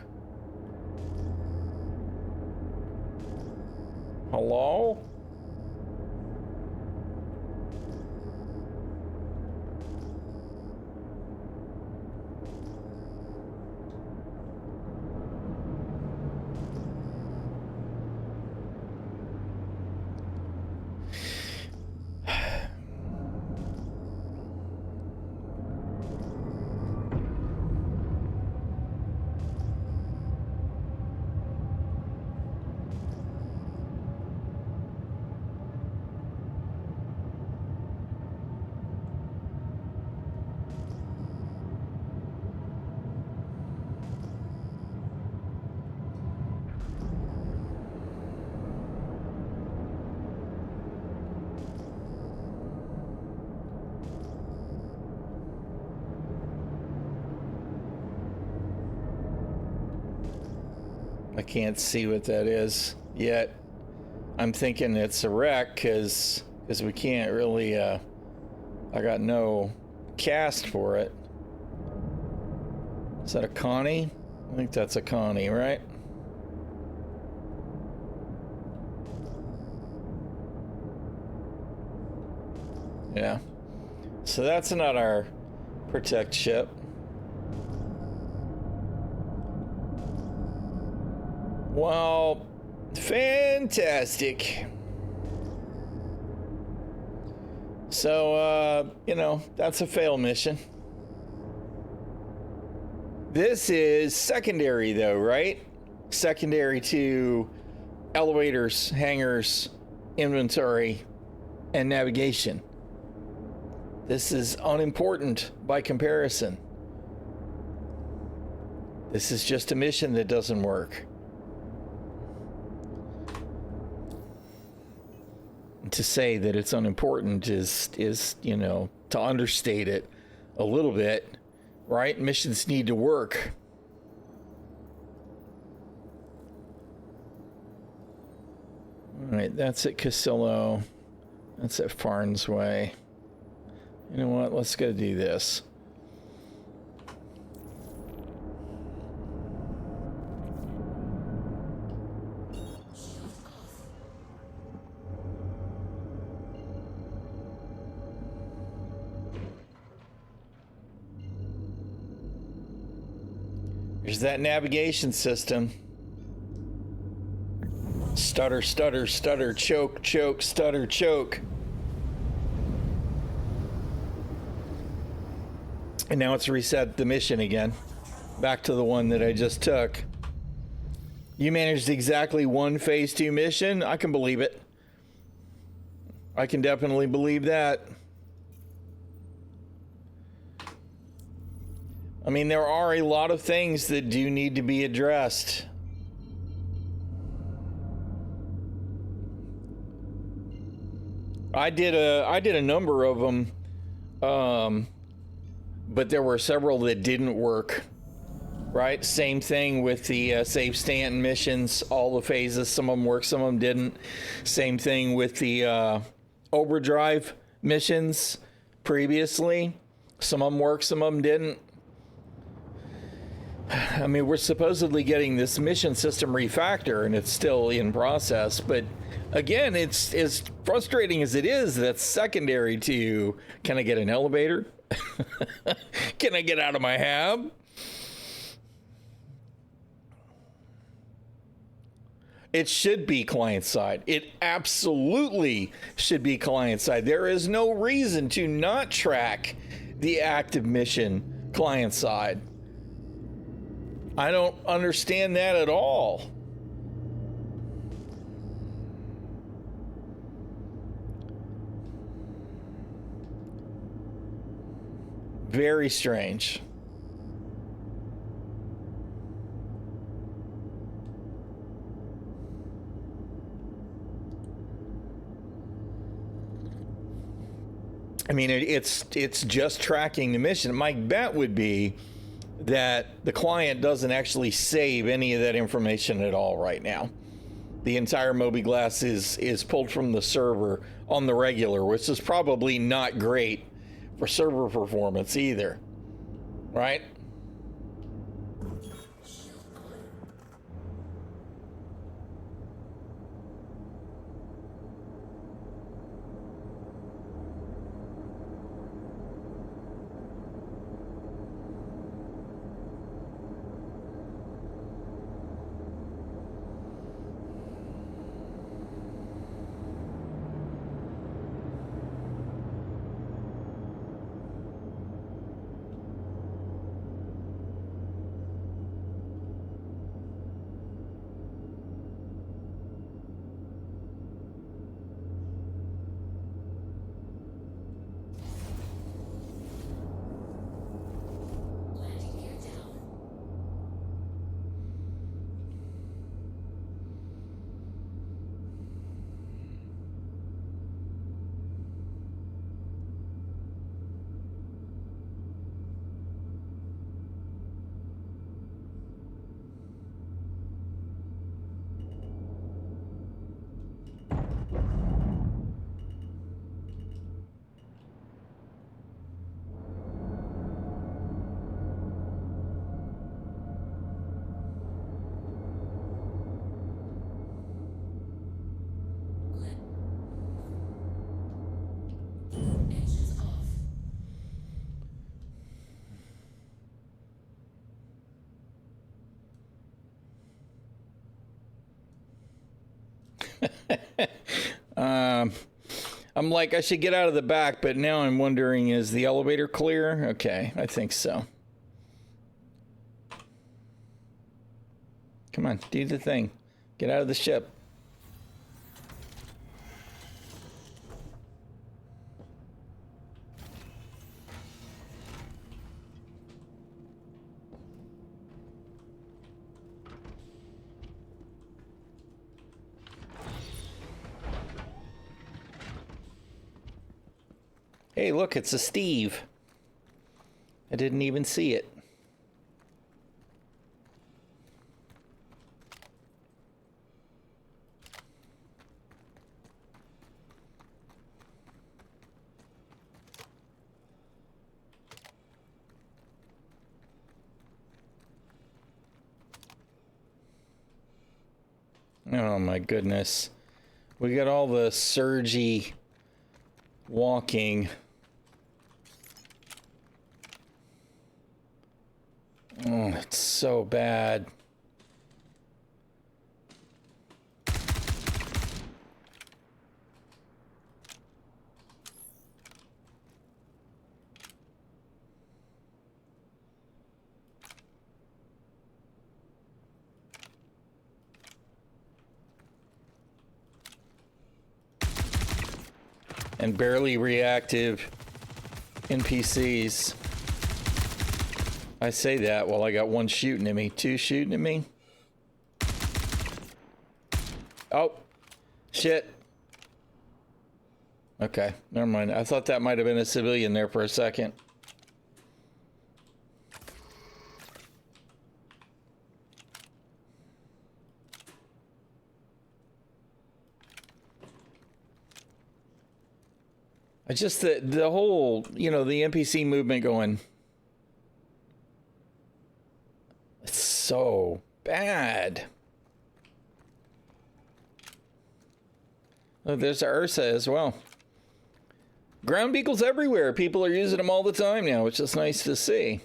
Hello? I can't see what that is yet. I'm thinking it's a wreck because we can't really, I got no cast for it. Is that a Connie? I think that's a Connie, right? Yeah. So that's not our protect ship. Well, fantastic. So, that's a fail mission. This is secondary though, right? Secondary to elevators, hangars, inventory, and navigation. This is unimportant by comparison. This is just a mission that doesn't work. To say that it's unimportant is to understate it a little bit, right? Missions need to work. All right, that's at Ćă'ălău. That's at Farnsway. You know what? Let's go do this. There's that navigation system. Stutter, stutter, stutter, choke, choke, stutter, choke. And now it's reset the mission again. Back to the one that I just took. You managed exactly one phase 2 mission? I can believe it. I can definitely believe that. I mean, there are a lot of things that do need to be addressed. I did a number of them, but there were several that didn't work. Right? Same thing with the Save Stanton missions, all the phases. Some of them worked, some of them didn't. Same thing with the Overdrive missions previously. Some of them worked, some of them didn't. I mean, we're supposedly getting this mission system refactor, and it's still in process. But again, it's as frustrating as it is. That's secondary to, can I get an elevator? Can I get out of my hab? It should be client side. It absolutely should be client side. There is no reason to not track the active mission client side. I don't understand that at all. Very strange. I mean, it's just tracking the mission. My bet would be that the client doesn't actually save any of that information at all right now. The entire mobiGlas is pulled from the server on the regular, which is probably not great for server performance either, right? I'm like, I should get out of the back, but now I'm wondering, is the elevator clear? Okay, I think so. Come on, do the thing. Get out of the ship. Hey, look, it's a Steve. I didn't even see it. Oh my goodness. We got all the surgy walking. Oh, it's so bad. And barely reactive NPCs. I say that while I got one shooting at me, two shooting at me. Oh, shit. Okay, never mind. I thought that might have been a civilian there for a second. I just, the whole, you know, the NPC movement going. It's so bad. Oh, there's Ursa as well. Ground beagles everywhere. People are using them all the time now, which is nice to see.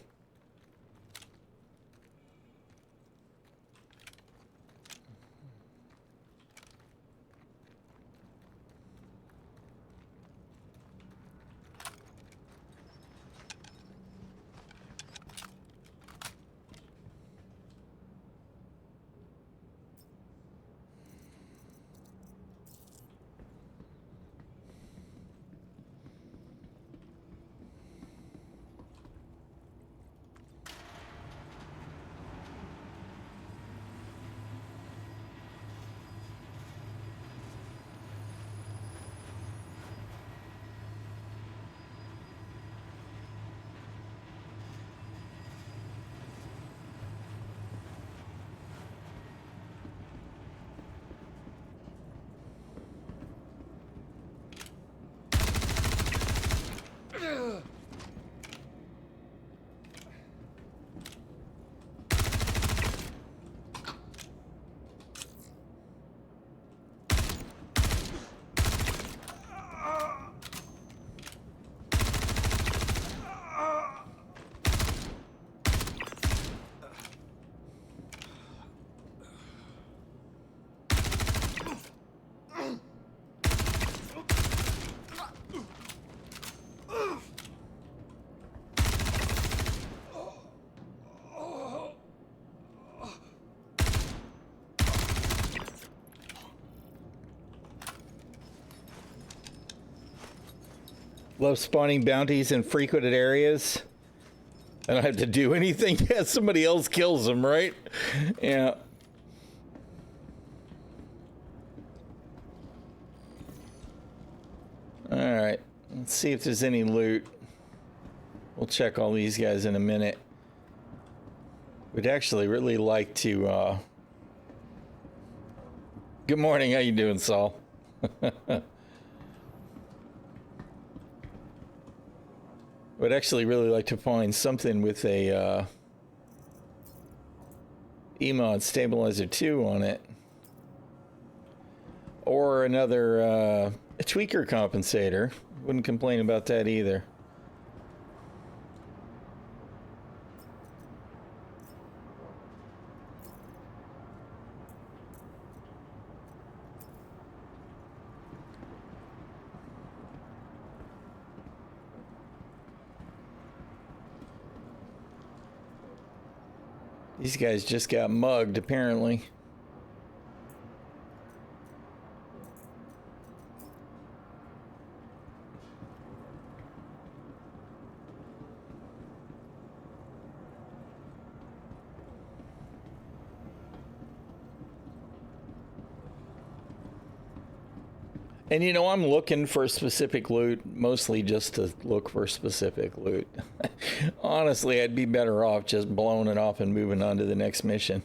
Love spawning bounties in frequented areas. I don't have to do anything. Yeah, somebody else kills them, right? Yeah. Alright. Let's see if there's any loot. We'll check all these guys in a minute. We'd actually really like to, Good morning, how you doing, Saul? Would actually really like to find something with a EMOD Stabilizer 2 on it. Or another a tweaker compensator. Wouldn't complain about that either. These guys just got mugged, apparently. And you know, I'm looking for specific loot, mostly just to look for specific loot. Honestly, I'd be better off just blowing it off and moving on to the next mission.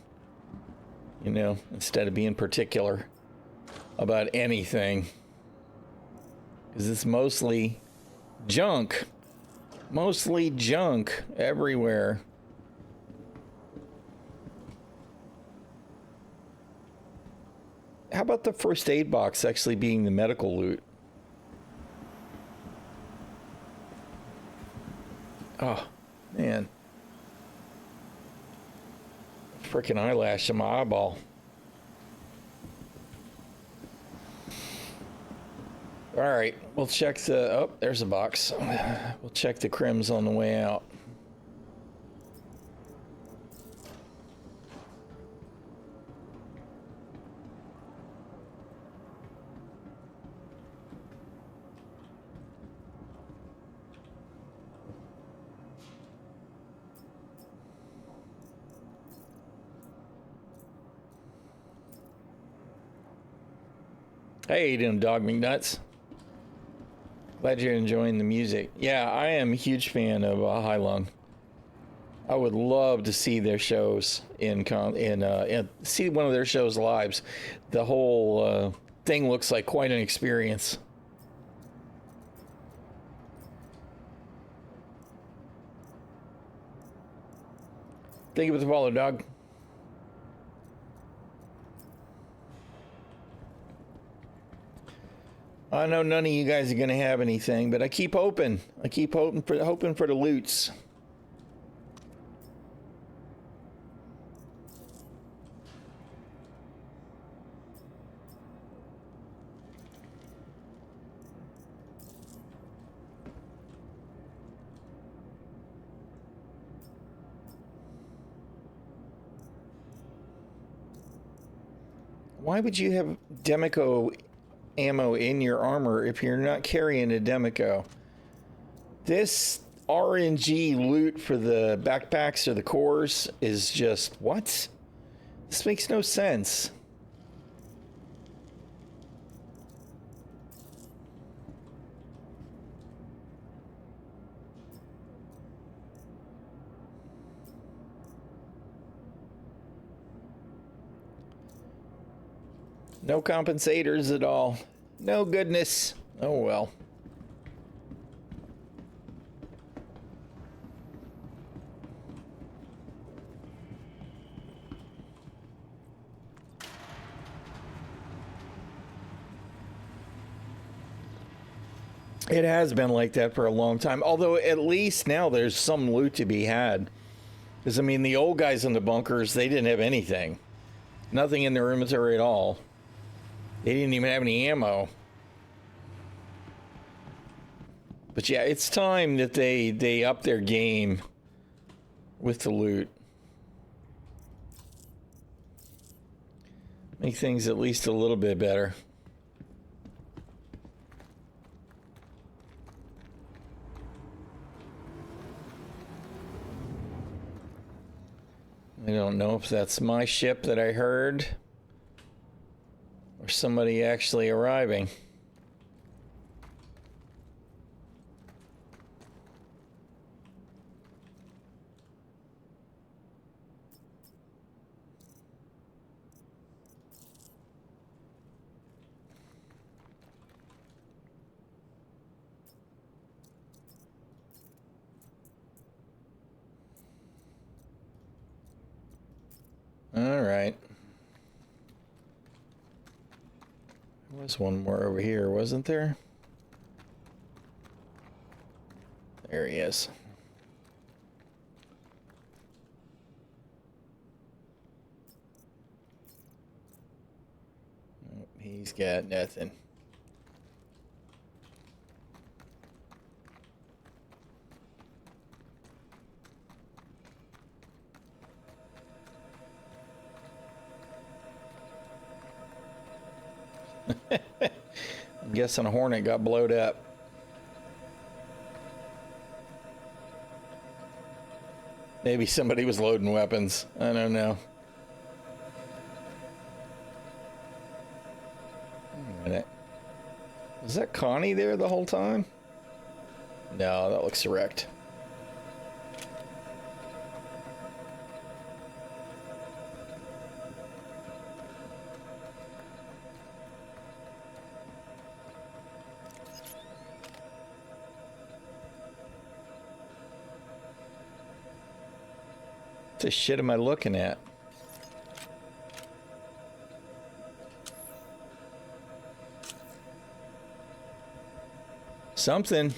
You know, instead of being particular about anything. Because it's mostly junk. Mostly junk everywhere. how about the first aid box actually being the medical loot? Oh, man. Freaking eyelash in my eyeball. All right, we'll check the... Oh, there's a box. We'll check the crims on the way out. Hey, you doing, Dog McNuts? Glad you're enjoying the music. Yeah, I am a huge fan of ᚻᚖᚪ᚞ᚻᚢᚾ. I would love to see their shows see one of their shows live. The whole thing looks like quite an experience. Thank you for the follow, dog. I know none of you guys are going to have anything, but I keep hoping. I keep hoping for the loots. Why would you have Demico ammo in your armor if you're not carrying a Demico? This RNG loot for the backpacks or the cores is just, what? This makes no sense. No compensators at all. No goodness. Oh well. It has been like that for a long time. Although at least now there's some loot to be had. Because, I mean, the old guys in the bunkers, they didn't have anything. Nothing in their inventory at all. They didn't even have any ammo. But yeah, it's time that they up their game with the loot. Make things at least a little bit better. I don't know if that's my ship that I heard or somebody actually arriving. All right. There was one more over here, wasn't there? There he is. Nope, he's got nothing. I'm guessing a Hornet got blowed up. Maybe somebody was loading weapons. I don't know. Wait a minute. Was that Connie there the whole time? No, that looks wrecked. What the shit am I looking at? Something.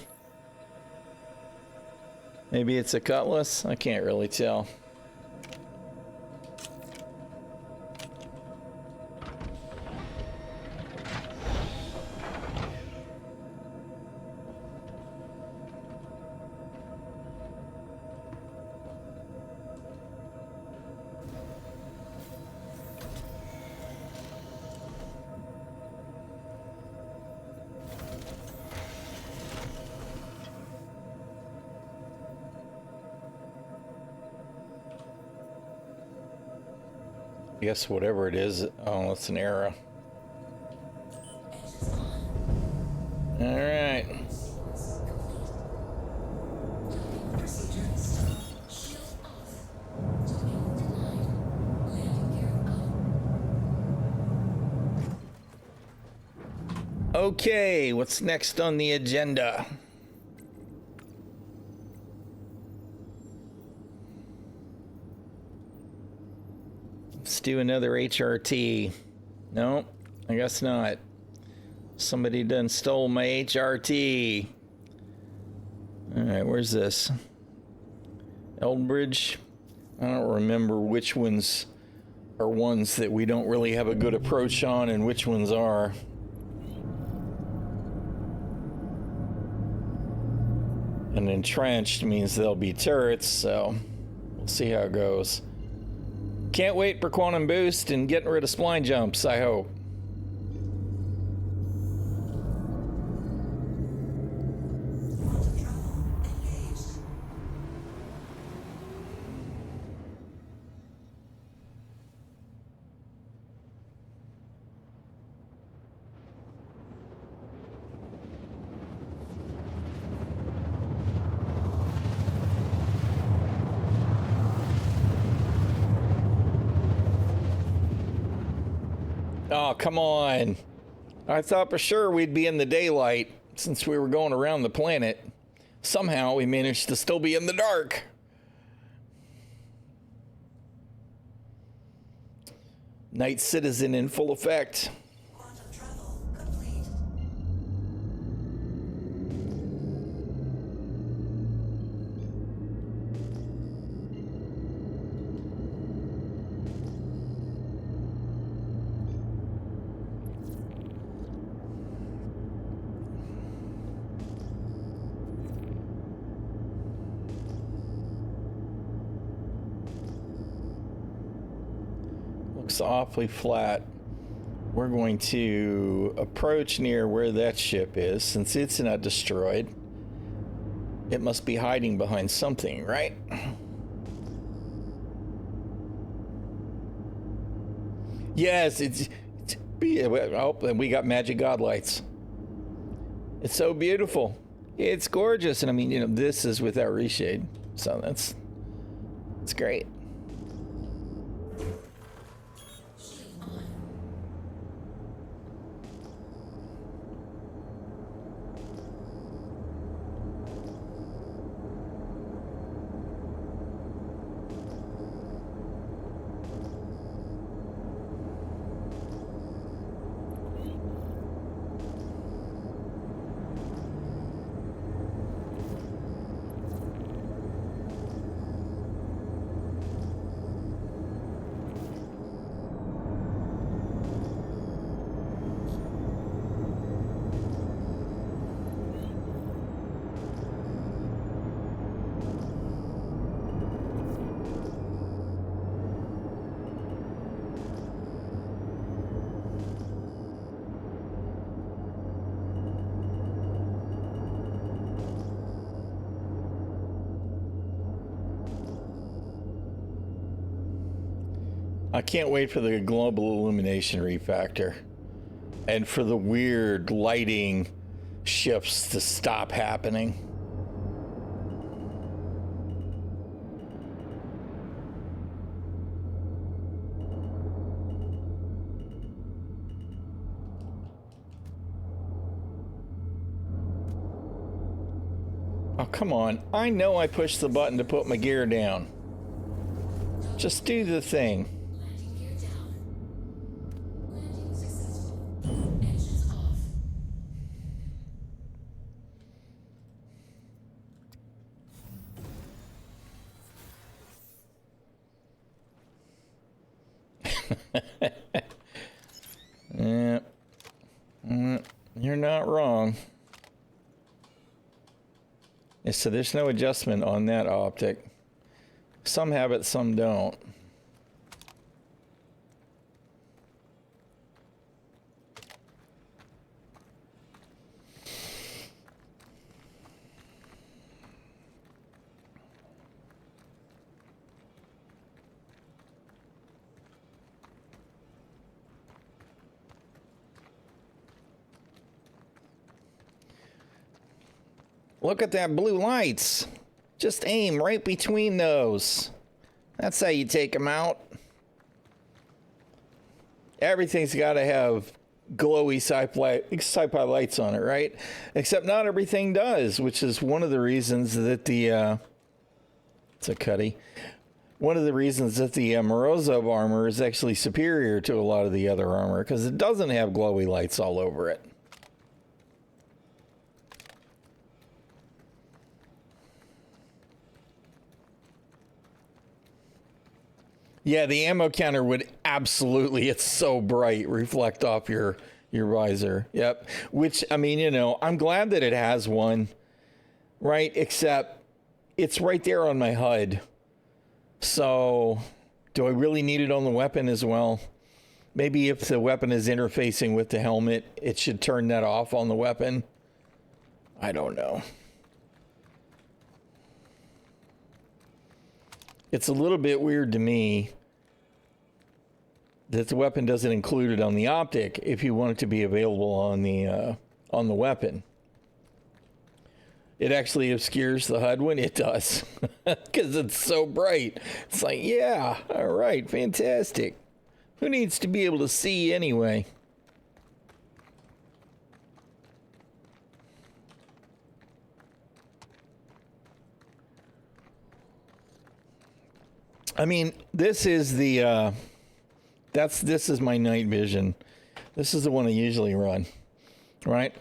Maybe it's a cutlass? I can't really tell. I guess whatever it is, oh, it's an arrow. All right. Okay, what's next on the agenda? Let's do another HRT. No, I guess not. Somebody done stole my HRT. All right, where's this? Eldbridge? I don't remember which ones are ones that we don't really have a good approach on and which ones are. And entrenched means there'll be turrets, so we'll see how it goes. Can't wait for quantum boost and getting rid of spline jumps, I hope. Oh, come on. I thought for sure we'd be in the daylight since we were going around the planet. Somehow we managed to still be in the dark. Night Citizen in full effect. Quantum travel complete. Looks awfully flat. We're going to approach near where that ship is. Since it's not destroyed, it must be hiding behind something, right? Yes, oh, and we got magic godlights. It's so beautiful. It's gorgeous. And I mean, you know, this is without reshade. So it's great. I can't wait for the global illumination refactor and for the weird lighting shifts to stop happening. Oh, come on. I know I pushed the button to put my gear down. Just do the thing. Landing gear down. Landing successful. Engines off. Yeah. You're not wrong. Yeah, so there's no adjustment on that optic. Some have it, some don't. Look at that blue lights. Just aim right between those. That's how you take them out. Everything's got to have glowy sci-fi lights on it, right? Except not everything does, which is one of the reasons that the... it's a cutty. One of the reasons that the Morozov armor is actually superior to a lot of the other armor, because it doesn't have glowy lights all over it. Yeah, the ammo counter would absolutely, it's so bright, reflect off your visor. Yep. Which, I mean, you know, I'm glad that it has one, right? Except it's right there on my HUD. So do I really need it on the weapon as well? Maybe if the weapon is interfacing with the helmet, it should turn that off on the weapon. I don't know. It's a little bit weird to me that the weapon doesn't include it on the optic if you want it to be available on the weapon. It actually obscures the HUD when it does because it's so bright. It's like, yeah, all right, fantastic. Who needs to be able to see anyway? I mean, this is the this is my night vision. This is the one I usually run, right?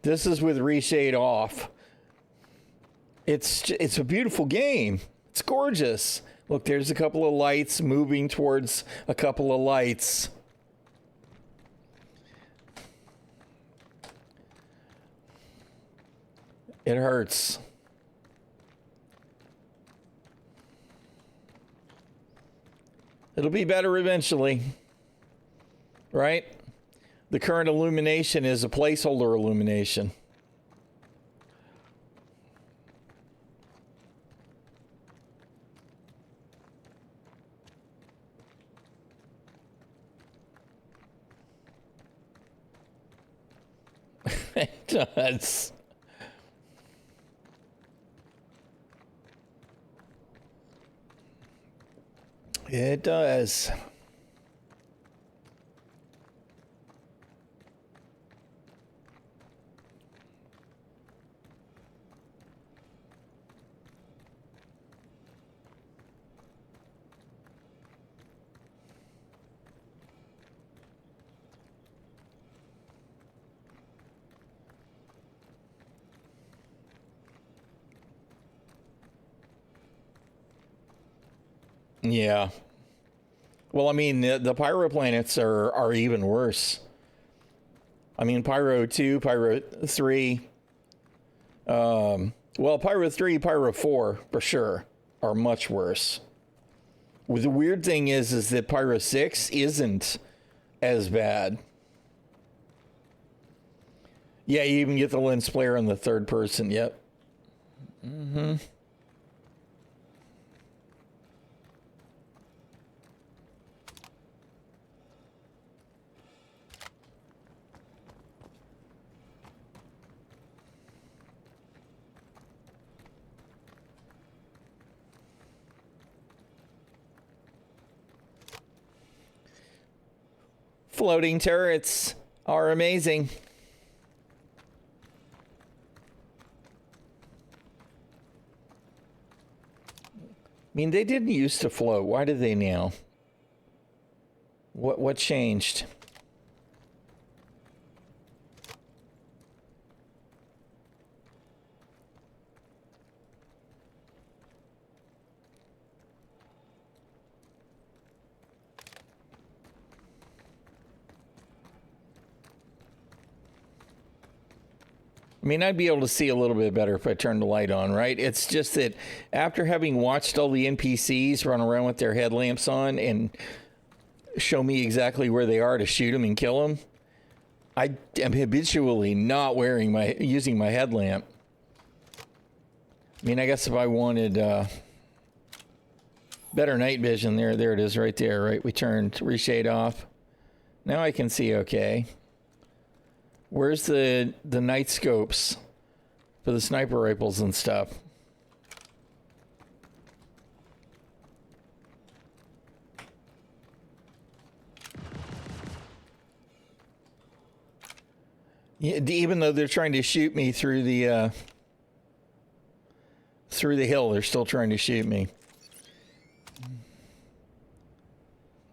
This is with reshade off. It's a beautiful game. It's gorgeous. Look, there's a couple of lights moving towards a couple of lights. It hurts. It'll be better eventually, right? The current illumination is a placeholder illumination. It does. It does. Yeah. Well, I mean, the pyro planets are even worse. I mean, Pyro 2, Pyro 3. Well, Pyro 3, Pyro 4, for sure, are much worse. Well, the weird thing is that Pyro 6 isn't as bad. Yeah, you even get the lens flare on the third person. Yep. Mm-hmm. Floating turrets are amazing. I mean, they didn't used to float. Why do they now? What changed? I mean, I'd be able to see a little bit better if I turned the light on, right? It's just that after having watched all the NPCs run around with their headlamps on and show me exactly where they are to shoot them and kill them, I am habitually not using my headlamp. I mean, I guess if I wanted better night vision, there it is right there, right? We turned reshade off. Now I can see okay. Where's the night scopes for the sniper rifles and stuff? Yeah, even though they're trying to shoot me through the hill, they're still trying to shoot me.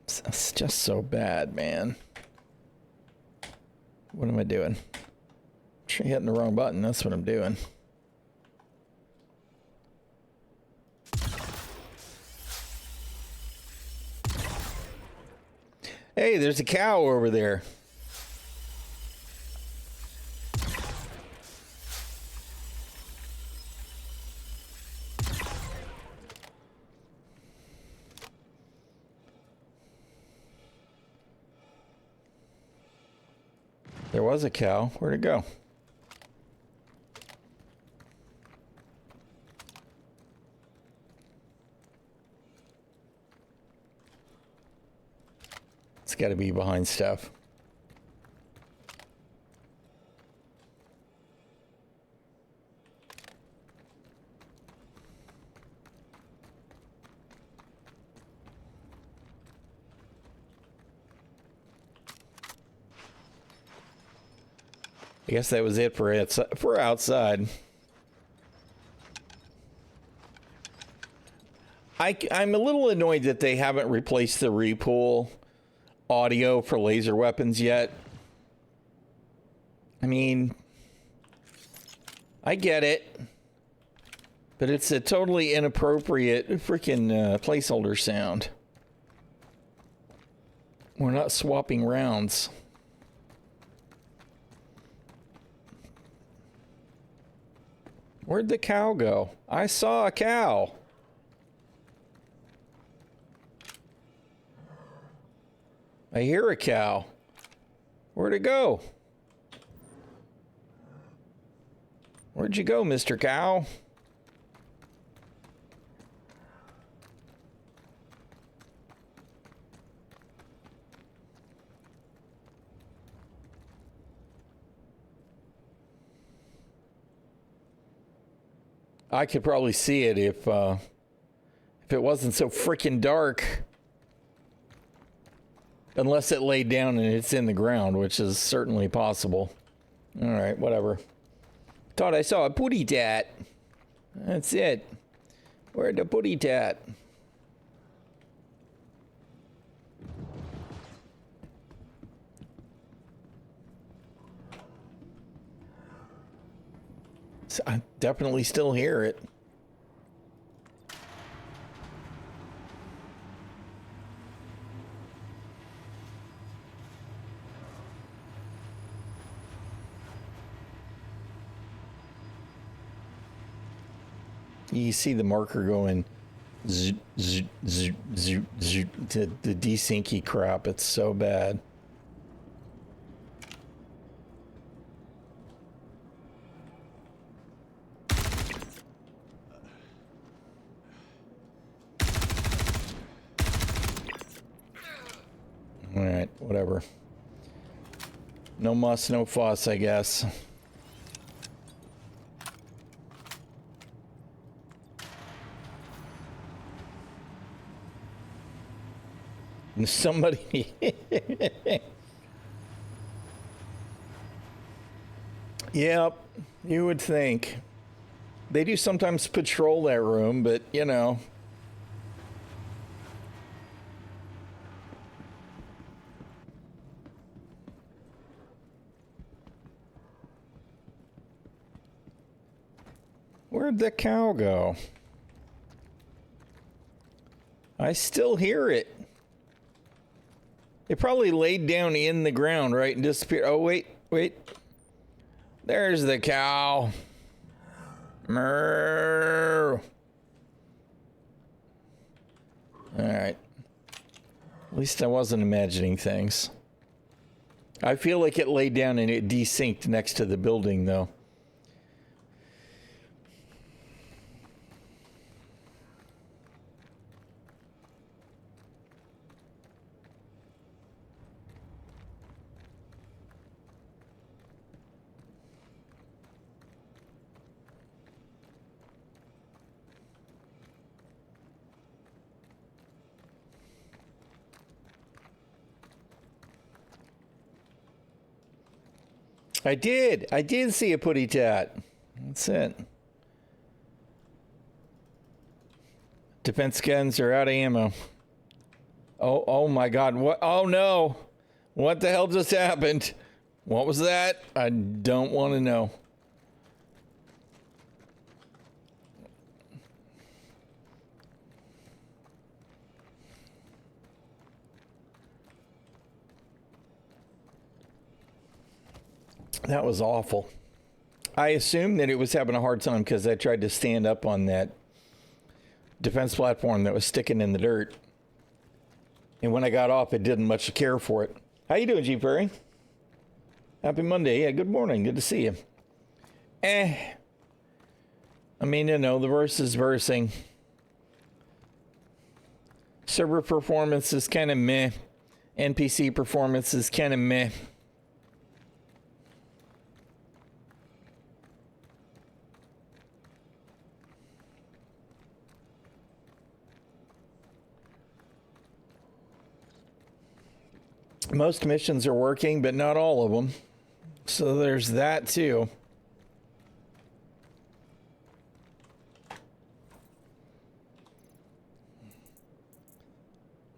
It's just so bad, man. What am I doing? Hitting the wrong button. That's what I'm doing. Hey, there's a cow over there. There was a cow. Where'd it go? It's got to be behind stuff. I guess that was it for outside. I'm a little annoyed that they haven't replaced the repull audio for laser weapons yet. I mean, I get it, but it's a totally inappropriate freaking placeholder sound. We're not swapping rounds. Where'd the cow go? I saw a cow. I hear a cow. Where'd it go? Where'd you go, Mr. Cow? I could probably see it if it wasn't so freaking dark. Unless it laid down and it's in the ground, which is certainly possible. All right, whatever. Thought I saw a booty tat. That's it. Where'd the booty tat? I definitely still hear it. You see the marker going zoop, zoop, zoop, zoop, zoop, to the desyncy crap. It's so bad. All right, whatever. No muss, no fuss, I guess. Somebody. Yep, you would think. They do sometimes patrol that room, but you know. Where'd the cow go? I still hear it. It probably laid down in the ground, right, and disappeared. Oh, wait. There's the cow. Moo. All right. At least I wasn't imagining things. I feel like it laid down and it desynced next to the building, though. I did see a putty tat. That's it. Defense guns are out of ammo. Oh my God. What? Oh no. What the hell just happened? What was that? I don't want to know. That was awful. I assumed that it was having a hard time because I tried to stand up on that defense platform that was sticking in the dirt. And when I got off, it didn't much care for it. How you doing, G. Perry? Happy Monday. Yeah, good morning. Good to see you. I mean, you know, the verse is versing. Server performance is kind of meh. NPC performance is kind of meh. Most missions are working, but not all of them. So there's that too.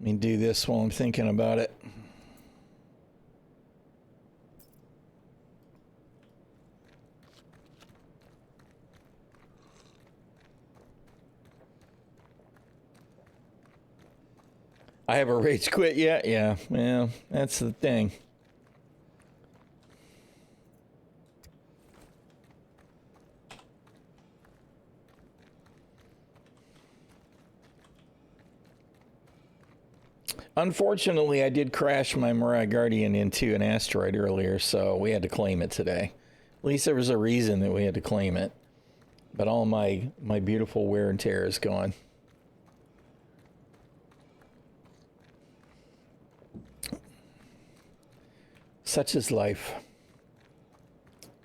Let me do this while I'm thinking about it. I have a rage quit yet? Yeah, well, that's the thing. Unfortunately, I did crash my Mirai Guardian into an asteroid earlier, so we had to claim it today. At least there was a reason that we had to claim it. But all my beautiful wear and tear is gone. Such is life.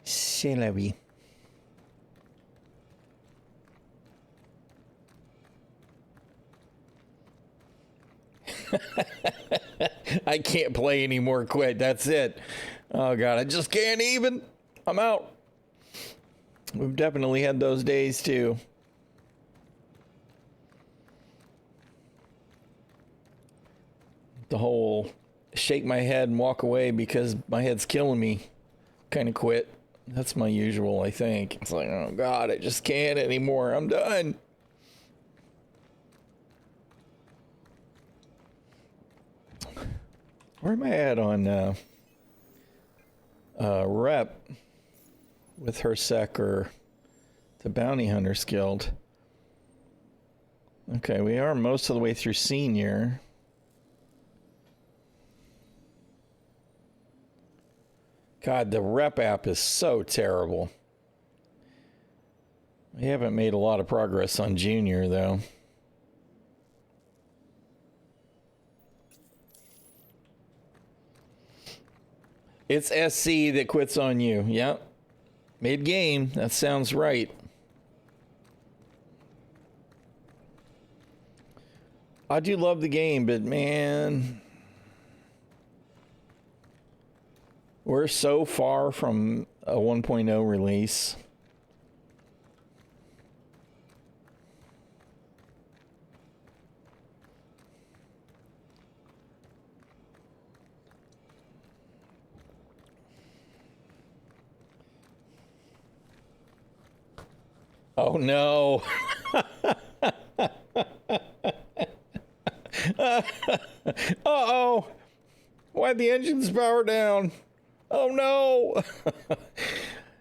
C'est la vie. I can't play anymore. Quit. That's it. Oh God, I just can't even. I'm out. We've definitely had those days too. The whole shake my head and walk away because my head's killing me kind of quit. That's my usual, I think. It's like, oh God, I just can't anymore. I'm done. Where am I at on rep with her sec or the Bounty Hunters Guild? Okay, we are most of the way through senior. God, the rep app is so terrible. We haven't made a lot of progress on junior, though. It's SC that quits on you. Yep. Mid-game. That sounds right. I do love the game, but man, we're so far from a 1.0 release. Oh no. Uh-oh. Why'd the engines power down? Oh no.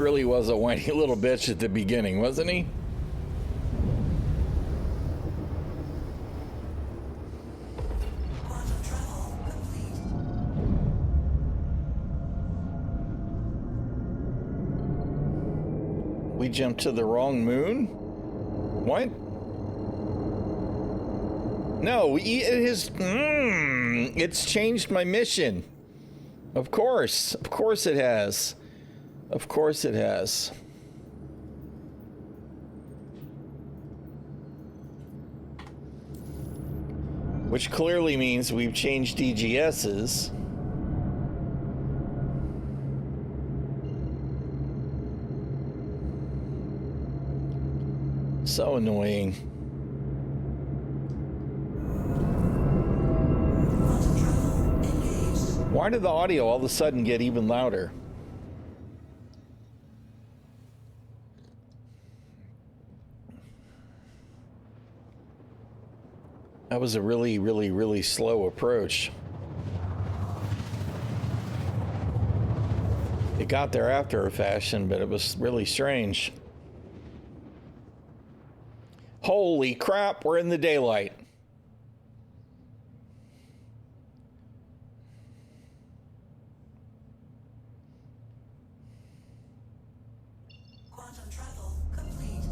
really was a whiny little bitch at the beginning, wasn't he? Quantum travel complete. We jumped to the wrong moon? What? No, it has. It's changed my mission. Of course it has. Of course it has. Which clearly means we've changed DGSs. So annoying. Why did the audio all of a sudden get even louder? That was a really, really, really slow approach. It got there after a fashion, but it was really strange. Holy crap, we're in the daylight. Quantum travel complete.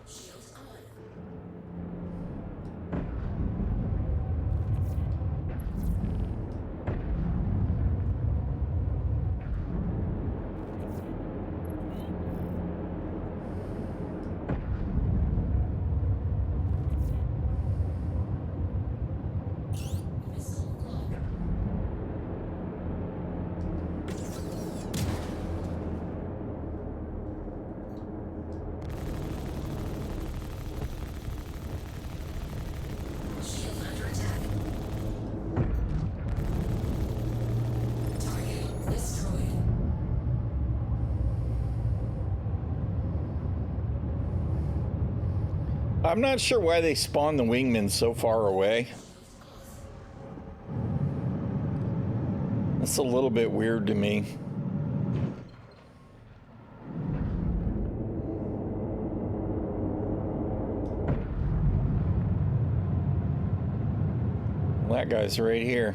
Shields on. Missile lock. Shield under attack. Target destroyed. I'm not sure why they spawned the wingmen so far away. That's a little bit weird to me. That guy's right here.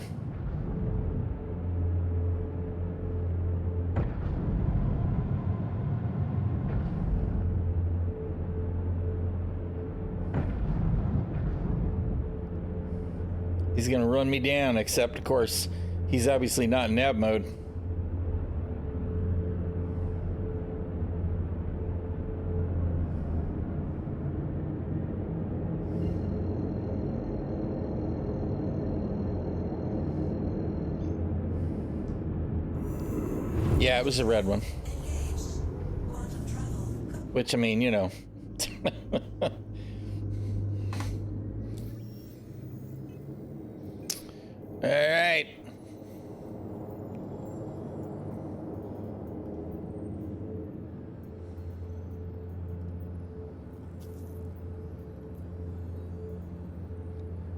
He's gonna run me down, except of course, he's obviously not in nav mode. Yeah, it was a red one. Engaged. Quantum travel complete. Which, I mean, you know. All right.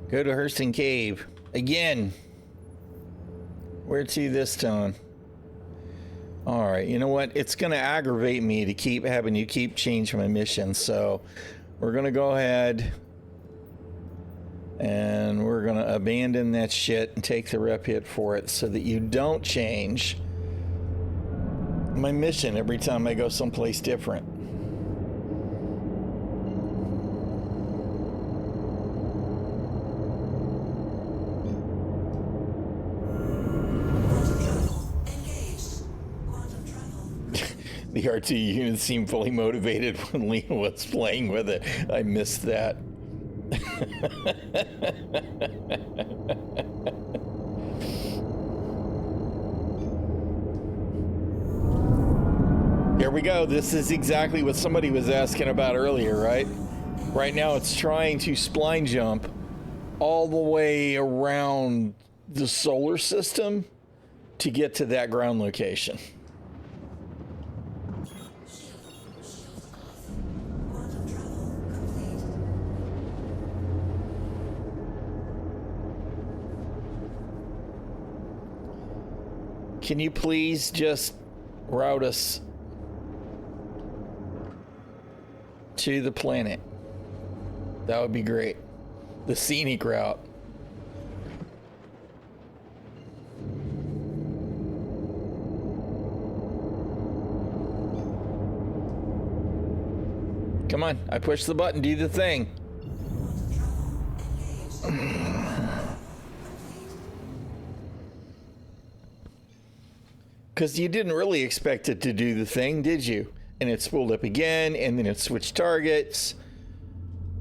Go to Hurston Cave. Again. Where to this time? All right, you know what? It's going to aggravate me to keep having you change my mission. So we're going to go ahead and we're going to abandon that shit and take the rep hit for it so that you don't change my mission every time I go someplace different. Quantum travel engaged. Quantum travel. The R2 units seemed fully motivated when Lena was playing with it. I missed that. Here we go. This is exactly what somebody was asking about earlier, right? Right now it's trying to spline jump all the way around the solar system to get to that ground location. Quantum travel complete. Can you please just route us to the planet? That would be great. The scenic route. Come on, I pushed the button, do the thing. Because you didn't really expect it to do the thing, did you? And it spooled up again, and then it switched targets,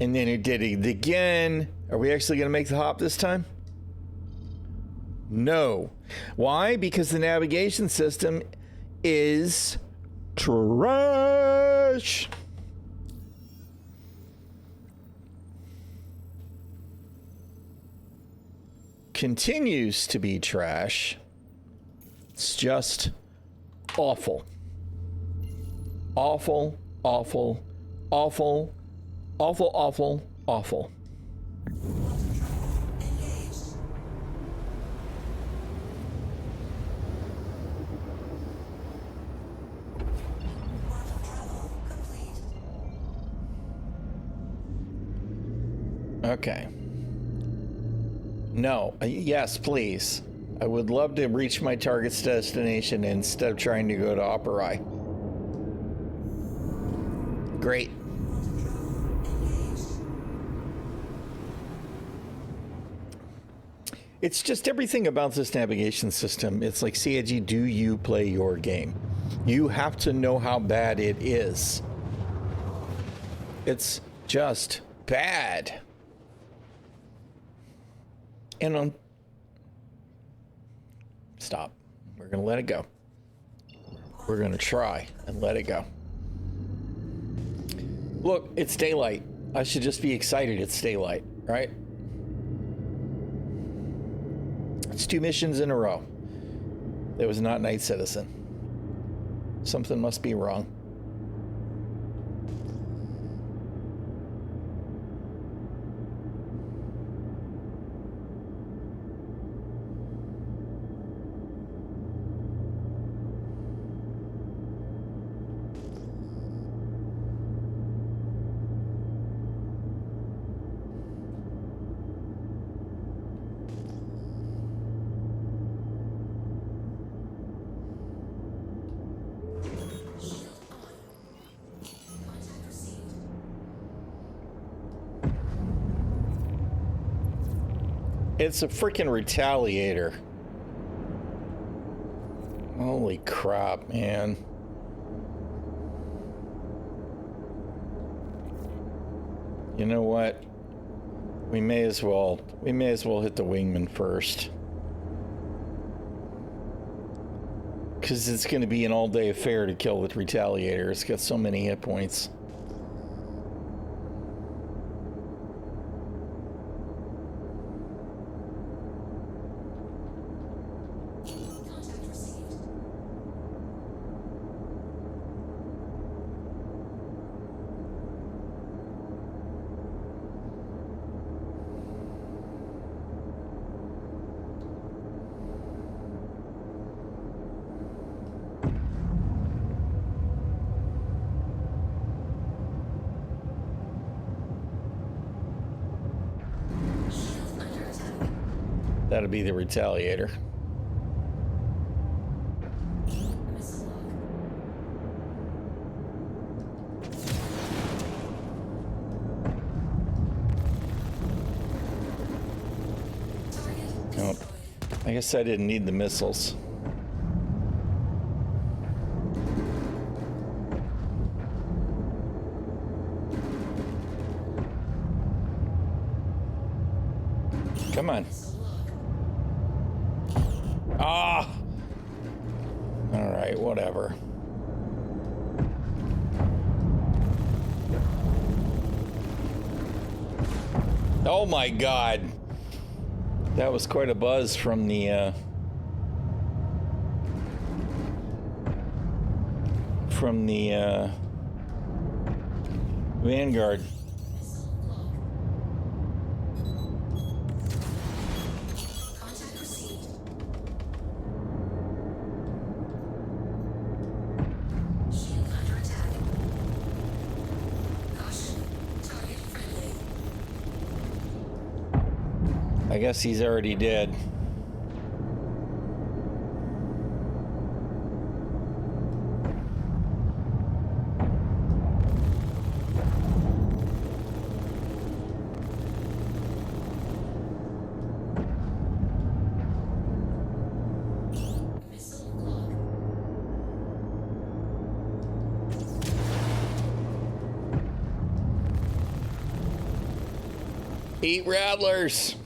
and then it did it again. Are we actually going to make the hop this time? No. Why? Because the navigation system is trash. Continues to be trash. It's just awful. Awful, awful, awful, awful, awful, awful. Okay. No. Yes, please. I would love to reach my target's destination instead of trying to go to Opera. Great. It's just everything about this navigation system. It's like, CIG, do you play your game? You have to know how bad it is. It's just bad. And stop. We're going to let it go. We're going to try and let it go. Look, it's daylight. I should just be excited it's daylight, right? It's 2 missions in a row. It was not Night Citizen. Something must be wrong. It's a freaking retaliator. Holy crap, man. You know what? We may as well hit the wingman first. Because it's going to be an all-day affair to kill the retaliator. It's got so many hit points. That'll be the retaliator. Nope. I guess I didn't need the missiles. Come on. Ah! Alright, whatever. Oh my God. That was quite a buzz from the Vanguard. Contact received. Shield under attack. Caution. Target friendly. I guess he's already dead. Missile lock. Eat rattlers.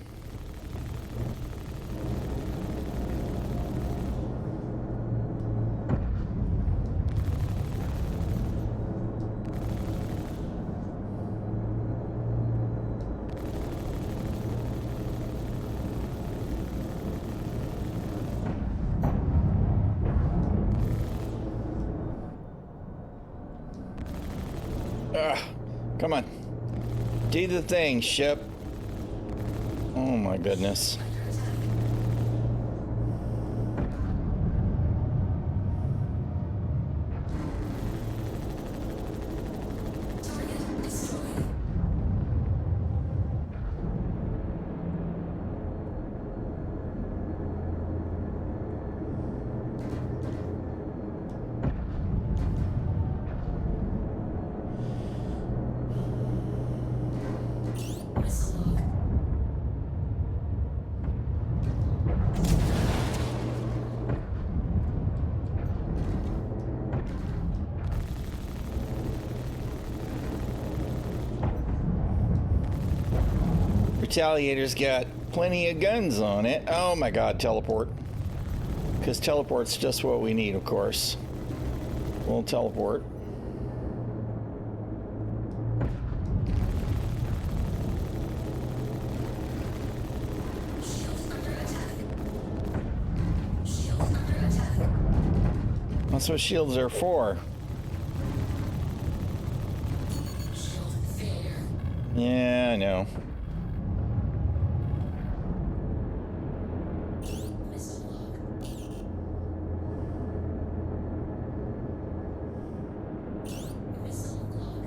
Come on. Do the thing, ship. Oh my goodness. Under attack. Target destroyed. Missile lock. Retaliator's got plenty of guns on it. Oh my God, teleport. Because teleport's just what we need, of course. We'll teleport. Shield under attack. Shield under attack. That's what shields are for. Shield failure. Yeah, I know. Missile lock. Missile lock.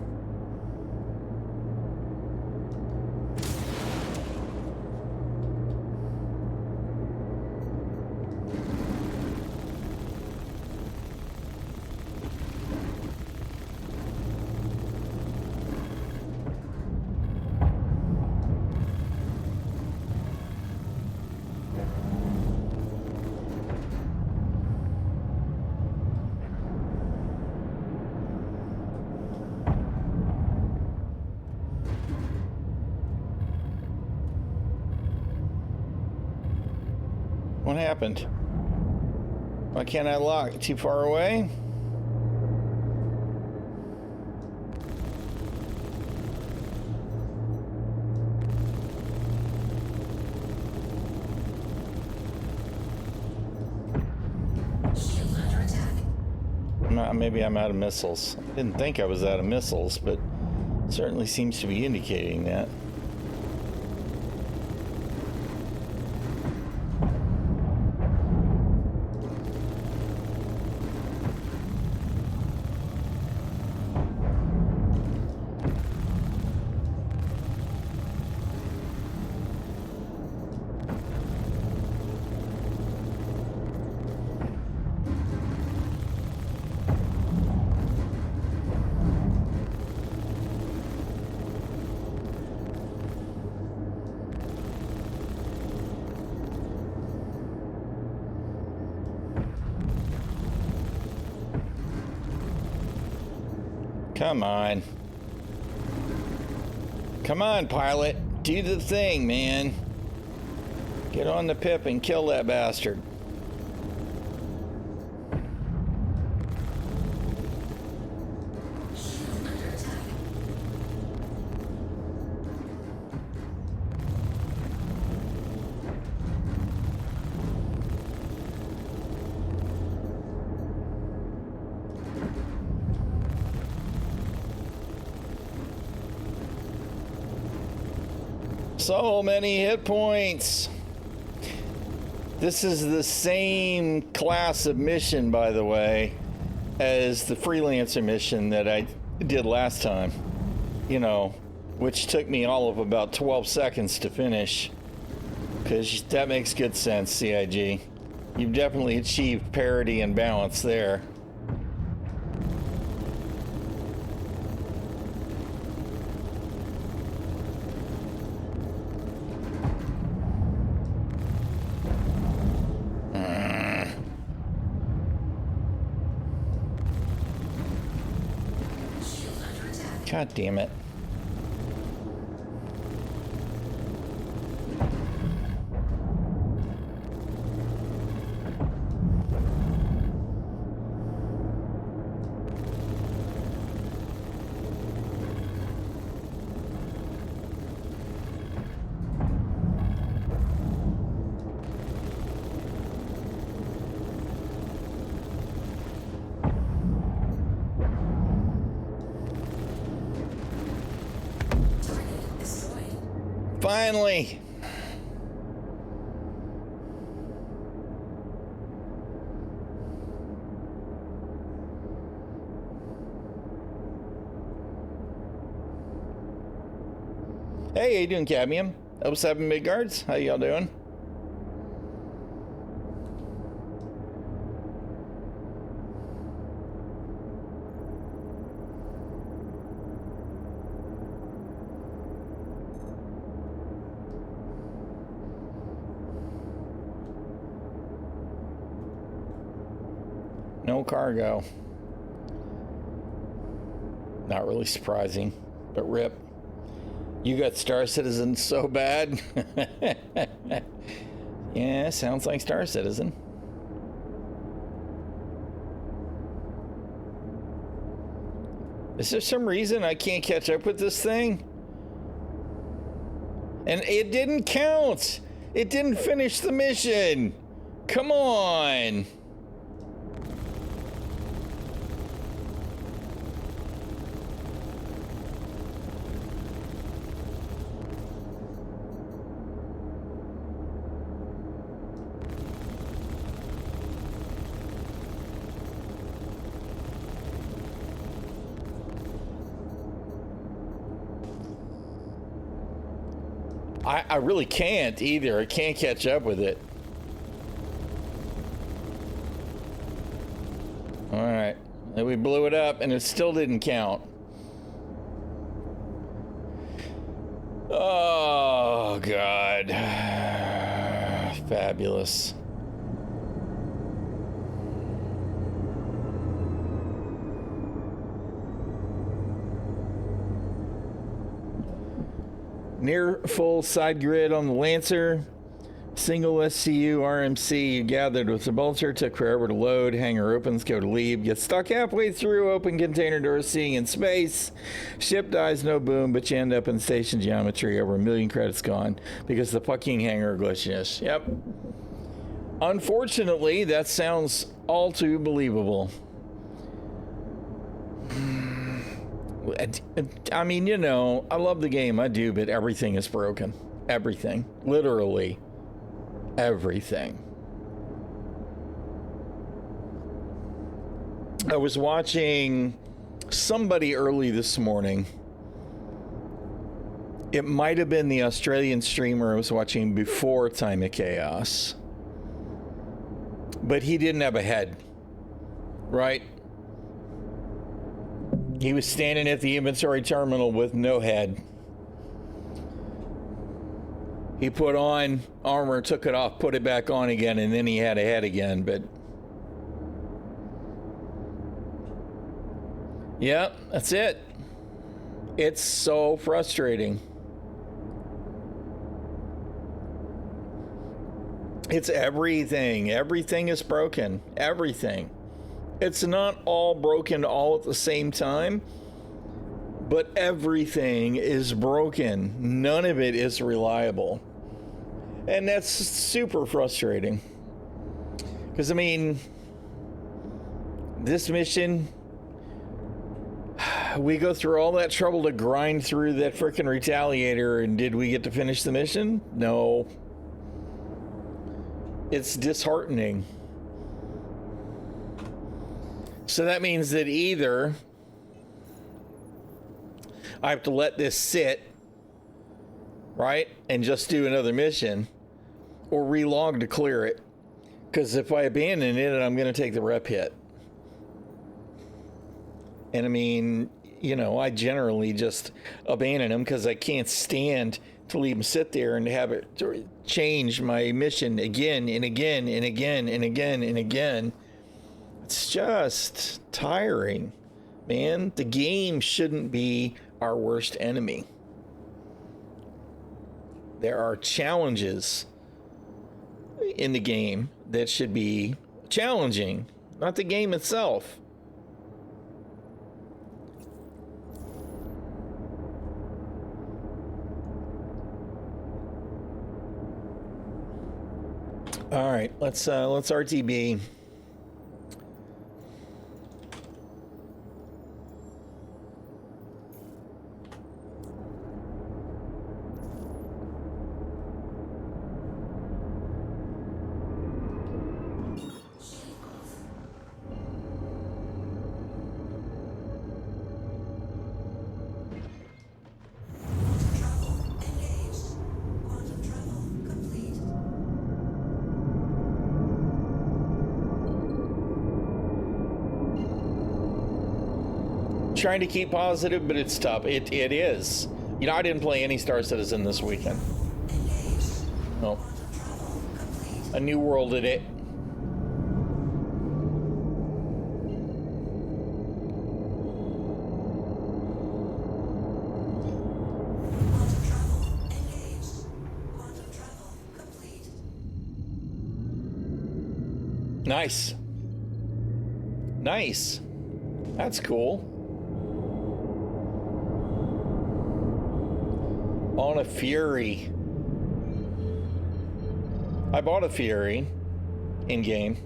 What happened? Why can't I lock? Too far away? Shield under attack. Maybe I'm out of missiles. I didn't think I was out of missiles, but it certainly seems to be indicating that. Come on. Come on, pilot. Do the thing, man. Get on the pip and kill that bastard. Shield under attack. So many hit points. This is the same class of mission, by the way, as the freelancer mission that I did last time. You know, which took me all of about 12 seconds to finish. Because that makes good sense, CIG. You've definitely achieved parity and balance there. God damn it. Finally! Hey, how you doing, Cadmium? 07 Midgards, how y'all doing? No cargo. Not really surprising, but rip. You got Star Citizen so bad. Yeah, sounds like Star Citizen. Is there some reason I can't catch up with this thing? And it didn't count. It didn't finish the mission. Come on. I really can't either. I can't catch up with it. All right. And we blew it up and it still didn't count. Oh, God. Fabulous. Near full side grid on the Lancer. Single SCU RMC you gathered with the Vulture. Took forever to load. Hangar opens, go to leave. Get stuck halfway through. Open container doors, seeing in space. Ship dies, no boom, but you end up in station geometry. Over 1 million credits gone because the fucking hangar glitchiness. Yep. Unfortunately, that sounds all too believable. I mean, you know, I love the game, I do, but everything is broken. Everything. Literally. Everything. I was watching somebody early this morning. It might have been the Australian streamer I was watching before Time of Chaos. But he didn't have a head. Right? He was standing at the inventory terminal with no head. He put on armor, took it off, put it back on again, and then he had a head again, but... yeah, that's it. It's so frustrating. It's everything. Everything is broken. Everything. It's not all broken all at the same time, but everything is broken. None of it is reliable. And that's super frustrating. Because, I mean, this mission, we go through all that trouble to grind through that frickin' retaliator, and did we get to finish the mission? No. It's disheartening. So that means that either I have to let this sit, right, and just do another mission, or relog to clear it. Because if I abandon it, I'm going to take the rep hit. And I mean, you know, I generally just abandon them because I can't stand to leave them sit there and have it change my mission again and again and again and again and again. It's just tiring, man. The game shouldn't be our worst enemy. There are challenges in the game that should be challenging, not the game itself. All right, let's RTB. Trying to keep positive, but it's tough. It is. You know, I didn't play any Star Citizen this weekend. No. A new world at it. Nice. Nice. That's cool. On a Fury. I bought a Fury in game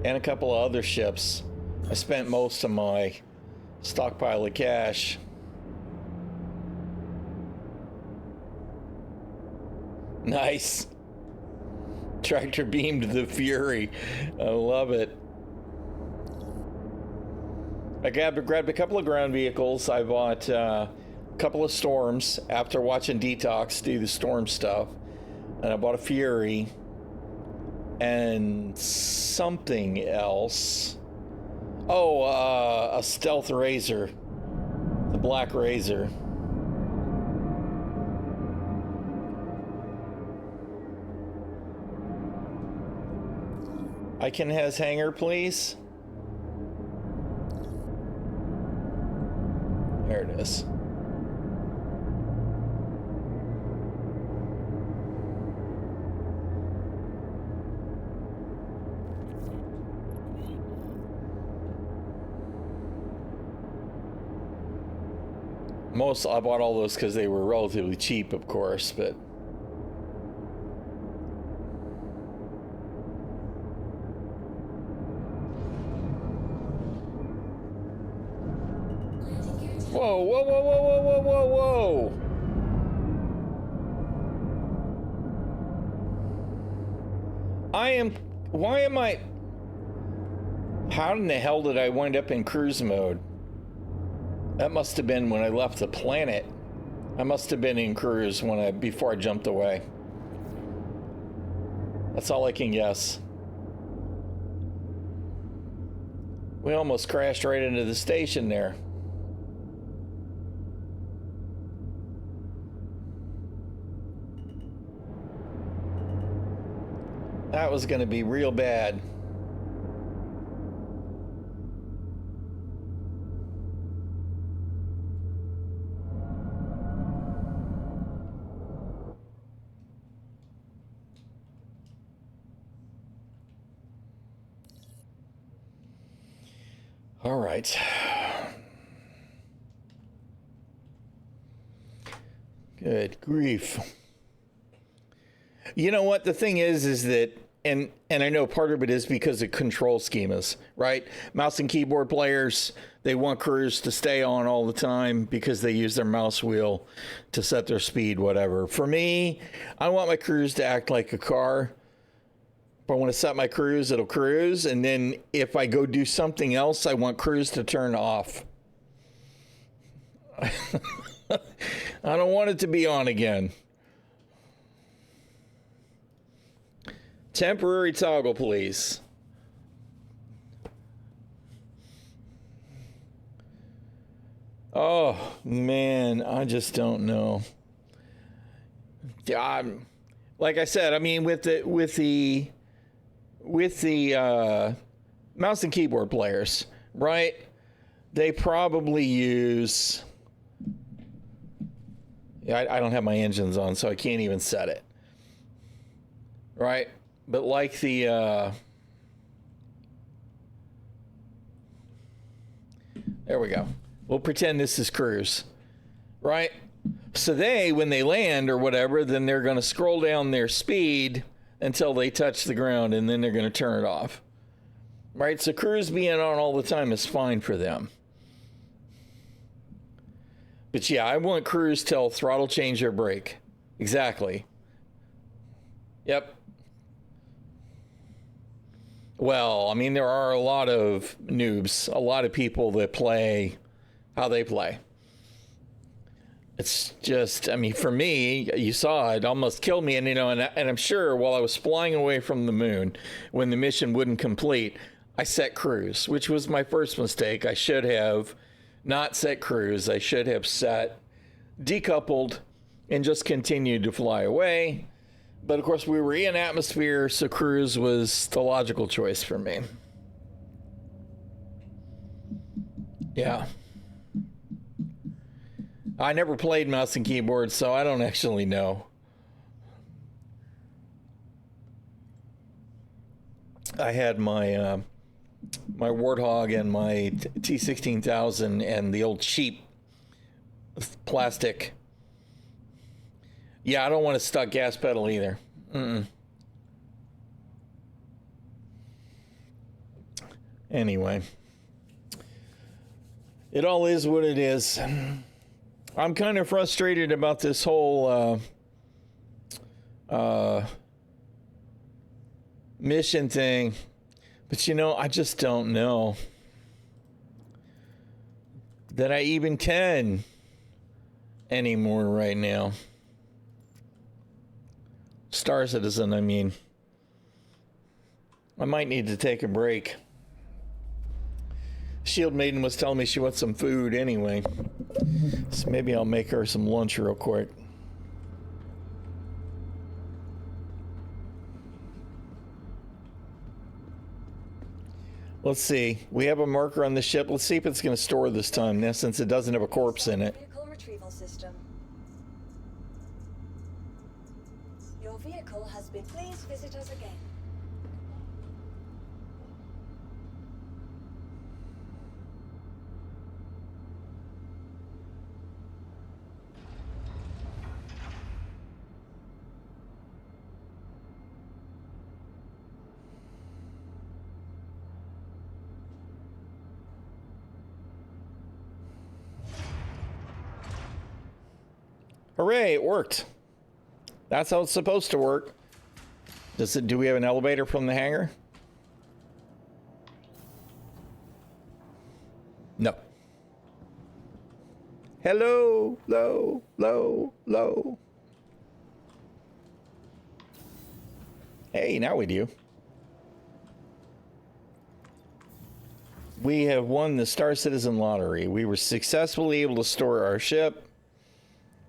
and a couple of other ships. I spent most of my stockpile of cash. Nice. Tractor beamed the Fury. I love it. I grabbed a couple of ground vehicles. I bought couple of Storms after watching Detox do the Storm stuff, and I bought a Fury and something else. Oh, a Stealth Razor, the Black Razor. Icon has hangar, please. There it is. I bought all those because they were relatively cheap, of course, but whoa, whoa, whoa, whoa, whoa, whoa, whoa, whoa. How in the hell did I wind up in cruise mode? That must have been when I left the planet. I must have been in cruise before I jumped away. That's all I can guess. We almost crashed right into the station there. That was going to be real bad. All right. Good grief. You know what? The thing is that and I know part of it is because of control schemas, right? Mouse and keyboard players, they want cruise to stay on all the time because they use their mouse wheel to set their speed, whatever. For me, I want my cruise to act like a car. If I want to set my cruise, it'll cruise. And then if I go do something else, I want cruise to turn off. I don't want it to be on again. Temporary toggle, please. Oh, man, I just don't know. Like I said, I mean, with the mouse and keyboard players, right? They probably use... I don't have my engines on, so I can't even set it. Right? But like the... there we go. We'll pretend this is cruise. Right? So they, when they land or whatever, then they're going to scroll down their speed until they touch the ground, and then they're going to turn it off. Right? So cruise being on all the time is fine for them. But yeah, I want cruise till throttle change or brake. Exactly. Yep. Well, I mean, there are a lot of noobs, a lot of people that play how they play. It's just, I mean, for me, you saw it almost killed me. And, you know, and I'm sure while I was flying away from the moon, when the mission wouldn't complete, I set cruise, which was my first mistake. I should have not set cruise. I should have set decoupled and just continued to fly away. But of course, we were in atmosphere, so cruise was the logical choice for me. Yeah. I never played mouse and keyboard, so I don't actually know. I had my my Warthog and my T16000 and the old cheap plastic. Yeah, I don't want a stuck gas pedal either. Anyway, it all is what it is. I'm kind of frustrated about this whole mission thing, but you know, I just don't know that I even can anymore right now. Star Citizen, I mean. I might need to take a break. Shield Maiden was telling me she wants some food anyway. So maybe I'll make her some lunch real quick. Let's see. We have a marker on the ship. Let's see if it's going to store this time now, since it doesn't have a corpse in it. Vehicle retrieval system. Your vehicle has been. Please visit us again. Hooray, it worked. That's how it's supposed to work. Do we have an elevator from the hangar? No. Hello, low, low, low. Hey, now we do. We have won the Star Citizen lottery. We were successfully able to store our ship.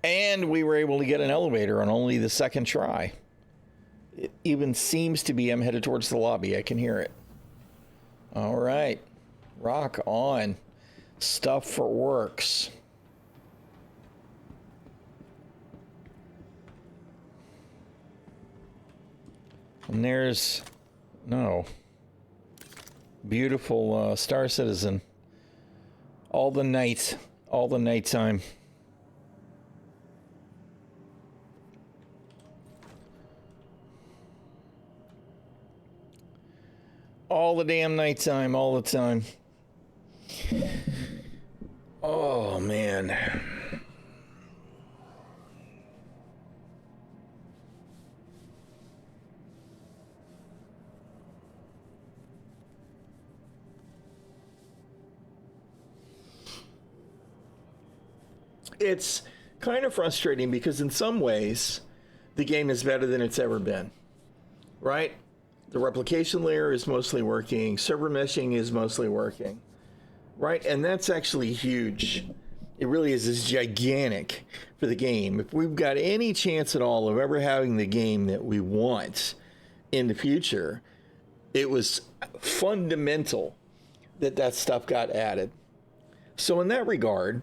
And we were able to get an elevator on only the second try. It even seems to be, I'm headed towards the lobby. I can hear it. All right. Rock on. Stuff for works. And there's, no. Beautiful Star Citizen. All the nighttime. All the damn nighttime, all the time. Oh, man. It's kind of frustrating because in some ways, the game is better than it's ever been, right? The replication layer is mostly working. Server meshing is mostly working, right? And that's actually huge. It really is. It's gigantic for the game. If we've got any chance at all of ever having the game that we want in the future, it was fundamental that that stuff got added. So in that regard,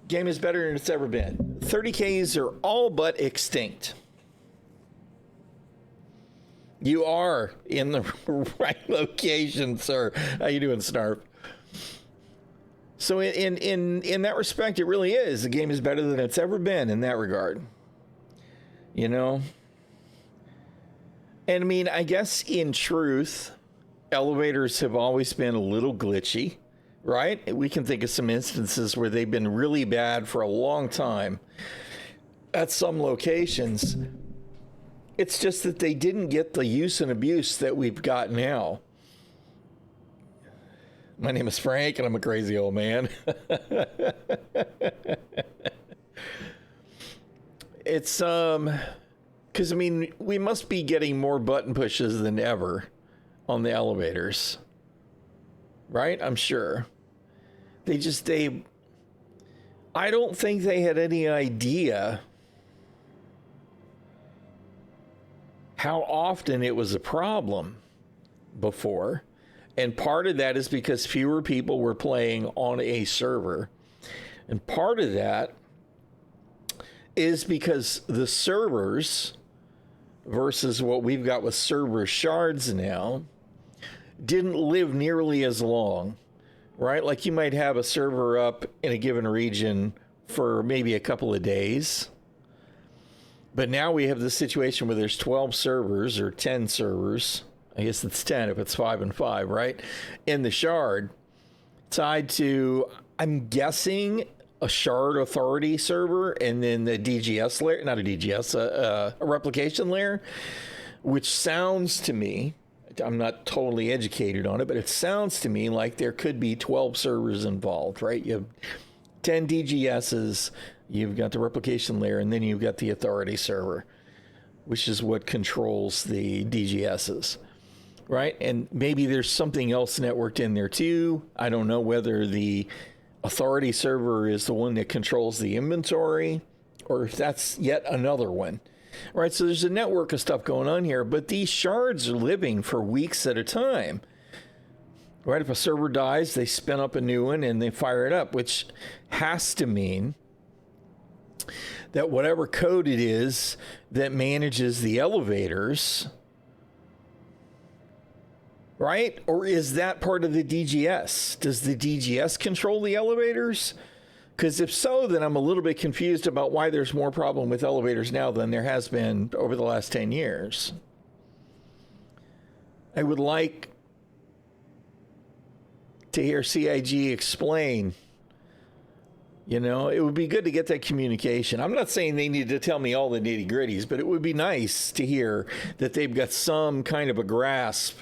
game is better than it's ever been. 30Ks are all but extinct. You are in the right location, sir. How you doing, Snarf? So in that respect, it really is. The game is better than it's ever been in that regard. You know? And I mean, I guess in truth, elevators have always been a little glitchy. Right? We can think of some instances where they've been really bad for a long time at some locations. It's just that they didn't get the use and abuse that we've got now. My name is Frank, and I'm a crazy old man. It's, because, I mean, we must be getting more button pushes than ever on the elevators. Right? I'm sure. I don't think they had any idea how often it was a problem before. And part of that is because fewer people were playing on a server. And part of that is because the servers versus what we've got with server shards now didn't live nearly as long, right? Like you might have a server up in a given region for maybe a couple of days. But now we have this situation where there's 12 servers or 10 servers. I guess it's 10 if it's 5 and 5, right? In the shard, tied to, I'm guessing, a shard authority server and then the DGS layer, not a DGS, a replication layer, which sounds to me, I'm not totally educated on it, but it sounds to me like there could be 12 servers involved, right? You have 10 DGSs, you've got the replication layer, and then you've got the authority server, which is what controls the DGSs, right? And maybe there's something else networked in there too. I don't know whether the authority server is the one that controls the inventory or if that's yet another one. Right, so there's a network of stuff going on here, but these shards are living for weeks at a time. Right, if a server dies, they spin up a new one and they fire it up, which has to mean that whatever code it is that manages the elevators, right? Or is that part of the DGS? Does the DGS control the elevators? Because if so, then I'm a little bit confused about why there's more problem with elevators now than there has been over the last 10 years. I would like to hear CIG explain. You know, it would be good to get that communication. I'm not saying they need to tell me all the nitty gritties, but it would be nice to hear that they've got some kind of a grasp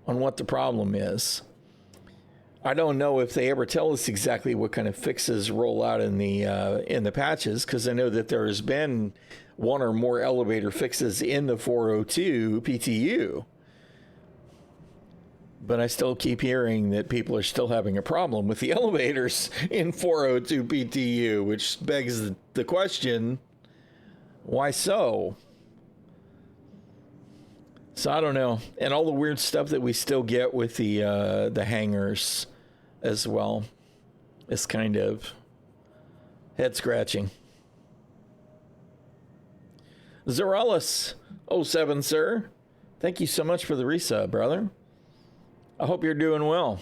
on what the problem is. I don't know if they ever tell us exactly what kind of fixes roll out in the patches, because I know that there has been one or more elevator fixes in the 402 PTU. But I still keep hearing that people are still having a problem with the elevators in 402 PTU, which begs the question, why so? So I don't know. And all the weird stuff that we still get with the hangars as well is kind of head scratching. Zorellis 07, sir. Thank you so much for the resub, brother. I hope you're doing well.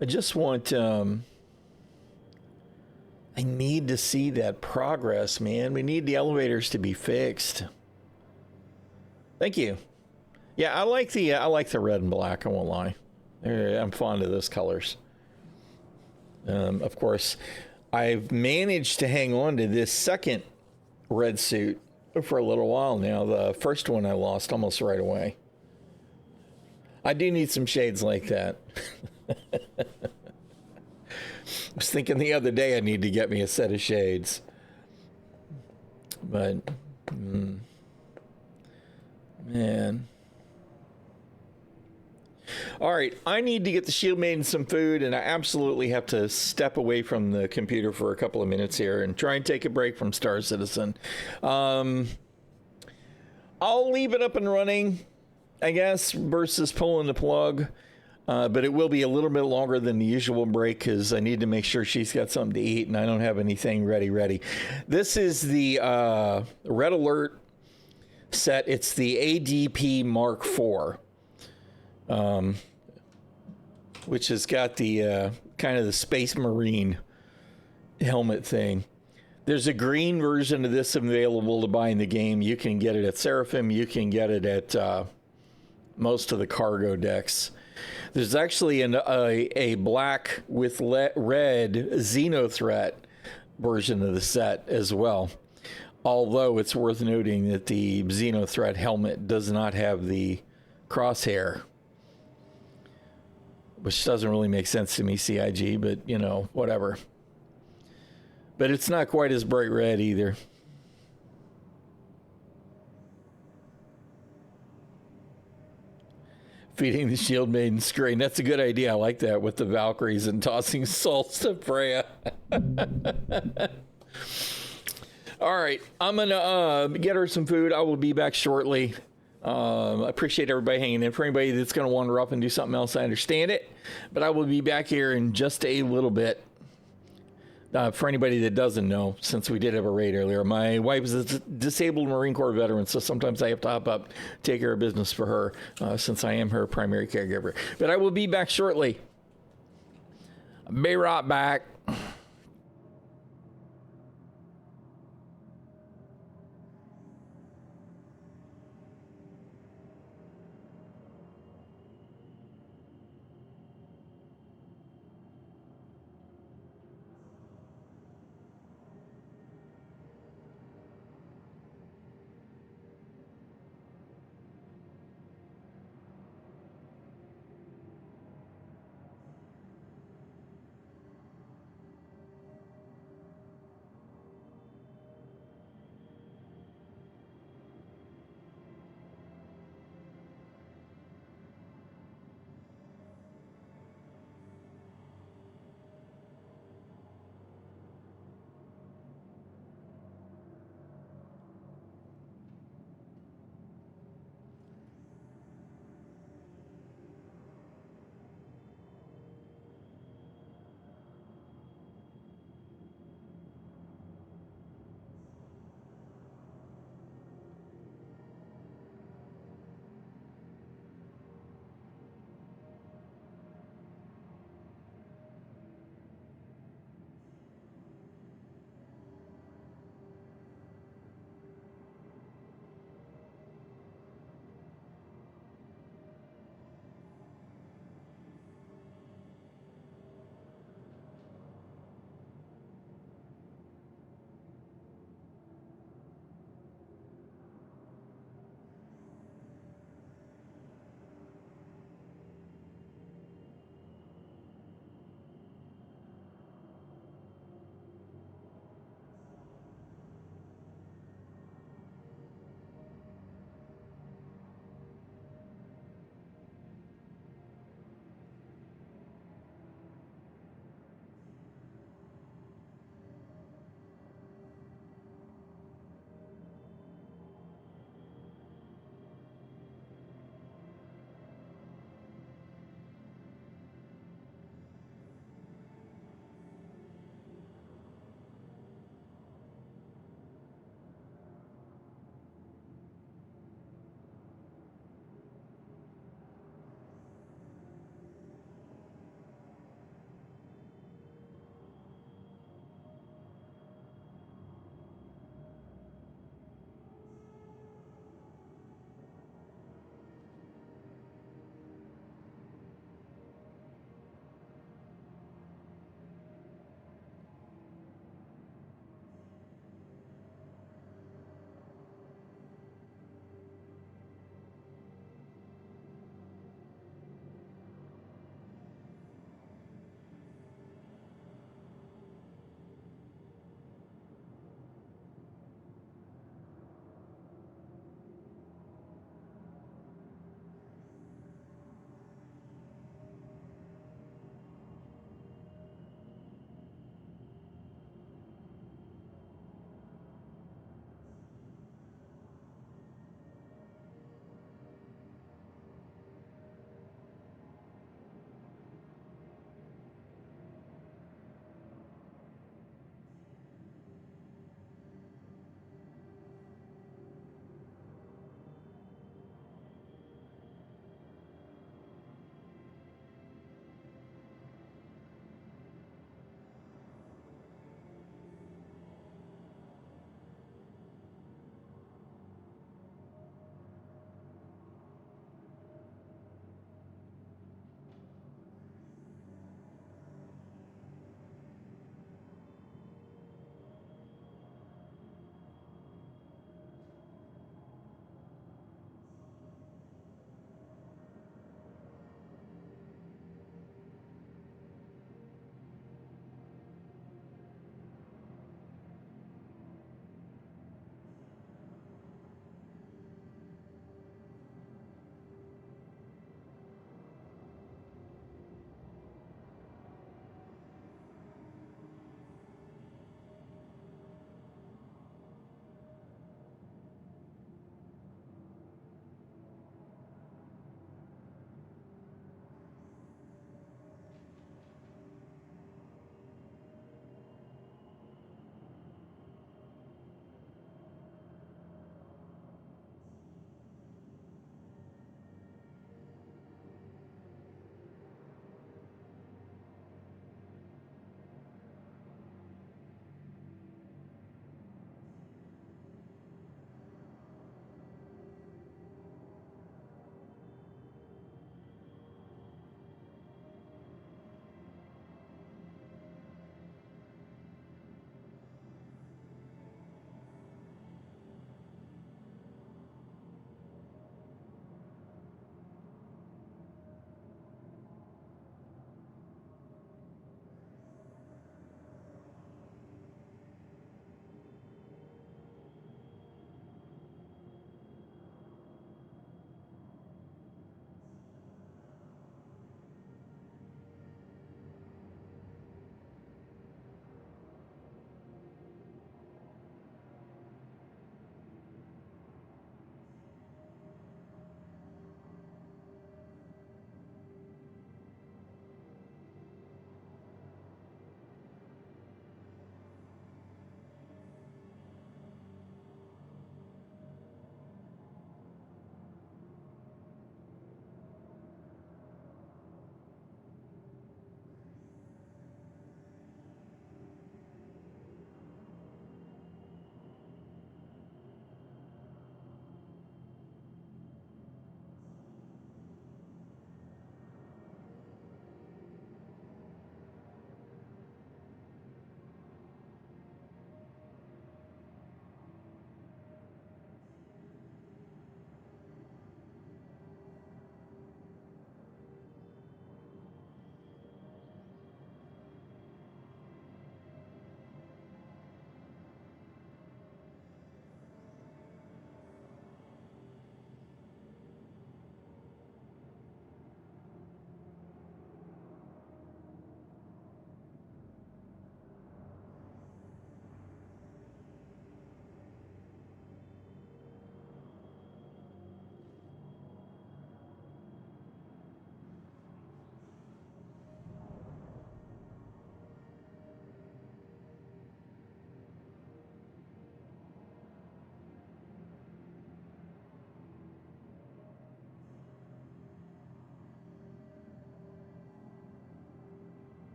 I just want, I need to see that progress, man. We need the elevators to be fixed. Thank you. Yeah, I like the red and black, I won't lie. I'm fond of those colors. Of course, I've managed to hang on to this second red suit for a little while now. The first one I lost almost right away. I do need some shades like that. I was thinking the other day I need to get me a set of shades. But, man. All right, I need to get the Shield Maiden some food, and I absolutely have to step away from the computer for a couple of minutes here and try and take a break from Star Citizen. I'll leave it up and running, I guess, versus pulling the plug. But it will be a little bit longer than the usual break because I need to make sure she's got something to eat and I don't have anything ready. This is the Red Alert set. It's the ADP Mark IV, which has got the kind of the Space Marine helmet thing. There's a green version of this available to buy in the game. You can get it at Seraphim. You can get it at most of the cargo decks. There's actually a black with red Xenothreat version of the set as well. Although it's worth noting that the Xenothreat helmet does not have the crosshair, which doesn't really make sense to me, CIG, but, you know, whatever. But it's not quite as bright red either. Feeding the Shield Maiden screen. That's a good idea. I like that with the Valkyries and tossing salts to Freya. All right. I'm going to get her some food. I will be back shortly. I appreciate everybody hanging in. For anybody that's going to wander up and do something else, I understand it. But I will be back here in just a little bit. For anybody that doesn't know, since we did have a raid earlier, my wife is a disabled Marine Corps veteran, so sometimes I have to hop up, take care of business for her, since I am her primary caregiver. But I will be back shortly. Be right back.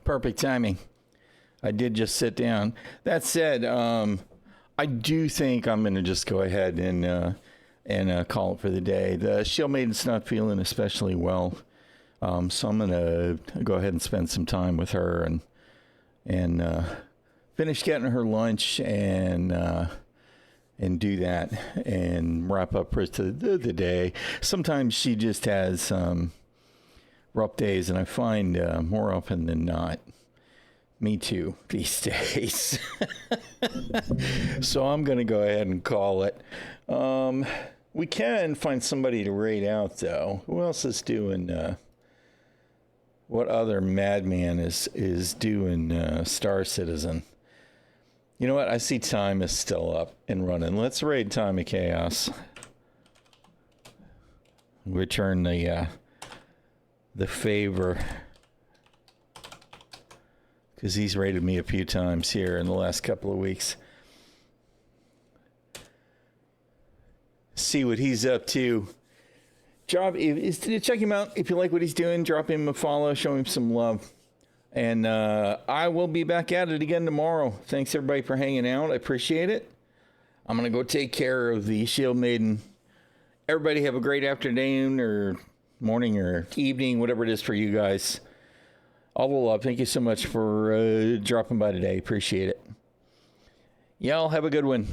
Perfect timing. I did just sit down. That said, I do think I'm going to just go ahead and call it for the day. The ᚻᚖᚪ᚞ᚻᚢᚾ's not feeling especially well, so I'm going to go ahead and spend some time with her and finish getting her lunch and do that and wrap up for the day. Sometimes she just has rough days, and I find more often than not, me too, these days. So I'm going to go ahead and call it. We can find somebody to raid out, though. Who else is doing... what other madman is doing Star Citizen? You know what? I see Time is still up and running. Let's raid Time of Chaos. Return the favor, because he's raided me a few times here in the last couple of weeks. See what he's up to. Check him out. If you like what he's doing, drop him a follow, show him some love. And I will be back at it again tomorrow. Thanks, everybody, for hanging out. I appreciate it. I'm going to go take care of the Shield Maiden. Everybody have a great afternoon or morning or evening, whatever it is for you guys. All the love. Thank you so much for dropping by today. Appreciate it. Y'all have a good one.